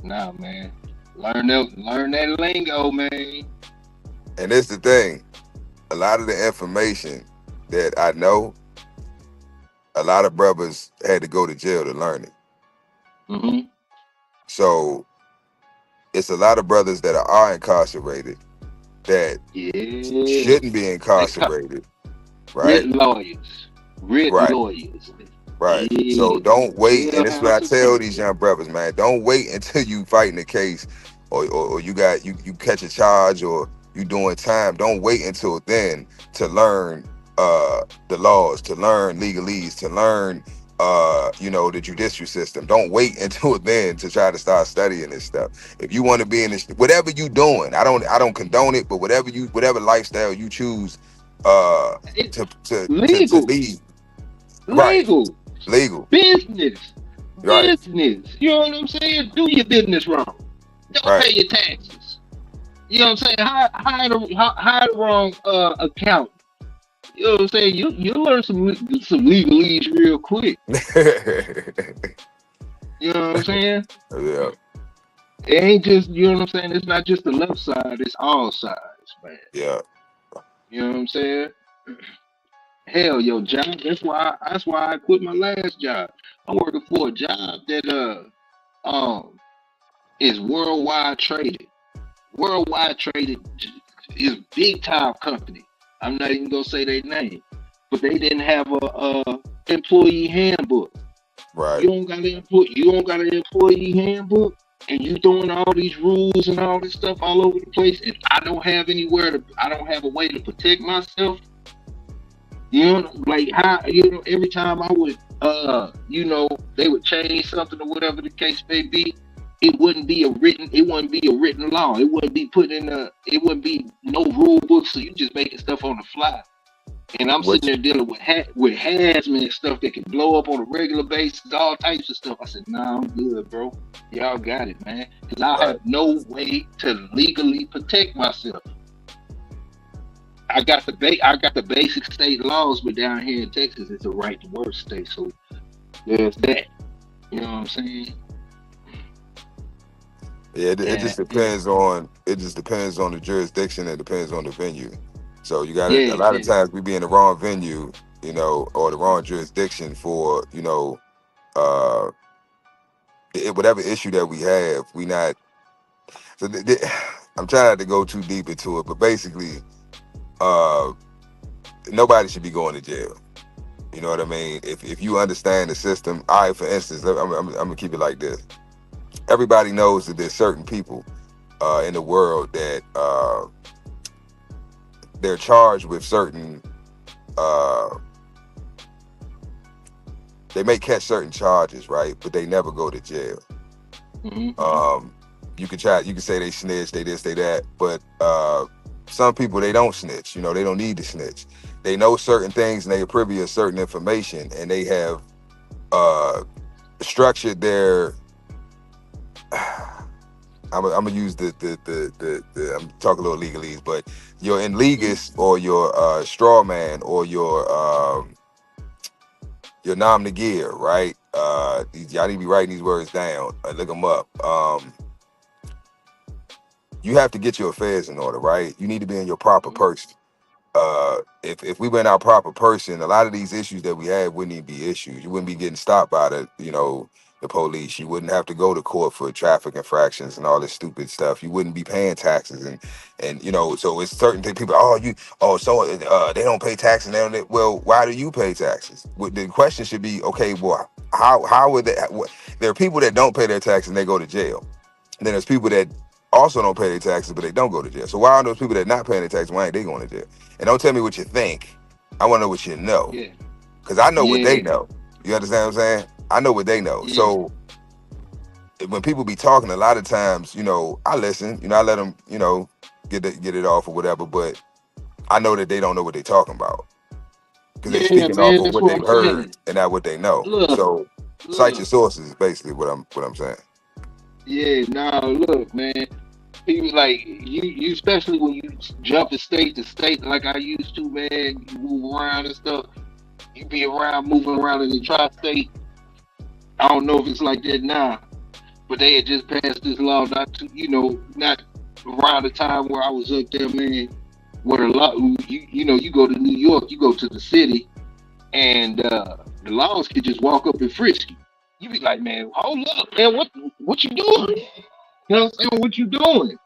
nah, man. Learn that lingo, man. And it's the thing. A lot of the information that I know, a lot of brothers had to go to jail to learn it. Mm-hmm. So it's a lot of brothers that are incarcerated that Yeah. shouldn't be They cut incarcerated, right? written lawyers. Written Right, lawyers. right. So Yeah. don't wait, and this is what I Jailhouse tell these attorneys. young brothers, man. Don't wait until you fighting a case, or you catch a charge, or you doing time. Don't wait until then to learn the laws, to learn legalese, to learn the judicial system. Don't wait until then to try to start studying this stuff. If you want to be in this, whatever you doing, I don't condone it, but whatever lifestyle you choose It, to legal. lead, right, Legal. legal, Business. right, Business. You know what I'm saying? Do your business wrong. Don't right. pay your taxes. You know what I'm saying? Hire the wrong account. You know what I'm saying? You learn some legalese real quick. You know what I'm saying? Yeah, It ain't just, you know what I'm saying? It's not just the left side, it's all sides, man. yeah, You know what I'm saying? Hell, your job. That's why I quit my last job. I'm working for a job that is worldwide traded. Worldwide traded is big time company. I'm not even gonna say their name, but they didn't have a employee handbook. right. You don't got an employee handbook, and you doing all these rules and all this stuff all over the place, and I don't have a way to protect myself. You know, like how every time I would they would change something or whatever the case may be, it wouldn't be a written law. It wouldn't be no rule book, so you just making stuff on the fly. And I'm sitting Which there dealing with hazmat stuff that can blow up on a regular basis, all types of stuff. I said, nah, I'm good, bro. Y'all got it, man. Because I right, have no way to legally protect myself. I got the basic state laws, but down here in Texas, it's a right to work state. So there's that. You know what I'm saying? yeah. It And just depends on the jurisdiction. It depends on the venue. So you got a yeah, lot of yeah. times we be in the wrong venue, or the wrong jurisdiction for uh whatever issue that we have. We not so. I'm trying not to go too deep into it, but basically, uh, nobody should be going to jail. You know what I mean? If you understand the system, for instance, I'm gonna keep it like this. everybody knows that there's certain people in the world that they're charged with certain they may catch certain charges, right? But they never go to jail. You can say they snitch, they this, they that, but some people, they don't snitch. They don't need to snitch. They know certain things and they are privy to certain information, and they have structured their. I'm gonna use the I'm talking a little legalese, but your enlegus or your straw man or your nom nagir, right? Y'all need to be writing these words down. Look them up. You have to get your affairs in order, right? You need to be in your proper person. If we were in our proper person, a lot of these issues that we had wouldn't even be issues. You wouldn't be getting stopped by the police. You wouldn't have to go to court for traffic infractions and all this stupid stuff. You wouldn't be paying taxes and so it's certain things. People, they don't pay taxes. Well, why do you pay taxes? The question should be, okay, well, how would they? There are people that don't pay their taxes and they go to jail. And then there's people that also don't pay their taxes, but they don't go to jail. So why are those people that not paying their taxes, why ain't they going to jail? And don't tell me what you think. I want to know what you know. Yeah. Because I know what they know. You understand what I'm saying? I know what they know. Yeah. So when people be talking, a lot of times, I listen. I let them, get it off or whatever. But I know that they don't know what they're talking about. Because they're speaking off of what they've heard and not what they know. Look, cite your sources is basically what I'm saying. Yeah, look, man. People like you, especially when you jump to state like I used to, man. You move around and stuff. You be moving around in the tri-state. I don't know if it's like that now, but they had just passed this law not around the time where I was up there, man. Where a lot, you go to New York, you go to the city, and the laws could just walk up and frisk you. You be like, man, hold up, man, what you doing? You know what I'm saying? What you doing?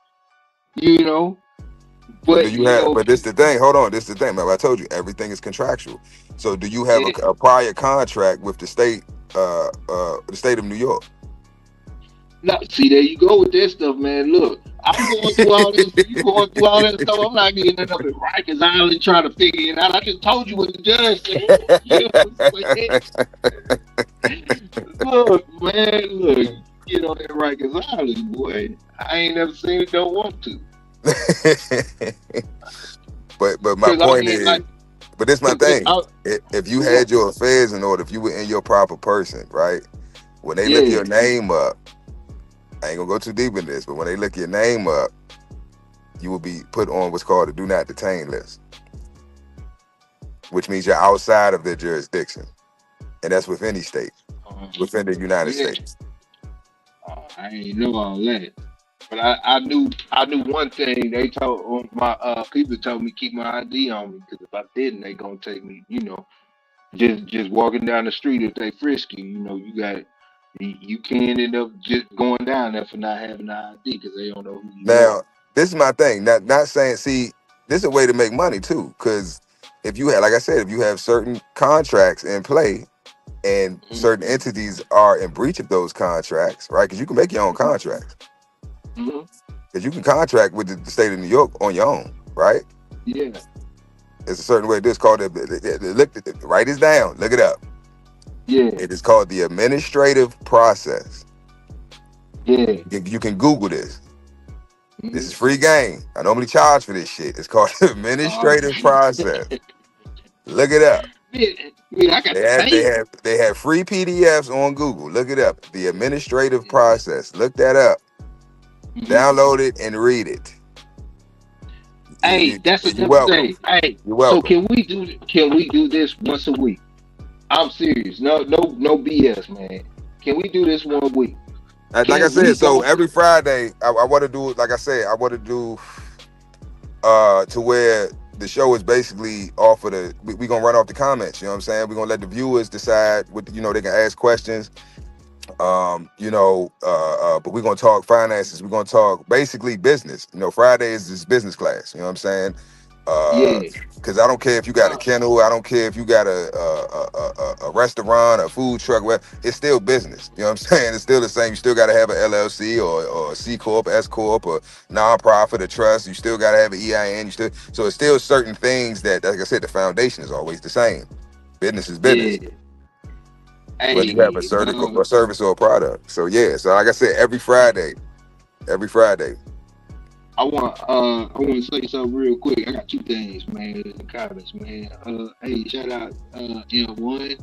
But do you have? But this the thing. Hold on. This the thing. Remember, I told you everything is contractual. So do you have a prior contract with the state of New York? No, see, there you go with that stuff, man. Look, I'm going through all this. You going through all that stuff? I'm not getting up at Rikers Island trying to figure it out. I just told you what the judge said. Look, man, look. Get on that Rikers Island, boy. I ain't never seen it. Don't want to. but my point is, but this my thing. If you had your affairs in order, if you were in your proper person, right? When they look your name up, I ain't gonna go too deep in this, but when they look your name up, you will be put on what's called a do not detain list, which means you're outside of their jurisdiction, and that's with any state, within the United States. I ain't know all that. But I knew one thing. They told my people told me keep my ID on me, because if I didn't, they gonna take me. Just walking down the street, if they frisk you, you can end up just going down there for not having an ID because they don't know who you are. Now, this is my thing. Not saying. See, this is a way to make money too, because if you have, like I said, if you have certain contracts in play, and certain entities are in breach of those contracts, right? Because you can make your own contracts. Because you can contract with the state of New York on your own, right? Yeah. There's a certain way this called. Write this down. Look it up. Yeah. It is called the administrative process. Yeah. You can Google this. This is free game. I normally charge for this shit. It's called the administrative process. Look it up. Yeah, they have free PDFs on Google. Look it up. The administrative process. Look that up. Download it and read it. Hey, that's another thing. Hey, so can we do this once a week? I'm serious. No BS, man. Can we do this one week? Like I said, so every Friday, I want to do, like I said, I want to do to where the show is basically off of we're going to run off the comments, you know what I'm saying? We're going to let the viewers decide what, they can ask questions, but we're going to talk finances. We're going to talk basically business. Friday is this business class, you know what I'm saying? Yeah. Because I don't care if you got a Uh, kennel, I don't care if you got a restaurant, a food truck, it's still business. You know what I'm saying? It's still the same. You still got to have an LLC or a C Corp, S Corp, or nonprofit, a trust. You still got to have an EIN. So it's still certain things that, like I said, the foundation is always the same. Business is business, yeah. whether you have Hey, a service or a product. So yeah, so like I said, every Friday. I want to say something real quick. I got two things, man, in the comments, man. Hey, shout out M1.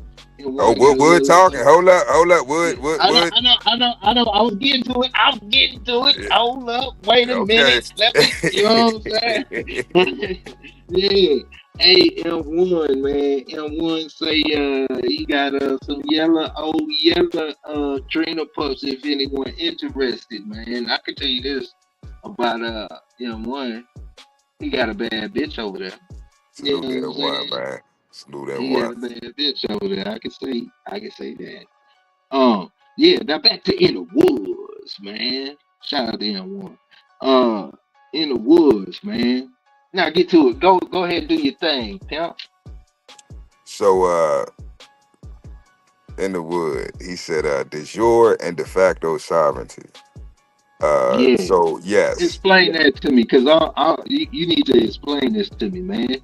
Oh, M1 got a Wood little talking. Hold up, yeah. Wood. I know. I was getting to it. I was getting to it. Hold up. Wait a Okay. minute. Let me, you know what I'm saying? Yeah. Hey, M1, man. M1 say he got some yellow trainer pups if anyone interested, man. I can tell you this about M1. He got a bad bitch over there. You Salute know what that I'm one, saying? man. Salute that He got one. a bad bitch over there. I can say that. Yeah, now back to In the Woods, man. Shout out to M1. Uh, In the Woods, man. Now get to it. Go ahead and do your thing, pimp. So in the wood, he said de jure and de facto sovereignty. Yeah. So yes. Explain that to me, cause you need to explain this to me, man.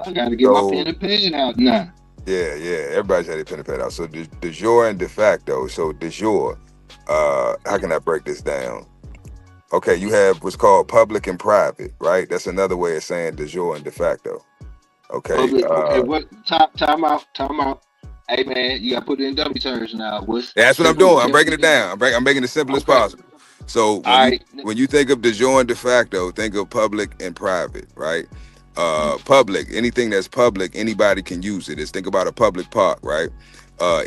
I gotta get my pen So and pad out now. yeah. Everybody's had their pen and pad out. So de jure and de facto. So de jure, how can I break this down? Okay, you have what's called public and private, right? That's another way of saying de jure and de facto. Okay. Public. Okay. What? Time out. Time out. Hey, man, you gotta put it in dummy terms now. What's That's what I'm simple? doing. I'm breaking it Simple. down. I'm making it simple as Okay. possible. So All right. when you think of de jure and de facto, think of public and private, right? Public, anything that's public, anybody can use it. Let's think about a public park, right?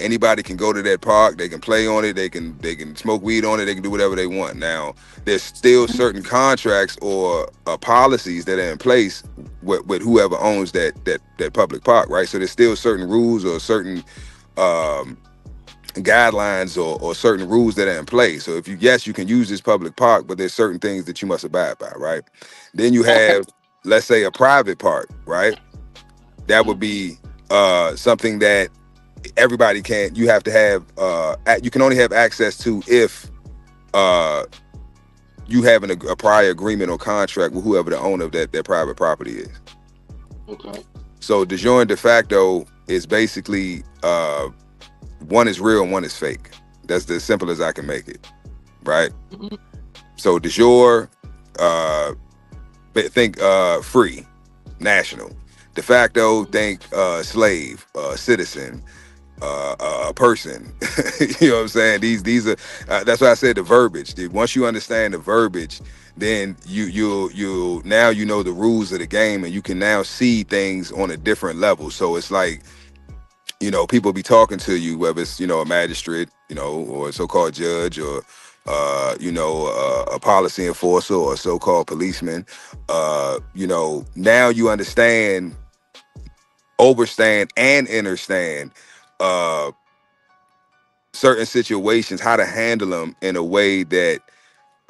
Anybody can go to that park. They can play on it. They can smoke weed on it. They can do whatever they want. Now, there's still certain contracts or policies that are in place with whoever owns that public park, right? So there's still certain rules or certain um, guidelines or certain rules that are in place. So if you can use this public park, but there's certain things that you must abide by, right? Then you Okay. have, let's say, a private park, right? That would be something that everybody can. You have to have. You can only have access to if uh, you have a prior agreement or contract with whoever the owner of that private property is. Okay. So de jure and de facto is basically one is real and one is fake. That's as simple as I can make it, right? Mhm. So de jure, think free, national. De facto, think slave, citizen, person. You know what I'm saying? These are that's why I said the verbiage. Once you understand the verbiage, then you now you know the rules of the game, and you can now see things on a different level. So it's like, people be talking to you, whether it's, a magistrate, or a so-called judge, or, a policy enforcer, or a so-called policeman. Now you understand, overstand, and understand uh, certain situations, how to handle them in a way that,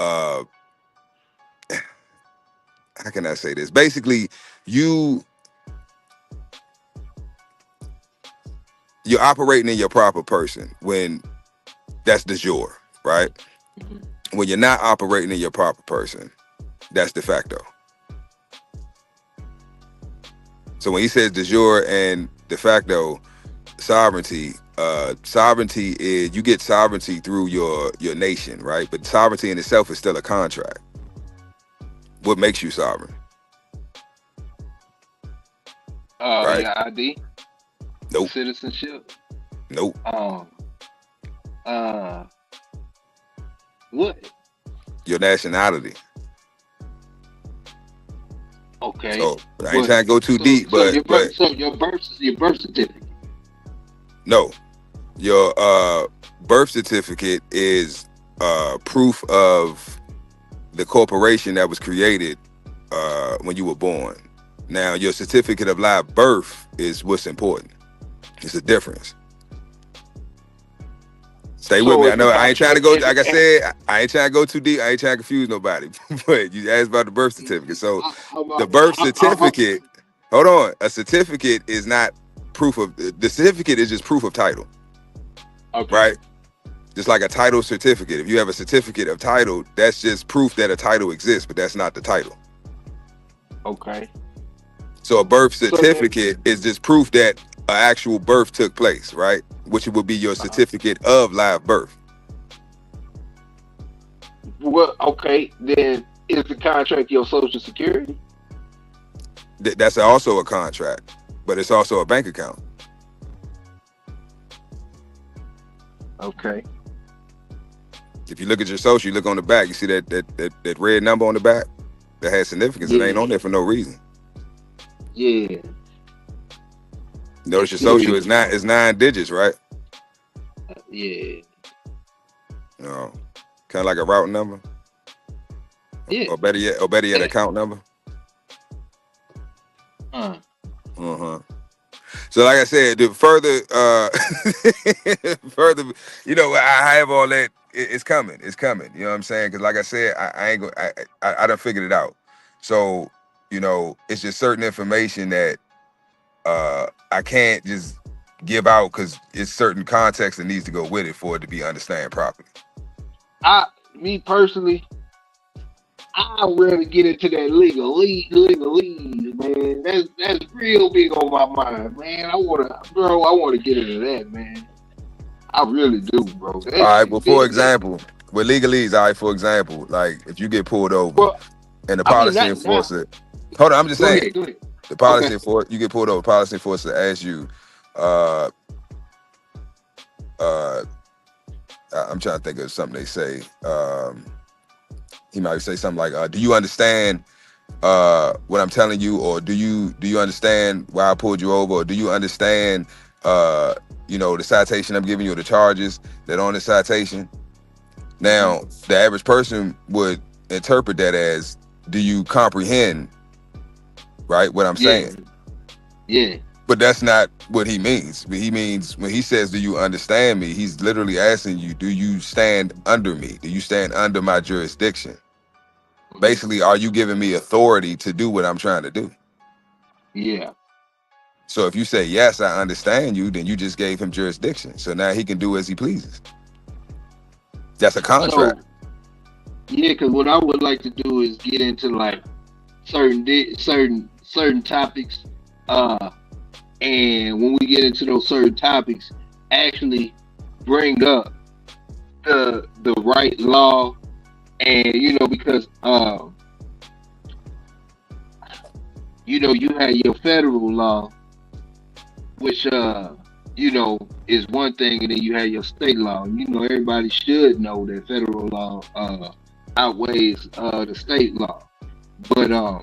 uh, how can I say this? Basically, you, you're operating in your proper person when that's de jure, right? Mhm. When you're not operating in your proper person, that's de facto. So when he says de jure and de facto sovereignty, sovereignty is, you get sovereignty through your nation, right? But sovereignty in itself is still a contract. What makes you sovereign, right? Your ID, Nope, citizenship. nope. Um. Uh. What? Your nationality. Okay. So I ain't What? trying to go too So deep, but your birth certificate. no, your birth certificate is proof of the corporation that was created when you were born. Now, your certificate of live birth is what's important. It's a difference. Stay with me. I know I ain't trying to go. Like I said, I ain't trying to go too deep. I ain't trying to confuse nobody. But you asked about the birth certificate. So the birth certificate. Hold on. A certificate is not proof of. The certificate is just proof of title. Okay. Right. Just like a title certificate. If you have a certificate of title, that's just proof that a title exists, but that's not the title. Okay. So a birth certificate is just proof that an actual birth took place, right? Which would be your certificate of live birth. Well, okay, then is the contract your Social Security? That's also a contract, but it's also a bank account. Okay. If you look at your social, you look on the back, you see that red number on the back that has significance. Yeah. It ain't on there for no reason. Yeah. Notice your social is 9 digits, right? Yeah. No, kind of like a route number. Yeah. Or better yet, account number. So like I said, the further, you know, I have all that. It's coming. It's coming. You know what I'm saying? Because like I said, I done figured it out. So, you know, it's just certain information that I can't just give out because it's certain context that needs to go with it for it to be understood properly. Me personally, I rather get into that legalese, man. That's real big on my mind, man. I wanna get into that, man. I really do, bro. All right, well, for example, with legalese, for example, like if you get pulled over and the policy enforcer, hold on, I'm just saying, go ahead. The policy enforcer, you get pulled over, policy enforcer asks you, I'm trying to think of something they say. He might say something like, do you understand what I'm telling you, or do you understand why I pulled you over, or do you understand you know, the citation I'm giving you, or the charges that are on the citation? Now, the average person would interpret that as, do you comprehend, right, what I'm saying? Yeah. But that's not what he means. He means, when he says, do you understand me, he's literally asking you, do you stand under me? Do you stand under my jurisdiction? Basically, are you giving me authority to do what I'm trying to do? Yeah. So if you say, yes, I understand you, then you just gave him jurisdiction. So now he can do as he pleases. That's a contract. So, yeah, because what I would like to do is get into like certain topics, and when we get into those certain topics, actually bring up the right law, and you know, because you know, you have your federal law, which you know, is one thing, and then you have your state law. You know, everybody should know that federal law outweighs the state law. But a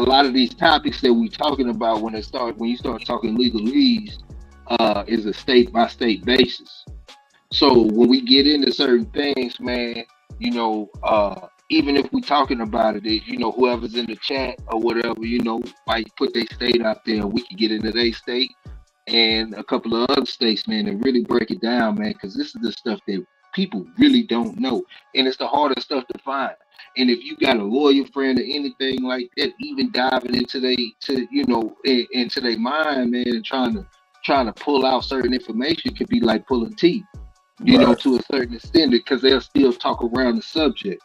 lot of these topics that we're talking about, when you start talking legalese, is a state by state basis. So when we get into certain things, man, you know, even if we're talking about it, you know, whoever's in the chat or whatever, you know, might put their state out there, and we can get into their state and a couple of other states, man, and really break it down, man, because this is the stuff that people really don't know, and it's the hardest stuff to find. And if you got a lawyer friend or anything like that, even diving into into their mind, man, and trying to pull out certain information could be like pulling teeth, you know, to a certain extent, because they'll still talk around the subject.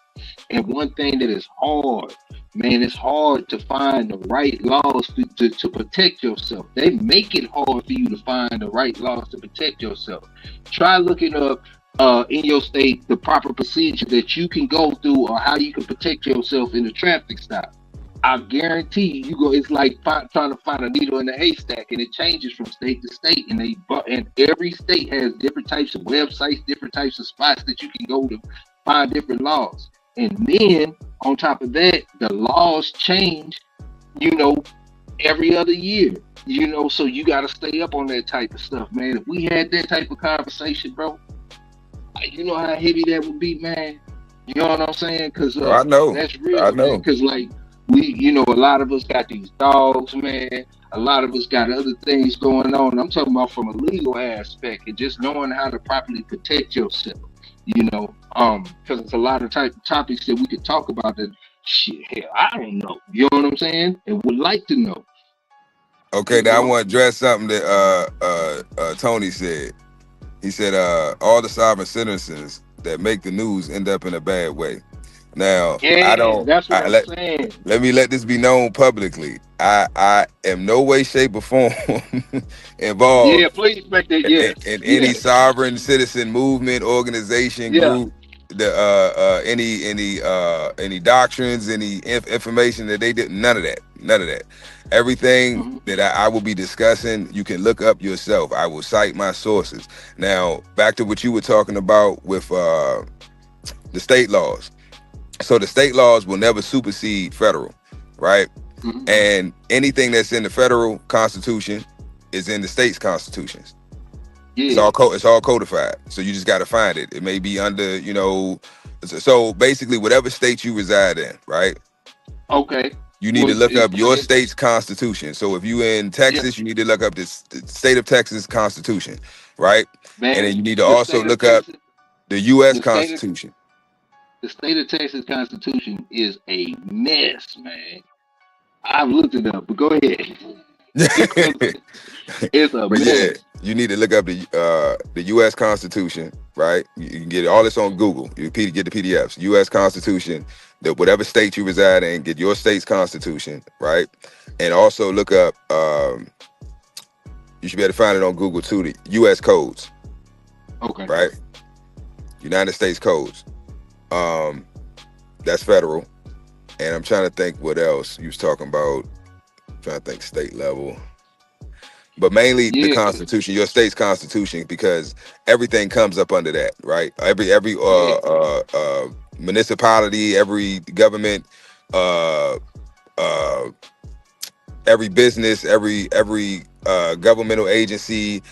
And one thing that is hard, man, it's hard to find the right laws to protect yourself. They make it hard for you to find the right laws to protect yourself. Try looking up in your state the proper procedure that you can go through, or how you can protect yourself in a traffic stop. I guarantee you, it's like trying to find a needle in a haystack, and it changes from state to state. And every state has different types of websites, different types of spots that you can go to find different laws. And then on top of that, the laws change, you know, every other year. You know, so you got to stay up on that type of stuff, man. If we had that type of conversation, bro, you know how heavy that would be, man. You know what I'm saying? Because I know. that's real, I know. Because like A lot of us got these dogs, man. A lot of us got other things going on. I'm talking about from a legal aspect and just knowing how to properly protect yourself. Because it's a lot of topics that we could talk about that shit. Hell, I don't know. You know what I'm saying? And would like to know. Okay, now I want to address something that Tony said. He said, all the sovereign citizens that make the news end up in a bad way. Now, That's what I'm saying. Let this be known publicly. I am no way, shape, or form involved. Yeah, please make that. Yes. In any sovereign citizen movement, organization, group, any doctrines, any information that they did. None of that. Everything that I will be discussing, you can look up yourself. I will cite my sources. Now, back to what you were talking about with the state laws. So the state laws will never supersede federal, right? And anything that's in the federal constitution is in the state's constitutions. Yeah. It's all codified. So you just got to find it. It may be under, so basically whatever state you reside in, right? Okay. You need to look up your state's constitution. So if you in Texas, you need to look up the state of Texas constitution, right? Man, and then you need to also look up the U.S. Constitution. The state of Texas Constitution is a mess, man. I've looked it up, but go ahead. It's a mess. Yeah, you need to look up the U.S. Constitution, right? You can get all this on Google. You get the PDFs. U.S. Constitution, whatever state you reside in, get your state's constitution, right? And also look up. You should be able to find it on Google too. The U.S. codes. Okay. Right. United States codes. That's federal. And I'm trying to think what else you was talking about. I'm trying to think state level. But mainly the Constitution, your state's Constitution, because everything comes up under that, right? Every municipality, every government, every business, every governmental agency,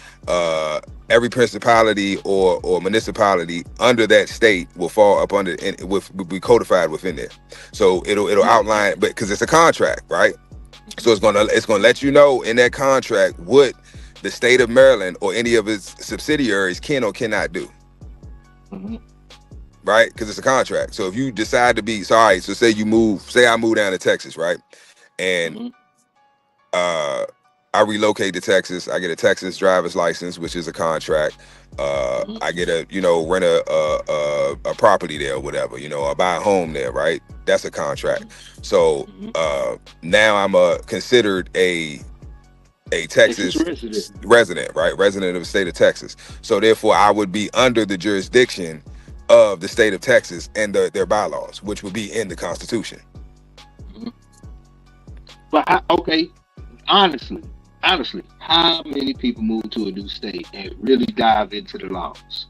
every principality or municipality under that state will fall up under and will be codified within there. So it'll outline, but because it's a contract, right? So it's gonna let you know in that contract what the state of Maryland or any of its subsidiaries can or cannot do. Right? Because it's a contract. So if you decide to be so say I move down to Texas, right? And I relocate to Texas. I get a Texas driver's license, which is a contract. I get rent a property there or whatever, or buy a home there, right? That's a contract. So now I'm considered a Texas resident, right? Resident of the state of Texas. So therefore I would be under the jurisdiction of the state of Texas and their bylaws, which would be in the Constitution. But honestly, how many people move to a new state and really dive into the laws?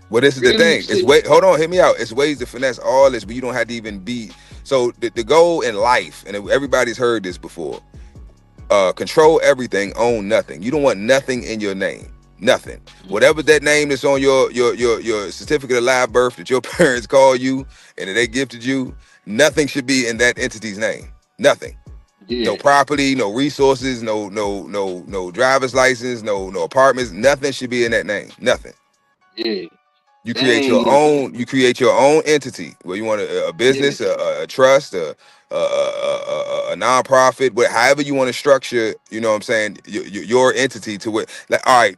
Well, this is the thing. Hold on, hear me out. It's ways to finesse all this, but you don't have to even be. So the goal in life, and everybody's heard this before, control everything, own nothing. You don't want nothing in your name. Nothing. Whatever that name is on your certificate of live birth that your parents call you and that they gifted you, nothing should be in that entity's name. Nothing. Yeah. No property, no resources, no driver's license, no apartments. Nothing should be in that name. Nothing. Yeah. You create your own. You create your own entity. Where you want a business, a trust, a nonprofit, however you want to structure. You know what I'm saying? Your entity to what? Like, all right,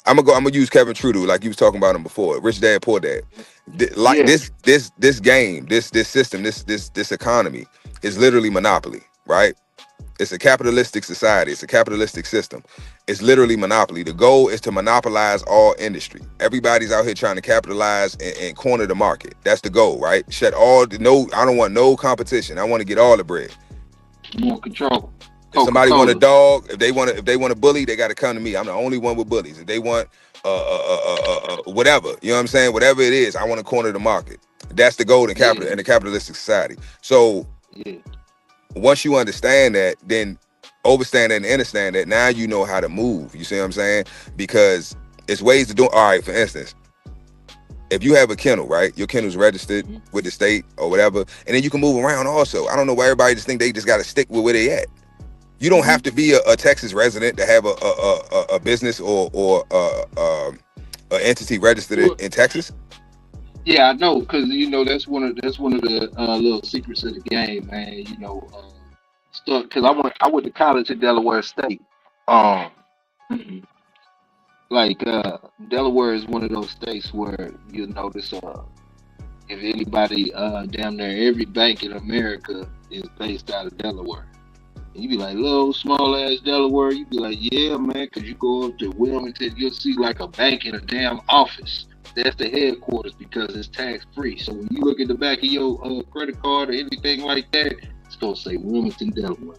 I'm gonna use Kevin Trudeau, like you was talking about him before. Rich Dad, Poor Dad. This game, this system, this economy is literally monopoly. Right? It's a capitalistic society. It's a capitalistic system. It's literally monopoly. The goal is to monopolize all industry. Everybody's out here trying to capitalize and corner the market. That's the goal, right? I don't want no competition. I want to get all the bread. More control. If somebody want a dog, if they want to bully, they got to come to me. I'm the only one with bullies. If they want whatever, you know what I'm saying? Whatever it is, I want to corner the market. That's the goal in the capitalistic society. So once you understand that, then overstand that and understand that, now you know how to move. You see what I'm saying? Because it's ways to do. All right, for instance, if you have a kennel, right? Your kennel's registered with the state or whatever, and then you can move around also. I don't know why everybody just think they just got to stick with where they at. You don't have to be a Texas resident to have a business or an entity registered in Texas. Yeah, I know, because that's one of the little secrets of the game, man. Stuff because I went to college at Delaware State. Um, like Delaware is one of those states where you'll notice if anybody damn near every bank in America is based out of Delaware. And you be like, little small ass Delaware. You be like, yeah, man, because you go up to Wilmington, you'll see like a bank in a damn office. That's the headquarters because it's tax free. So when you look at the back of your credit card or anything like that, it's gonna say Wilmington, Delaware.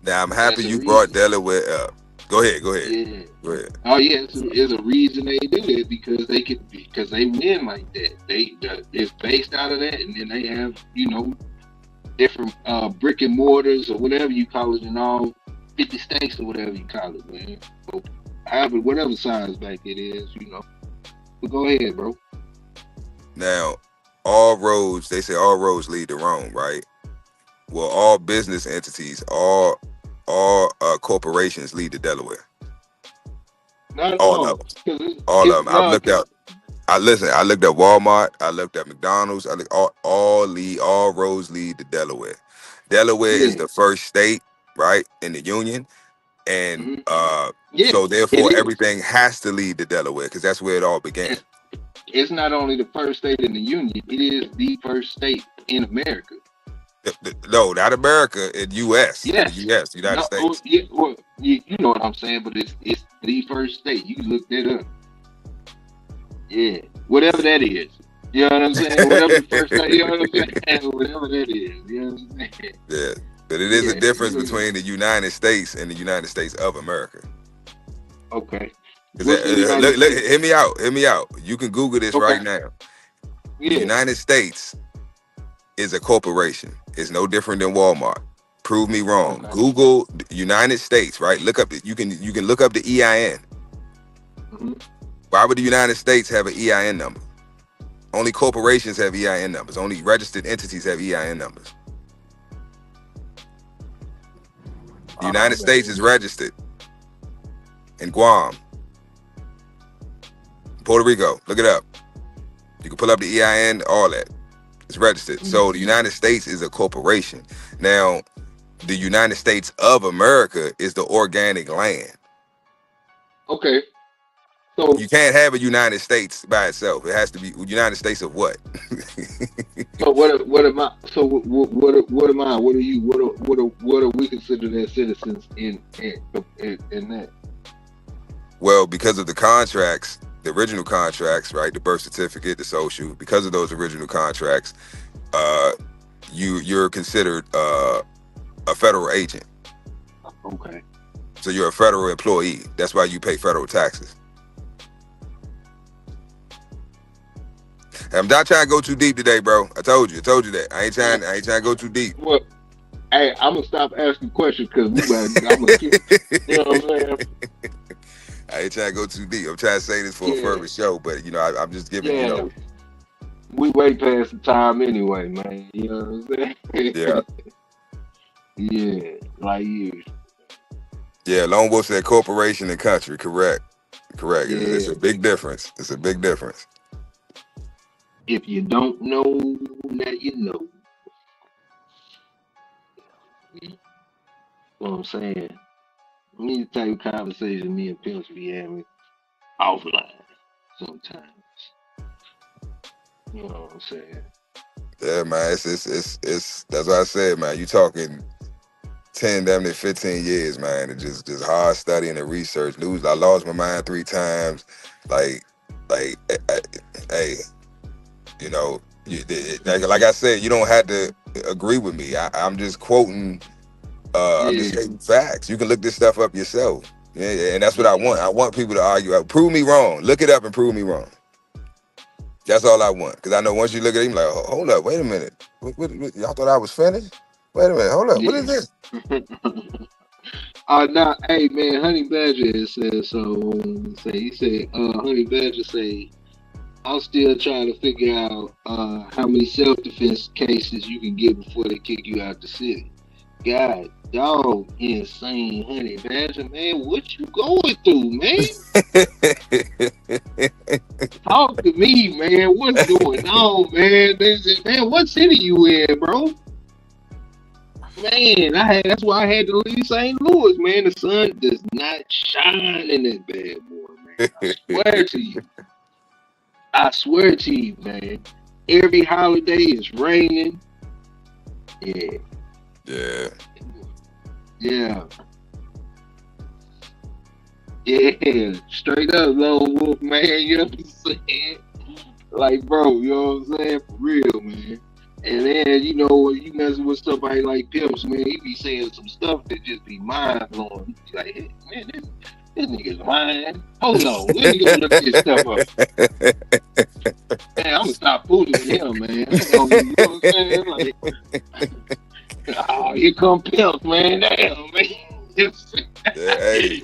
Now I'm happy you brought Delaware up. Go ahead. Yeah. Go ahead. Oh yeah, it's a reason they do that because they win like that. It's based out of that, and then they have different brick and mortars or whatever you call it in all 50 states or whatever you call it, man. So, however, whatever size bank it is, But go ahead, bro. Now, they say all roads lead to Rome, right? Well, all business entities, all corporations lead to Delaware. Not all of them. All of them. I looked up Walmart. I looked at McDonald's. All roads lead to Delaware. Delaware is the first state, right, in the union, and so therefore everything has to lead to Delaware because that's where it all began. It's not only the first state in the union; it is the first state in America. No, not America. In U.S. Yes. In the U.S. United States. Yeah, well, you know what I'm saying, but it's the first state. You can look that up. Yeah, whatever that is. You know what I'm saying? Whatever the first state, you know what I'm saying? Whatever that is. You know what I'm saying? Yeah, but it is a difference between the United States and the United States of America. Okay. Hear me out. You can Google this right now. Yeah. The United States is a corporation. It's no different than Walmart. Prove me wrong. Okay. Google United States, right? Look up you can look up the EIN. Mm-hmm. Why would the United States have an EIN number? Only corporations have EIN numbers. Only registered entities have EIN numbers. The United States is registered in Guam, Puerto Rico. Look it up. You can pull up the EIN, all that. It's registered. Mm-hmm. So the United States is a corporation. Now, the United States of America is the organic land. Okay. So you can't have a United States by itself. It has to be United States of what? So what am I? So what am I? What are you? What are we considered as citizens in that? Well, because of the contracts, the original contracts, right? The birth certificate, the social. Because of those original contracts, you're considered a federal agent. Okay. So you're a federal employee. That's why you pay federal taxes. I'm not trying to go too deep today, bro. I told you that. I ain't trying to go too deep. Well, hey, I'm gonna stop asking questions because I'm gonna keep, you know what I'm saying? I ain't trying to go too deep. I'm trying to say this for a further show, but I'm just giving we way past the time anyway, man. You know what I'm saying? Yeah. Yeah, like you. Yeah, Lone Wolf said corporation and country. Correct. Yeah. It's a big difference. If you don't know, now you know. What I'm saying. These type of conversation me and Pimps be having offline sometimes. You know what I'm saying? Yeah, man. It's that's what I said, man. You talking 10, damn near 15 years, man. It's just hard studying and research. I lost my mind 3 times. Like, hey, like I said, you don't have to agree with me. I'm just quoting. I'm just stating facts. You can look this stuff up yourself. Yeah, and that's what I want. I want people to argue. Prove me wrong. Look it up and prove me wrong. That's all I want. Because I know once you look at it, you're like, hold up, wait a minute. What, y'all thought I was finished? Wait a minute, hold up. What is this? Now, hey, man, Honey Badger said so. He said, Honey Badger say, I'm still trying to figure out how many self-defense cases you can get before they kick you out the city. God, dog, insane, honey badger, man. What you going through, man? Talk to me, man. What's going on, man? They said, man, what city you in, bro? Man, that's why I had to leave St. Louis, man. The sun does not shine in that bad boy, man. I swear to you. I swear to you, man. Every holiday is raining. Yeah. Yeah. Yeah. Yeah. Straight up, lone wolf, man. You know what I'm saying? Like, bro, you know what I'm saying? For real, man. And then, you know, when you messing with somebody like Pimps, man, he be saying some stuff that just be mind blowing. You be like, hey, man, this nigga's lying. Hold on, let me go look this stuff up. Man, I'm gonna stop fooling with him, man. You know what I'm saying? Like, oh, here come Pimps, man. Damn, man. Yeah, hey,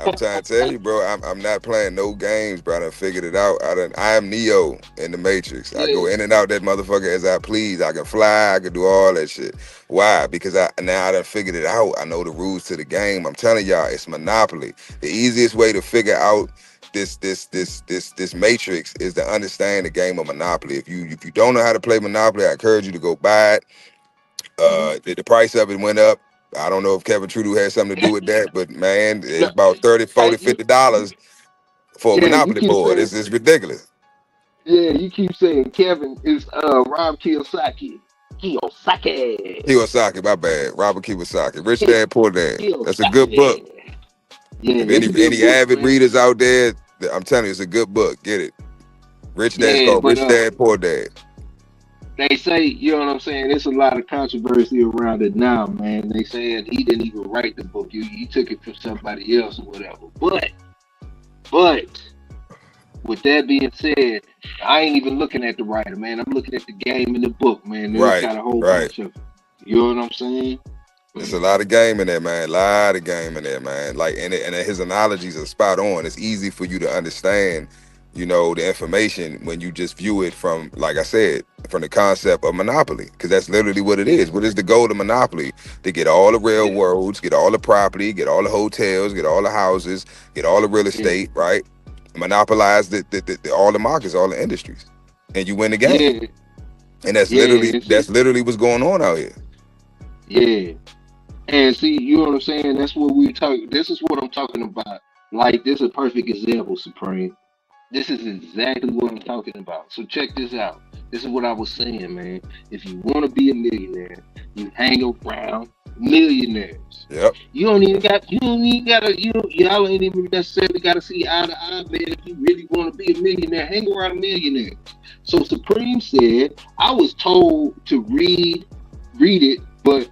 I'm trying to tell you, bro. I'm not playing no games, bro. I done figured it out. I am Neo in the Matrix. I go Yeah, in and out that motherfucker as I please. I can fly. I can do all that shit. Why? Because I done figured it out. I know the rules to the game. I'm telling y'all, it's Monopoly. The easiest way to figure out this matrix is to understand the game of Monopoly. If you don't know how to play Monopoly, I encourage you to go buy it. The price of it went up. I don't know if Kevin Trudeau had something to do with that, but man, no, it's about 30, 40, $50 for a yeah, you Monopoly keep board. saying, It's ridiculous. yeah, you keep saying Kevin is Rob Kiyosaki. Kiyosaki. Kiyosaki, my bad. Robert Kiyosaki. Rich Ki- Dad, Poor Dad. That's a good book. Kiyosaki. Yeah, If it's a good any book, avid man. readers out there, I'm telling you, it's a good book. Get it. Rich Dad. It's Yeah, called but Rich Dad, Poor Dad. they say, you know what I'm saying? There's a lot of controversy around it now, man. They said he didn't even write the book. He took it from somebody else or whatever. But with that being said, I ain't even looking at the writer, man. I'm looking at the game in the book, man. There's Right, got a whole right. bunch of, you know what I'm saying? There's a lot of game in there, man. A lot of game in there, man. Like, and his analogies are spot on. It's easy for you to understand, you know, the information when you just view it from, like I said, from the concept of monopoly, because that's literally what it Yeah, is. What is the goal of monopoly? To get all the yeah, railroads, get all the property, get all the hotels, get all the houses, get all the real yeah, estate, right? Monopolize all the markets, all the industries, and you win the game. yeah, And that's yeah. literally And see, what's going on out here. yeah. And see, you know what I'm saying? That's what we talk. This is what I'm talking about. Like, this is a perfect example, Supreme. This is exactly what I'm talking about. So check this out. This is what I was saying, man. If you want to be a millionaire, you hang around millionaires. Yep. You don't even gotta, y'all ain't even necessarily gotta see eye to eye, man. If you really want to be a millionaire, hang around millionaires. So Supreme said, I was told to read it, but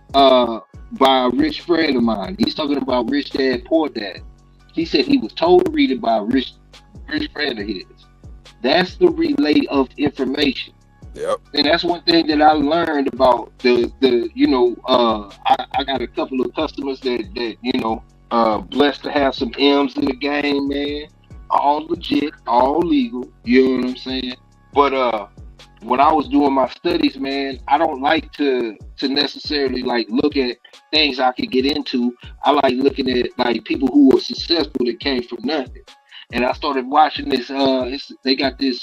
by a rich friend of mine. He's talking about Rich Dad Poor Dad. He said he was told to read it by a rich friend of his. That's the relay of information. Yep. And that's one thing that I learned about I got a couple of customers that blessed to have some M's in the game, man. All legit, all legal. You know what I'm saying? But when I was doing my studies, man, I don't like to necessarily like look at things I could get into. I like looking at like people who were successful that came from nothing. And I started watching this. They got this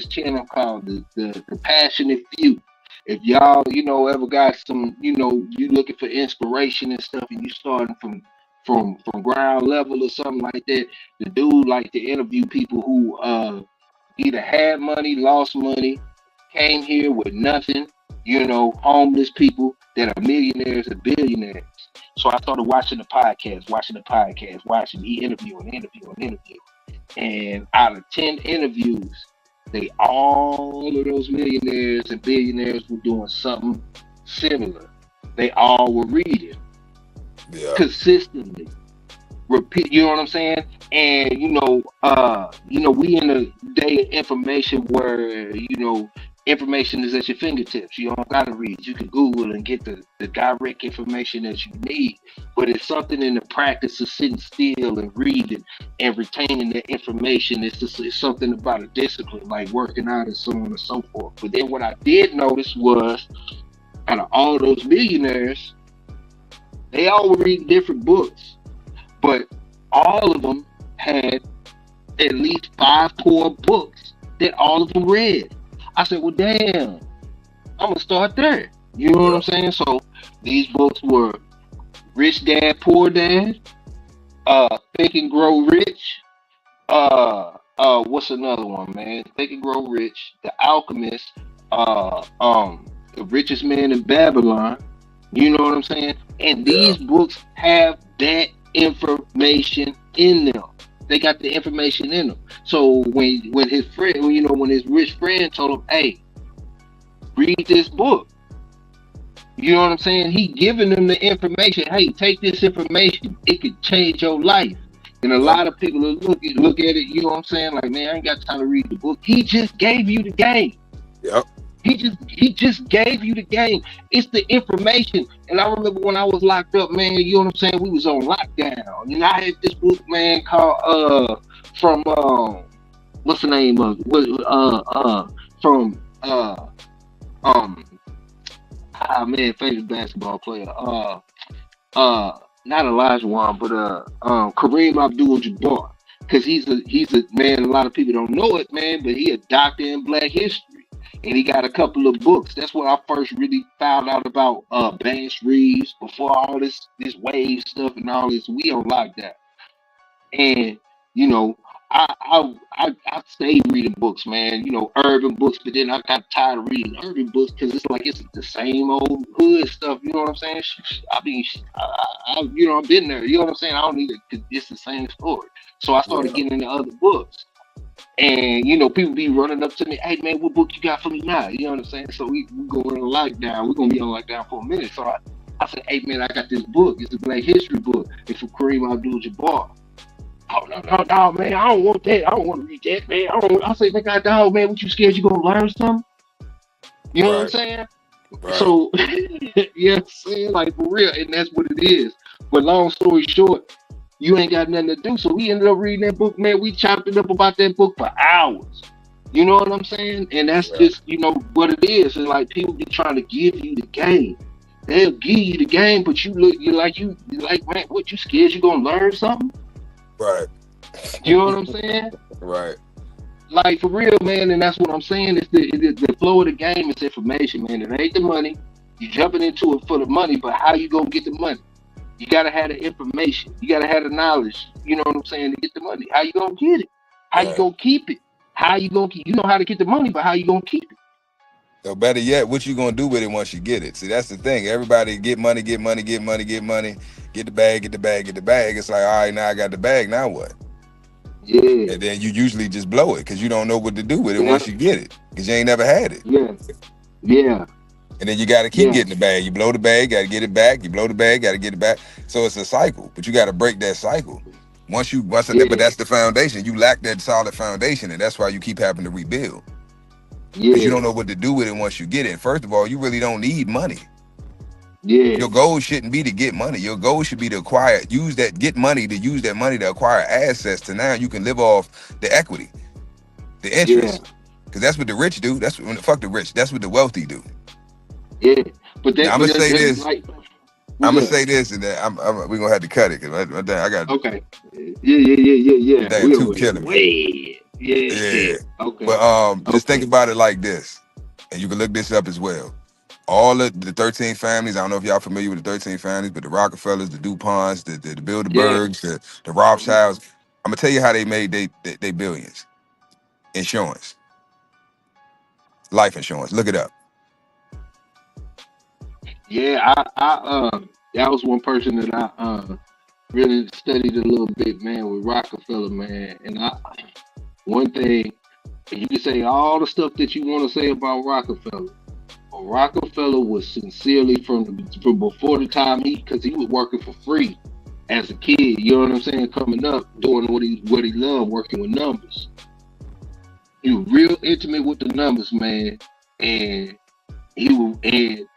channel called the Passionate Few. If y'all ever got some you looking for inspiration and stuff, and you starting from ground level or something like that, the dude like to interview people who either had money, lost money, came here with nothing, homeless people that are millionaires and billionaires. So I started watching he interview. And out of 10 interviews, all of those millionaires and billionaires were doing something similar. They all were reading Yeah. consistently repeat, you know what I'm saying? And we in a day of information where information is at your fingertips. You don't gotta read. You can Google and get the direct information that you need. But it's something in the practice of sitting still and reading and retaining the information. It's something about a discipline, like working out and so on and so forth. But then what I did notice was, out of all those millionaires, they all were reading different books, but all of them had at least 5 core books that all of them read. I said, well, damn, I'm gonna start there. You know what I'm saying? So these books were Rich Dad, Poor Dad, Think and Grow Rich. What's another one, man? Think and Grow Rich, The Alchemist, The Richest Man in Babylon. You know what I'm saying? And these books have that information in them. They got the information in them. So when his friend, when his rich friend told him, "Hey, read this book," you know what I'm saying? He giving them the information. Hey, take this information. It could change your life. And a lot of people look at it. You know what I'm saying? Like, man, I ain't got time to read the book. He just gave you the game. Yep. He just gave you the game. It's the information. And I remember when I was locked up, man, you know what I'm saying? We was on lockdown. And I had this book, man, called from what's the name of it? Famous basketball player. Not Elijah Wan, but Kareem Abdul-Jabbar. Because he's a man, a lot of people don't know it, man, but he a doctor in Black history. And he got a couple of books. That's when I first really found out about Vance Reeves. Before all this wave stuff and all this, we on lockdown. And I stayed reading books, man. Urban books, but then I got tired of reading urban books because it's like it's the same old hood stuff. You know what I'm saying? I've been there. You know what I'm saying? I don't need it because it's the same story. So I started getting into other books. And people be running up to me, "Hey man, what book you got for me now?" You know what I'm saying? So we going on lockdown. We're gonna be on lockdown for a minute. So I said, "Hey man, I got this book. It's a Black history book. It's from Kareem Abdul-Jabbar." "Oh no, man, I don't want that. I don't want to read that, man. I say, "Man, God, dog, man, what you scared you gonna learn something?" You know what I'm saying? Right. So yeah, I'm saying, like, for real, and that's what it is. But long story short, you ain't got nothing to do. So we ended up reading that book, man. We chopped it up about that book for hours. You know what I'm saying? And that's just, what it is. And like, people be trying to give you the game. They'll give you the game, but you're like, man, what, you scared you gonna learn something? Right. You know what I'm saying? Right. Like, for real, man. And that's what I'm saying. It's the flow of the game is information, man. It ain't the money. You jumping into it for the money, but how you gonna get the money? You gotta have the information. You gotta have the knowledge. You know what I'm saying? To get the money. How you gonna get it? How you gonna keep it? How you gonna keep? You know how to get the money, but how you gonna keep it? So better yet, what you gonna do with it once you get it? See, that's the thing. Everybody get money, get the bag. It's like, all right, now I got the bag. Now what? Yeah. And then you usually just blow it because you don't know what to do with it once you get it because you ain't never had it. Yeah. And then you got to keep getting the bag. You blow the bag, got to get it back. You blow the bag, got to get it back. So it's a cycle, but you got to break that cycle. But that's the foundation. You lack that solid foundation, and that's why you keep having to rebuild. Because you don't know what to do with it once you get it. First of all, you really don't need money. Your goal shouldn't be to get money. Your goal should be to use that money to acquire assets to now you can live off the equity, the interest. Because that's what the rich do. Fuck the rich. That's what the wealthy do. Yeah, but I'm gonna say this. I'm gonna say this, and then we're gonna have to cut it because I got. Okay. Yeah. Damn, two killing me. Yeah. Okay. But just think about it like this, and you can look this up as well. All of the 13 families. I don't know if y'all familiar with the 13 families, but the Rockefellers, the DuPonts, the Bilderbergs, the Rothschilds. I'm gonna tell you how they made they billions. Insurance, life insurance. Look it up. Yeah, I that was one person that I really studied a little bit, man, with Rockefeller, man. And one thing, you can say all the stuff that you want to say about Rockefeller, but Rockefeller was sincerely from before the time because he was working for free as a kid. You know what I'm saying? Coming up, doing what he loved, working with numbers. He was real intimate with the numbers, man. and he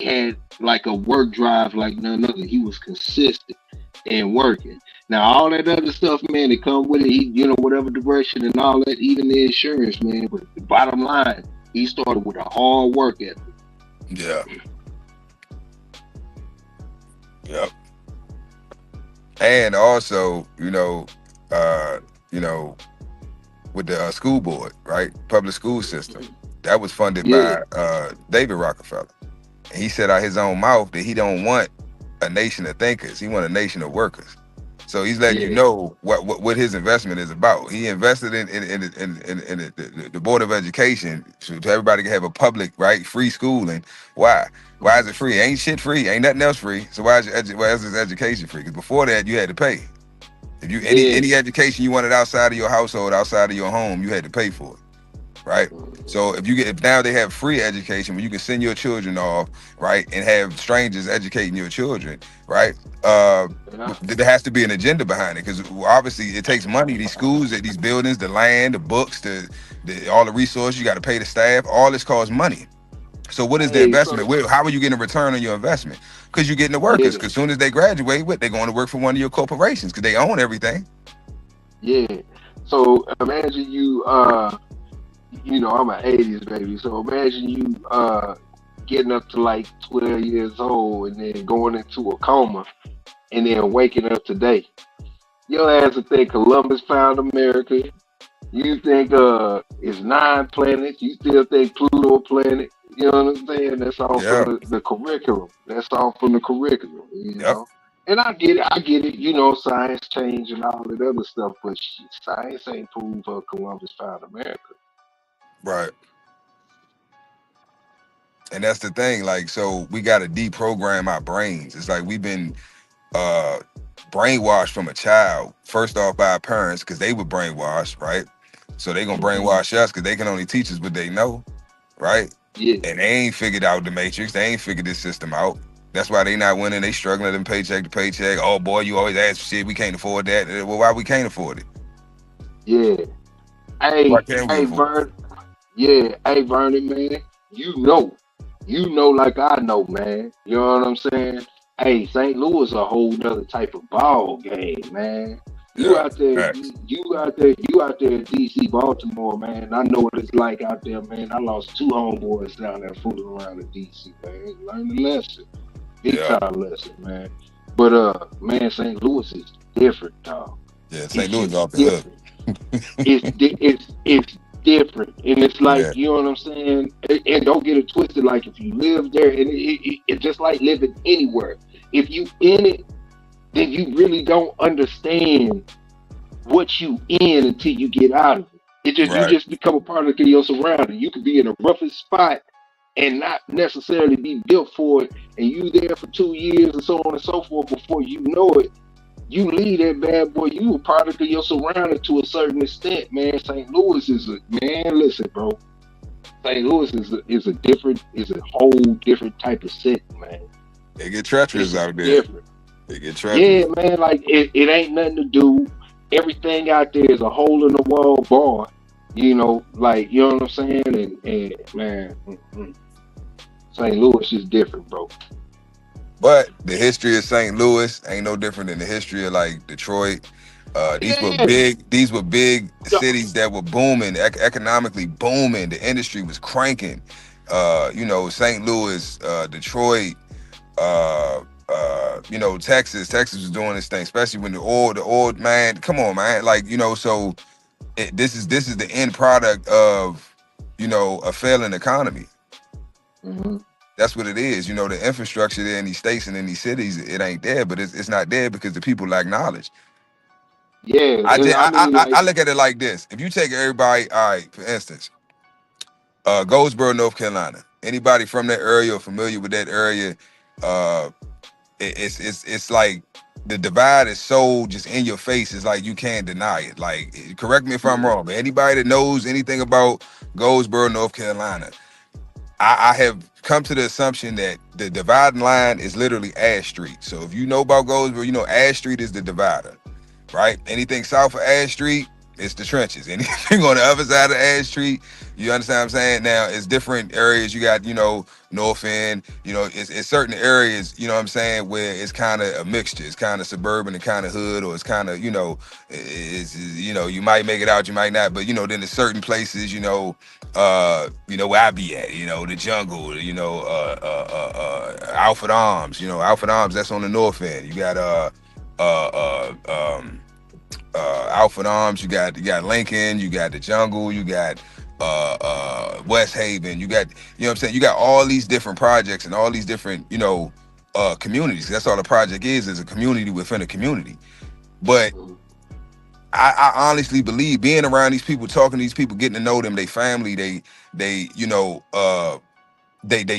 had like a work drive like none other. He was consistent and working. Now all that other stuff, man, that come with it, whatever direction and all that, even the insurance, man. But the bottom line, he started with a hard work ethic. Yeah. Yep. And also, with the school board, right? Public school system. That was funded by David Rockefeller. And he said out his own mouth that he don't want a nation of thinkers. He want a nation of workers. So he's letting you know what his investment is about. He invested in the Board of Education so everybody can have a public, right, free schooling. Why? Why is it free? Ain't shit free. Ain't nothing else free. So why is this education free? Because before that, you had to pay. If you any education you wanted outside of your household, outside of your home, you had to pay for it. Right. So if now they have free education where you can send your children off, right, and have strangers educating your children, right? There has to be an agenda behind it because obviously it takes money. These schools, these buildings, the land, the books, all the resources, you got to pay the staff. All this costs money. So what is the investment? How are you getting a return on your investment? Because you're getting the workers. Because as soon as they graduate, they're going to work for one of your corporations because they own everything. Yeah. So imagine you. I'm an 80s baby, so imagine you getting up to like 12 years old and then going into a coma and then waking up today. Your ass would think Columbus found America. You think it's 9 planets. You still think Pluto a planet. You know what I'm saying? That's all from the curriculum. That's all from the curriculum, you know? And I get it, science change and all that other stuff, but science ain't proved Columbus found America. Right. And that's the thing, like, so we got to deprogram our brains. It's like we've been brainwashed from a child, first off by our parents, because they were brainwashed, right? So they gonna brainwash us because they can only teach us what they know, right? Yeah. And they ain't figured out the matrix. They ain't figured this system out. That's why they not winning. They struggling them paycheck to paycheck. Oh boy, you always ask for shit. We can't afford that. Well, why we can't afford it? Yeah. Hey, Vern. Yeah. Hey, Vernon, man. You know like I know, man. You know what I'm saying? Hey, St. Louis a whole nother type of ball game, man. You out there in DC, Baltimore, man. I know what it's like out there, man. I lost 2 homeboys down there fooling around in DC, man. Learn the lesson. Big time lesson, man. But man, St. Louis is different, dog. Yeah, St. Louis off the hook. It's different, and it's like, you know what I'm saying, and don't get it twisted. Like if you live there, and it's just like living anywhere. If you in it, then you really don't understand what you in until you get out of it. You just become a part of your surrounding. You could be in the roughest spot and not necessarily be built for it, and you there for 2 years and so on and so forth. Before you know it, you leave that bad boy. You a product of your surrounding to a certain extent, man. St. Louis listen, bro. St. Louis is a whole different type of setting, man. They get treacherous out there. Different. They get treacherous. Yeah, man. Like it ain't nothing to do. Everything out there is a hole in the wall bar. You know what I'm saying? And man, St. Louis is different, bro. But the history of St. Louis ain't no different than the history of like Detroit. These were big cities that were booming, economically booming. The industry was cranking. St. Louis, Detroit, Texas was doing this thing, especially when the oil, man, come on, man. Like, so this is the end product of, a failing economy. Mm-hmm. That's what it is. The infrastructure there in these states and in these cities, it ain't there, but it's not there because the people lack knowledge. Yeah. I look at it like this. If you take everybody, all right, for instance, Goldsboro, North Carolina, anybody from that area or familiar with that area, it's like the divide is so just in your face. It's like you can't deny it. Like, correct me if I'm wrong, but anybody that knows anything about Goldsboro, North Carolina, I have come to the assumption that the dividing line is literally Ash Street. So if you know about Goldsboro, Ash Street is the divider, right? Anything south of Ash Street, It's the trenches. Anything on the other side of the Ash Street, you understand what I'm saying? Now, it's different areas. You got, North End, it's certain areas, you know what I'm saying, where it's kind of a mixture. It's kind of suburban and kind of hood, or it's kind of, you might make it out, you might not. But, then there's certain places, where I be at, the jungle, Alfred Arms, Alfred Arms, that's on the North End. You got, Alfred Arms, you got Lincoln, you got the jungle, you got West Haven, you got, what I'm saying, you got all these different projects and all these different, communities. That's all a project is a community within a community. But I honestly believe being around these people, talking to these people, getting to know them, they family, they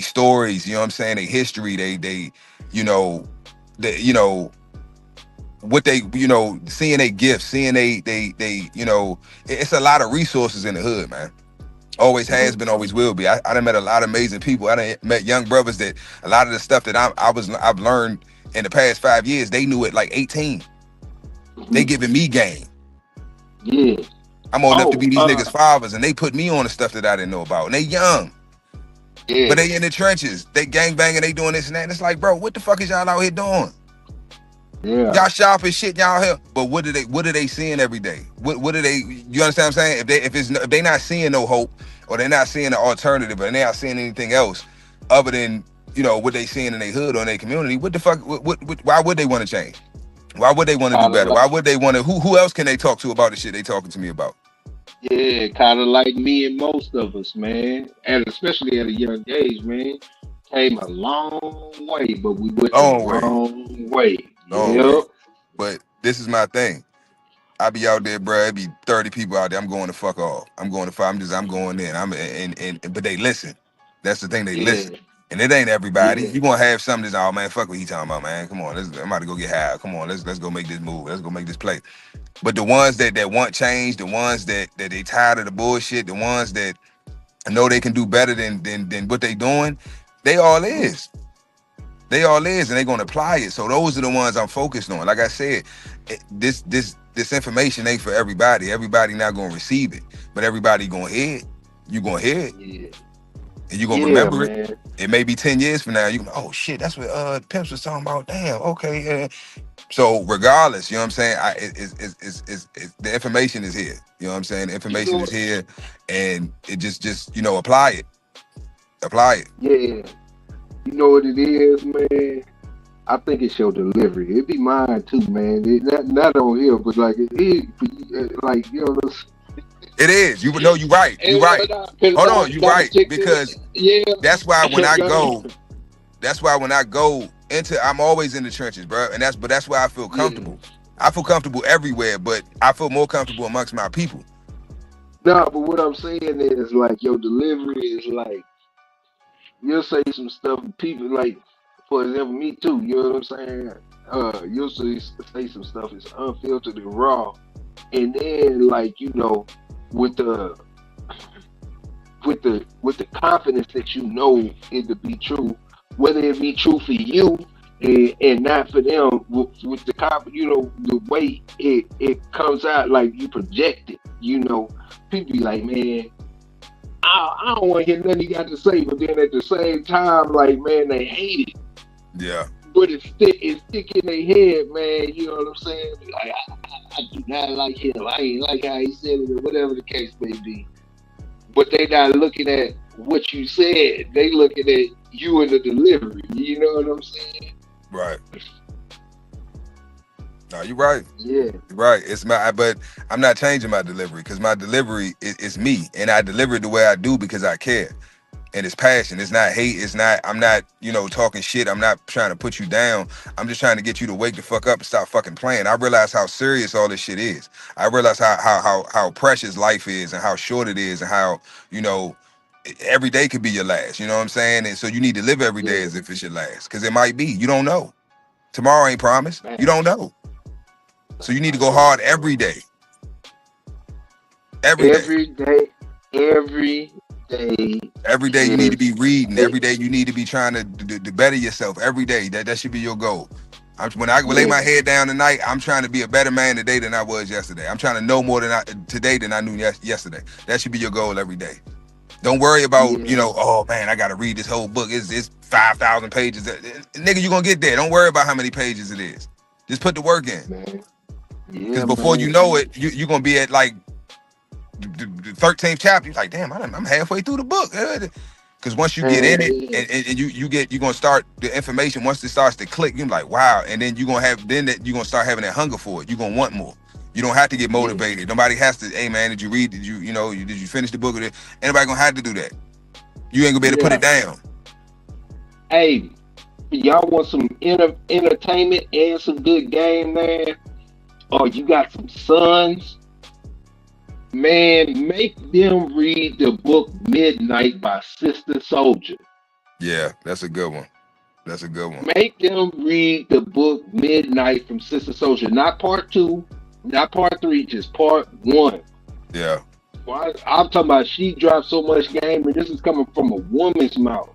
stories, you know what I'm saying, they history, what they, seeing they gifts, seeing it's a lot of resources in the hood, man. Always has been, always will be. I done met a lot of amazing people. I done met young brothers that a lot of the stuff that I've learned in the past 5 years, they knew it like 18. They giving me game. Yeah. I'm old enough to be these niggas' fathers, and they put me on the stuff that I didn't know about. And they young. Yeah. But they in the trenches. They gang banging, they doing this and that. And it's like, bro, what the fuck is y'all out here doing? Yeah. Y'all shop and shit, y'all here. But what are they seeing every day? What are they, you understand what I'm saying? If they not seeing no hope, or they're not seeing an alternative, or they're not seeing anything else other than, what they seeing in their hood or in their community, what the fuck, why would they want to change? Why would they want to do better? Why would they want to, who else can they talk to about the shit they talking to me about? Yeah, kind of like me and most of us, man. And especially at a young age, man. Came a long way, but we went the wrong way. Yep. But this is my thing. I be out there, bro. It be 30 people out there. I'm going to fuck off. I'm going in. But they listen. That's the thing. They listen. And it ain't everybody. You gonna have some that's, oh man, fuck what he talking about, man. Come on, I'm about to go get high. Come on, let's go make this move. Let's go make this play. But the ones that want change, the ones that they tired of the bullshit, the ones that know they can do better than what they doing, they all is. They all is, and they gonna apply it. So those are the ones I'm focused on. Like I said, this information ain't for everybody. Everybody not gonna receive it, but everybody gonna hear it. You gonna hear it. Yeah. And you gonna remember it. It may be 10 years from now. You go, oh shit, that's what Pimps was talking about. Damn, okay. So regardless, you know what I'm saying? The information is here. You know what I'm saying? The information is here, and it just apply it. Apply it. Yeah. You know what it is, man? I think it's your delivery. It be mine too, man. Not on here, but like like it is. You know, you right. You right. Hold on, you right. Because that's why when I go into, I'm always in the trenches, bro. And that's why I feel comfortable. Yeah. I feel comfortable everywhere, but I feel more comfortable amongst my people. No, but what I'm saying is like your delivery is like, you'll say some stuff, people like, for example, me too, you know what I'm saying? You'll say some stuff, it's unfiltered and raw. And then like, with the confidence that you know it to be true, whether it be true for you and not for them, with the confidence, the way it comes out, like you project it, people be like, man, I don't want to hear nothing you got to say, but then at the same time, like, man, they hate it. Yeah. But it's stick in their head, man. You know what I'm saying? Like, I do not like him. I ain't like how he said it, or whatever the case may be. But they not looking at what you said. They looking at you and the delivery. You know what I'm saying? Right. No, you're right. Yeah. You're right. But I'm not changing my delivery, because my delivery is me, and I deliver it the way I do because I care. And it's passion. It's not hate. I'm not, talking shit. I'm not trying to put you down. I'm just trying to get you to wake the fuck up and stop fucking playing. I realize how serious all this shit is. I realize how precious life is, and how short it is, and how, every day could be your last. You know what I'm saying? And so you need to live every day as if it's your last, because it might be. You don't know. Tomorrow ain't promised. You don't know. So you need to go hard every day. Every day you need to be reading. Every day you need to be trying to better yourself. Every day. That should be your goal. When I lay my head down tonight, I'm trying to be a better man today than I was yesterday. I'm trying to know more today than I knew yesterday. That should be your goal every day. Don't worry about, oh man, I got to read this whole book. It's 5,000 pages. Nigga, you're going to get there. Don't worry about how many pages it is. Just put the work in. Man. Because before you know it, you're going to be at like the 13th chapter. You're like, damn, I'm halfway through the book. Because once you get in it and you're going to start the information, once it starts to click, you're like, wow. And then you're going to start having that hunger for it. You're going to want more. You don't have to get motivated. Nobody has to, hey man, did you read? Did you finish the book? Anybody gonna have to do that. You ain't gonna be able to put it down. Hey, y'all want some entertainment and some good game, man? Or you got some sons? Man, make them read the book Midnight by Sister Soldier. Yeah, that's a good one. That's a good one. Make them read the book Midnight from Sister Soldier. Not part 2, not part 3, just part 1. Yeah. Well, I'm talking about she dropped so much game, and this is coming from a woman's mouth.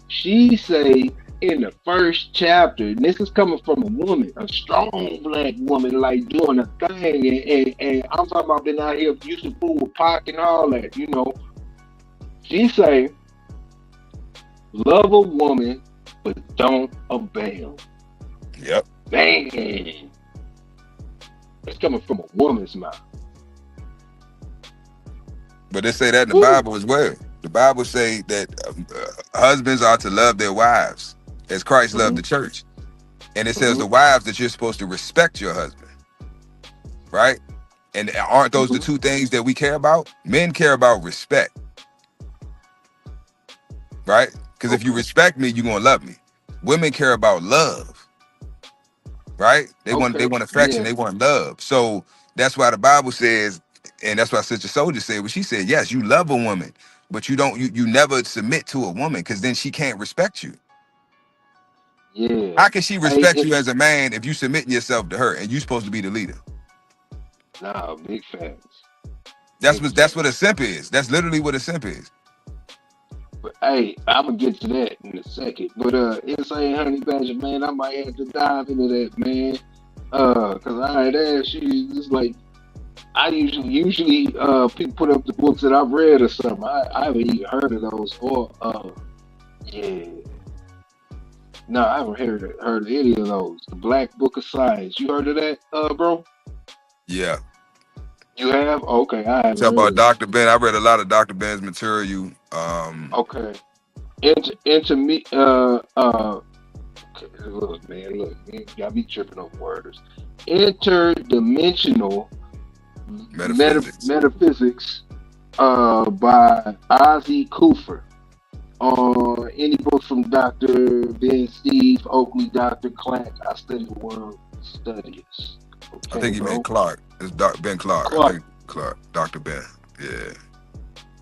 She say in the first chapter, and this is coming from a woman, a strong black woman, like doing a thing, and I'm talking about been out here used to fool with Pac and all that, She say, love a woman, but don't obey them. Yep. Man, it's coming from a woman's mouth. But they say that in the Bible as well. The Bible say that husbands are to love their wives as Christ loved the church. And it says the wives that you're supposed to respect your husband. Right? And aren't those the two things that we care about? Men care about respect. Right? Because if you respect me, you're going to love me. Women care about love. Right? They want affection. They want love. So that's why the Bible says, and that's why Sister Soldier said what she said. Yes, you love a woman, but you never submit to a woman because then she can't respect you. Yeah. How can she respect you as a man if you submit yourself to her and you're supposed to be the leader? Nah, big facts. That's what a simp is. That's literally what a simp is. But hey, I'm gonna get to that in a second. But Insane Honey Badger, man, I might have to dive into that, man. Cause I had asked you, it's like I usually people put up the books that I've read or something. I haven't even heard of those. Or yeah. No, I haven't heard of any of those. The Black Book of Science. You heard of that, bro? Yeah. You have? Okay, I haven't. Talk about Dr. Ben. I read a lot of Dr. Ben's material. Okay. Into me. Okay, look, man, you gotta be tripping over words. Interdimensional metaphysics. By Ozzy Cooper. Any books from Dr. Ben Steve, Oakley, Dr. Clark. I study the world studies. Okay, I think he meant Clark. It's Ben Clark. I think Clark. Dr. Ben. Yeah.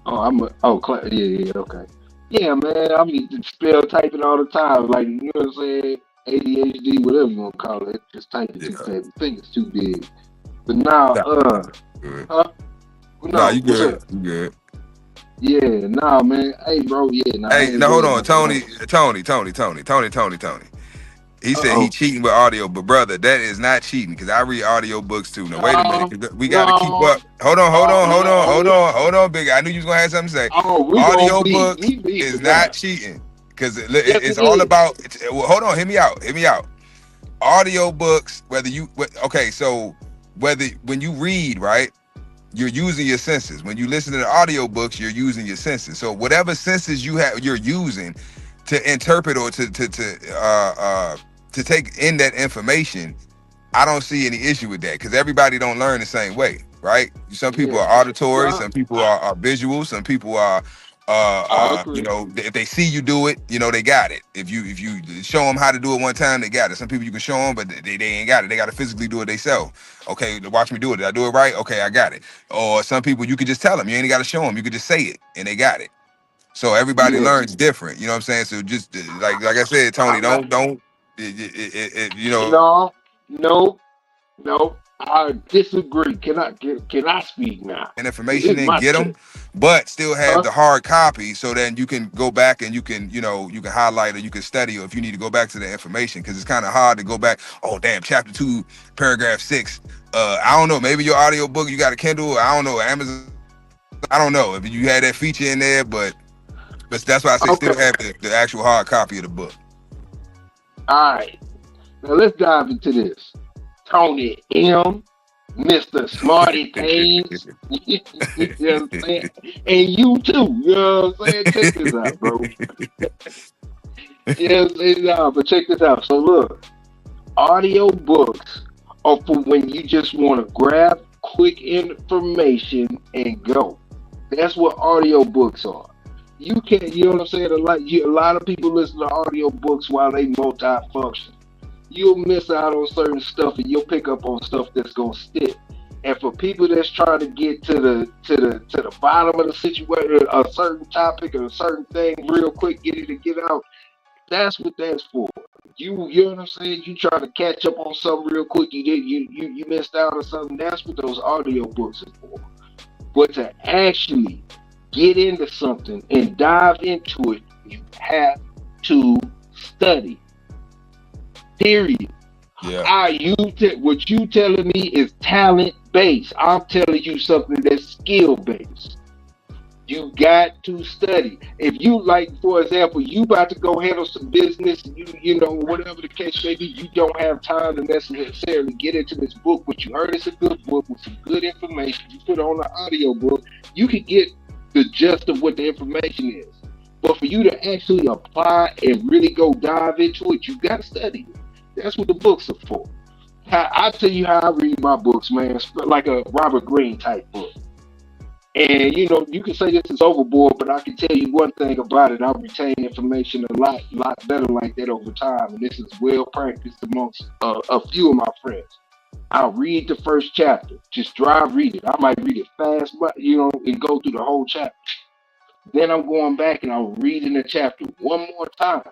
Clark. Yeah, okay. Yeah, man, I mean, spell typing all the time. Like, you know what I'm saying? ADHD, whatever you want to call it. Just typing too fast. The finger's too big. But now, No, you good. You good. Yeah, nah, man. Hey, bro, yeah. Nah, hey, now hold on. Tony. He said he cheating with audio, but brother, that is not cheating because I read audio books too. Now wait a minute, we got to keep up. Hold on, big. I knew you was gonna have something to say. Audio book is not cheating because it's all about. Hold on, hear me out. Audio books, when you read, right, you're using your senses. When you listen to the audio books, you're using your senses. So whatever senses you're using to interpret or to take in that information, I don't see any issue with that because everybody don't learn the same way, right? Some people are auditory, some people are visual, some people are if they see you do it, they got it. If you show them how to do it one time, they got it. Some people you can show them, but they ain't got it. They got to physically do it themselves. Okay, watch me do it. Did I do it right? Okay, I got it. Or some people you could just tell them. You ain't got to show them. You could just say it, and they got it. So everybody learns different. You know what I'm saying? So just like I said, Tony, don't. No. I disagree. Can I speak now? And information and get them. but still have Huh? the hard copy, so then you can go back and you can, you know, you can highlight or you can study, or if you need to go back to the information, because it's kind of hard to go back. Oh damn, chapter 2 paragraph 6. I don't know, maybe your audio book, you got a Kindle, I don't know, Amazon, I don't know if you had that feature in there, but that's why I say still Okay. have the actual hard copy of the book. All right. Now let's dive into this. Tony M, Mr. Smarty Pants. You know what I'm saying? And you too. You know what I'm saying? Check this out, bro. You know what I'm saying? Nah, but check this out. So look, audio books are for when you just want to grab quick information and go. That's what audio books are. You can't, you know what I'm saying? A lot of people listen to audio books while they multifunction. You'll miss out on certain stuff and you'll pick up on stuff that's gonna stick. And for people that's trying to get to the bottom of the situation, a certain topic or a certain thing real quick, get it to get out, that's what that's for. You know what I'm saying? You try to catch up on something real quick, you missed out on something. That's what those audio books are for. But to actually get into something and dive into it, you have to study. Period. Yeah. What you telling me is talent based. I'm telling you something that's skill based. You got to study. If you like, for example, you about to go handle some business, you know, whatever the case may be, you don't have time to necessarily get into this book, but you heard it's a good book with some good information. You put on the audio book, you can get the gist of what the information is. But for you to actually apply and really go dive into it, you got to study it. That's what the books are for. I tell you how I read my books, man. It's like a Robert Greene type book. And you know, you can say this is overboard, but I can tell you one thing about it. I retain information lot better like that over time, and this is well practiced amongst a few of my friends. I'll read the first chapter, just drive read it. I might read it fast, but you know, and go through the whole chapter. Then I'm going back and I'm reading the chapter one more time,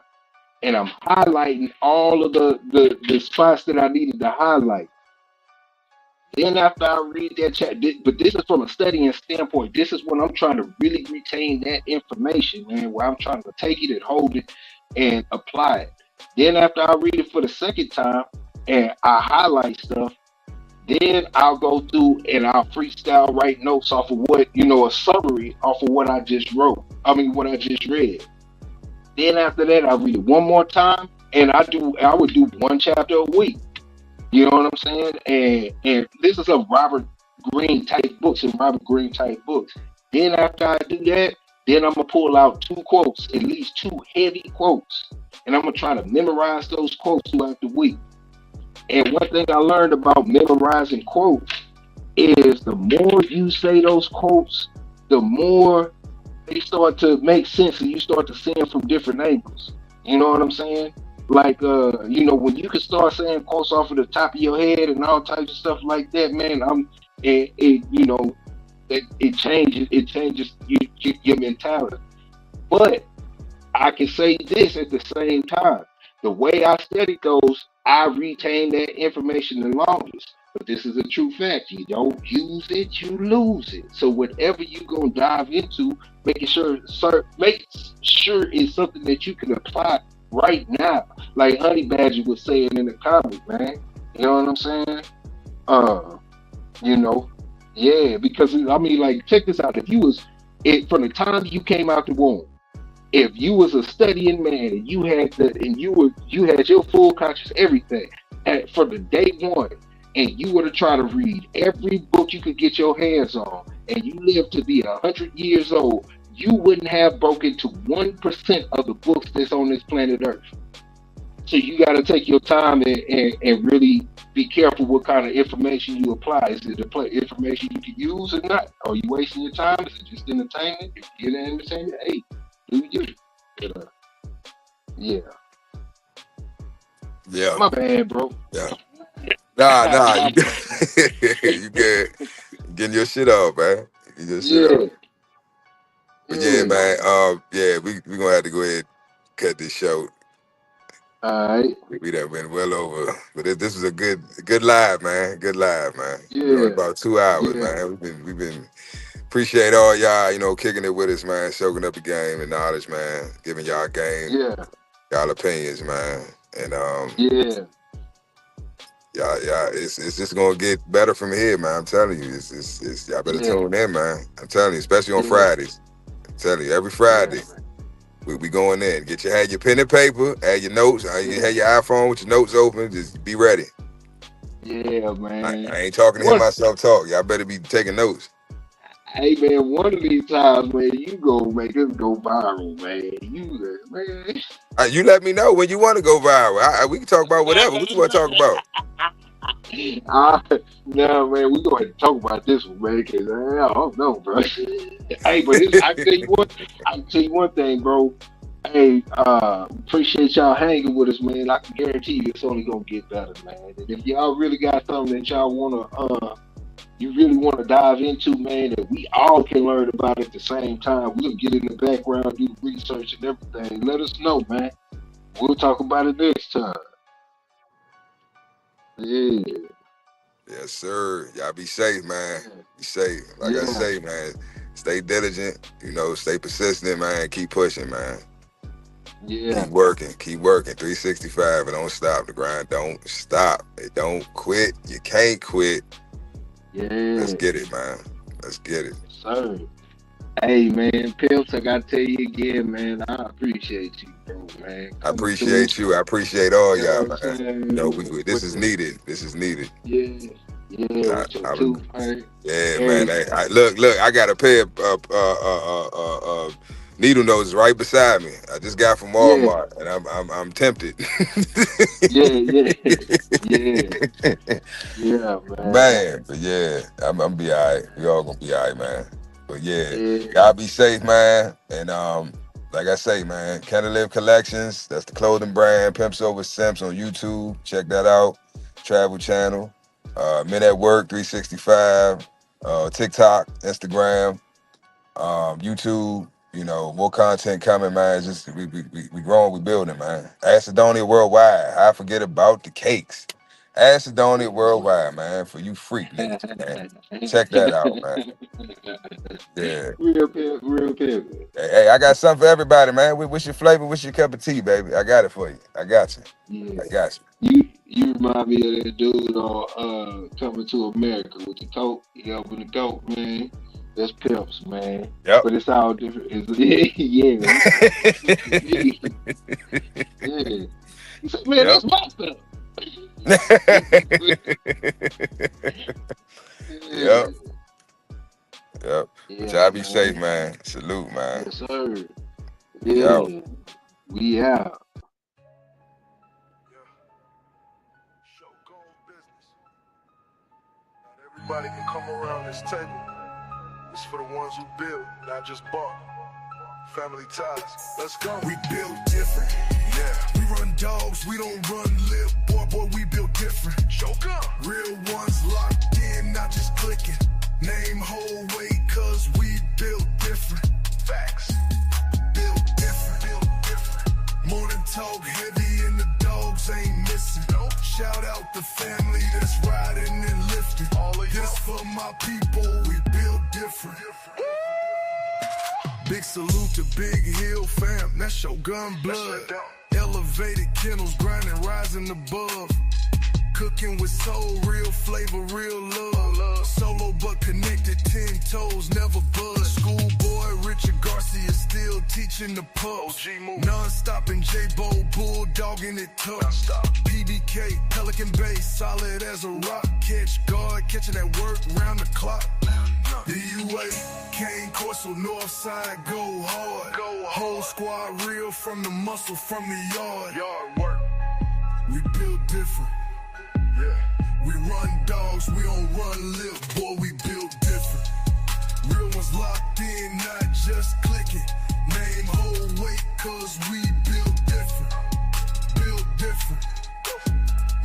and I'm highlighting all of the spots that I needed to highlight. Then after I read that chat, but this is from a studying standpoint. This is when I'm trying to really retain that information, man. Where I'm trying to take it and hold it and apply it. Then after I read it for the second time and I highlight stuff, then I'll go through and I'll freestyle write notes off of what a summary off of what I just wrote. I mean what I just read. Then after that, I read it one more time, and I would do one chapter a week. You know what I'm saying? And this is a Robert Greene type books and Robert Greene type books. Then after I do that, then I'm gonna pull out two quotes, at least two heavy quotes, and I'm gonna try to memorize those quotes throughout the week. And one thing I learned about memorizing quotes is the more you say those quotes, the more they start to make sense and you start to see them from different angles. You know what I'm saying? Like when you can start saying quotes off of the top of your head and all types of stuff like that, man, it changes your mentality. But I can say this at the same time. The way I study goes, I retain that information the longest. But this is a true fact. You don't use it, you lose it. So whatever you gonna dive into, make sure it's something that you can apply right now. Like Honey Badger was saying in the comic, man. You know what I'm saying? Uh, you know, yeah, because I mean, like, check this out. If you was it from the time you came out the womb, if you was a studying man and you had your full conscious everything from the day one, and you were to try to read every book you could get your hands on, and you lived to be 100 years old, you wouldn't have broken to 1% of the books that's on this planet Earth. So you got to take your time and really be careful what kind of information you apply. Is it information you can use or not? Are you wasting your time? Is it just entertainment? If you get entertainment, hey, do you? Uh, yeah. Yeah. My bad, bro. Yeah. Nah, My you you good. Getting your shit off, man. Getting your shit yeah, off. But yeah, yeah. man. Yeah, we gonna have to go ahead and cut this show. All right. We done been well over, but this was a good live, man. Good live, man. We on Yeah. about 2 hours, Yeah. man. We've been appreciate all y'all, kicking it with us, man. Soaking up the game, the knowledge, man. Giving y'all game, Yeah. y'all opinions, man. And Yeah. y'all, it's just gonna get better from here, man. I'm telling you, it's y'all better Yeah. tune in, man. I'm telling you, especially on Yeah. Fridays. I'm telling you, every Yeah. Friday. We going in. Have your pen and paper, add your notes. You have your iPhone with your notes open. Just be ready. Yeah, I man. ain't talking to hear What? myself talk. Y'all better be taking notes. Hey, man, one of these times, man, you gonna make us go viral, man. Man. You let me know when you want to go viral. We can talk about whatever. What you want to talk about? No, man, we gonna have to talk about this one, man, because I don't know, bro. Hey, but I can tell you one thing, bro. Hey, appreciate y'all hanging with us, man. I can guarantee you it's only gonna get better, man. And if y'all really got something that y'all you really wanna dive into, man, that we all can learn about at the same time, we'll get in the background, do research and everything. Let us know, man. We'll talk about it next time. Yeah, Yes, sir. Y'all be safe, man. Be safe. Like I yeah, say, man, stay diligent. Stay persistent, man. Keep pushing, man. yeah. Keep working. Keep working. 365 and don't stop. The grind don't stop. It don't quit. You can't quit. Let's Yeah, get it, man. Let's get it. sir. Hey, man, Pimps, I gotta tell you again, man, I appreciate you, bro, man, I coming through. appreciate you. I appreciate all You know y'all, what I'm man. saying? This is needed. This is needed. Yeah, yeah, I, with your I, tooth, man. yeah, man. Hey, Look. I got a pair of needle noses right beside me. I just got from yeah, Walmart, and I'm tempted. yeah, yeah, yeah, yeah, man. Man, but yeah, I'm gonna be all right. We all gonna be all right, man. But yeah, Yeah, y'all be safe, man. And like I say, man, Canada Live Collections. That's the clothing brand. Pimps Over Simps on YouTube. Check that out. Travel channel. Men at Work 365. TikTok, Instagram, YouTube. More content coming, man. It's just we growing, we building, man. Macedonia worldwide. I forget about the cakes. Macedonia worldwide, man. For you freak niggas, man. Check that out, man. Yeah. real pimp, real pimp. Hey, I got something for everybody, man. What's your flavor? What's your cup of tea, baby? I got it for you. I got you. Yeah. I got you. You remind me of that dude on Coming to America with the coat. He opened the coat, man. That's Pimps, man. Yep. But it's all different. Yeah. Yeah. He said, man, Yep. that's my stuff. Yeah. Yep. Yep. But Yeah, y'all be safe, man. man. Salute, man. Yes, sir. We out. Yeah. We out. Everybody can come around this table. It's for the ones who build, not just bought. Family ties. Let's go. We build different. Yeah. We run dogs, we don't run lip. Boy, we build different. Joker. Real ones locked in, not just clicking. Name whole weight, cause we build different. Facts. Build different. Build different. Morning talk heavy and the dogs ain't missing. Nope. Shout out the family that's riding and lifting. All of This y'all. for my people, we build different. Big salute to Big Hill fam, that's your gun blood. Elevated kennels, grinding, rising above. Cooking with soul, real flavor, real love. Solo but connected, 10 toes, never bud. Schoolboy Richard Garcia still teaching the pups. Non-stop and J-Bo, bulldogging it tough. PDK, Pelican Bay, solid as a rock. Catch guard, catching that work round the clock. The UA, Kane Corso, north side, go hard. Whole squad real from the muscle, from the yard. Yard work. We build different. Yeah. We run dogs, we don't run lip, boy, we build different. Real ones locked in, not just clicking. Name whole weight, cause we build different. Build different.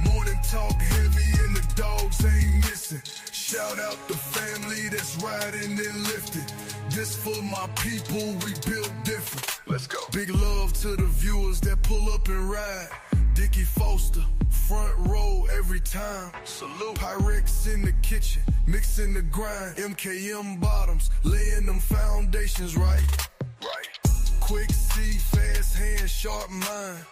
Morning talk heavy and the dogs ain't missing. Shout out the family that's riding and lifting. This for my people, we build different. Let's go. Big love to the viewers that pull up and ride. Dickie Foster, front row every time. Salute. Pyrex in the kitchen, mixing the grind. MKM bottoms, laying them foundations right. Quick C, fast hand, sharp mind.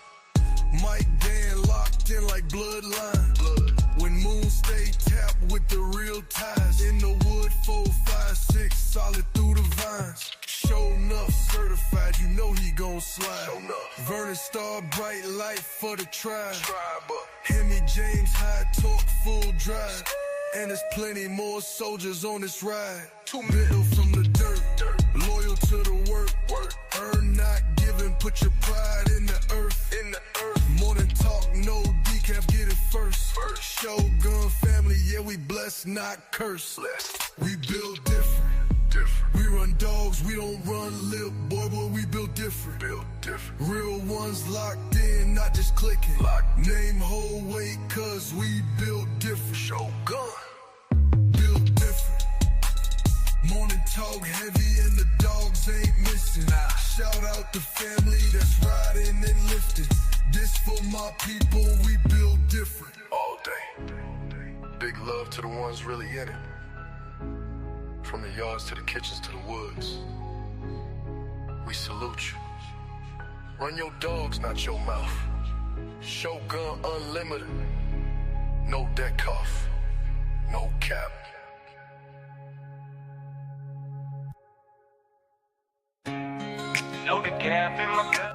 Mike Dan locked in like bloodline. When moon stay tapped with the real ties. In the wood, 4, 5, 6, solid through the vines. Show enough, certified, you know he gon' slide. Vernon Star, bright light for the tribe. Hemi James, high torque, full drive. And there's plenty more soldiers on this ride. Middle from the dirt, loyal to the work. Earn not giving, put your pride in the earth. Morning talk, no decaf, get it first. Shogun family, yeah, we blessed, not cursed. We build different. We run dogs, we don't run lip. Boy, we build different. Real ones locked in, not just clicking. Name, whole weight, cause we build different. Shogun. Build different. Morning talk heavy and the dogs ain't missing. Shout out the family that's riding and lifting. This for my people, we build different. All day. Big love to the ones really in it. From the yards to the kitchens to the woods. We salute you. Run your dogs, not your mouth. Shogun Unlimited. No deck off. No cap. No cap in my cup.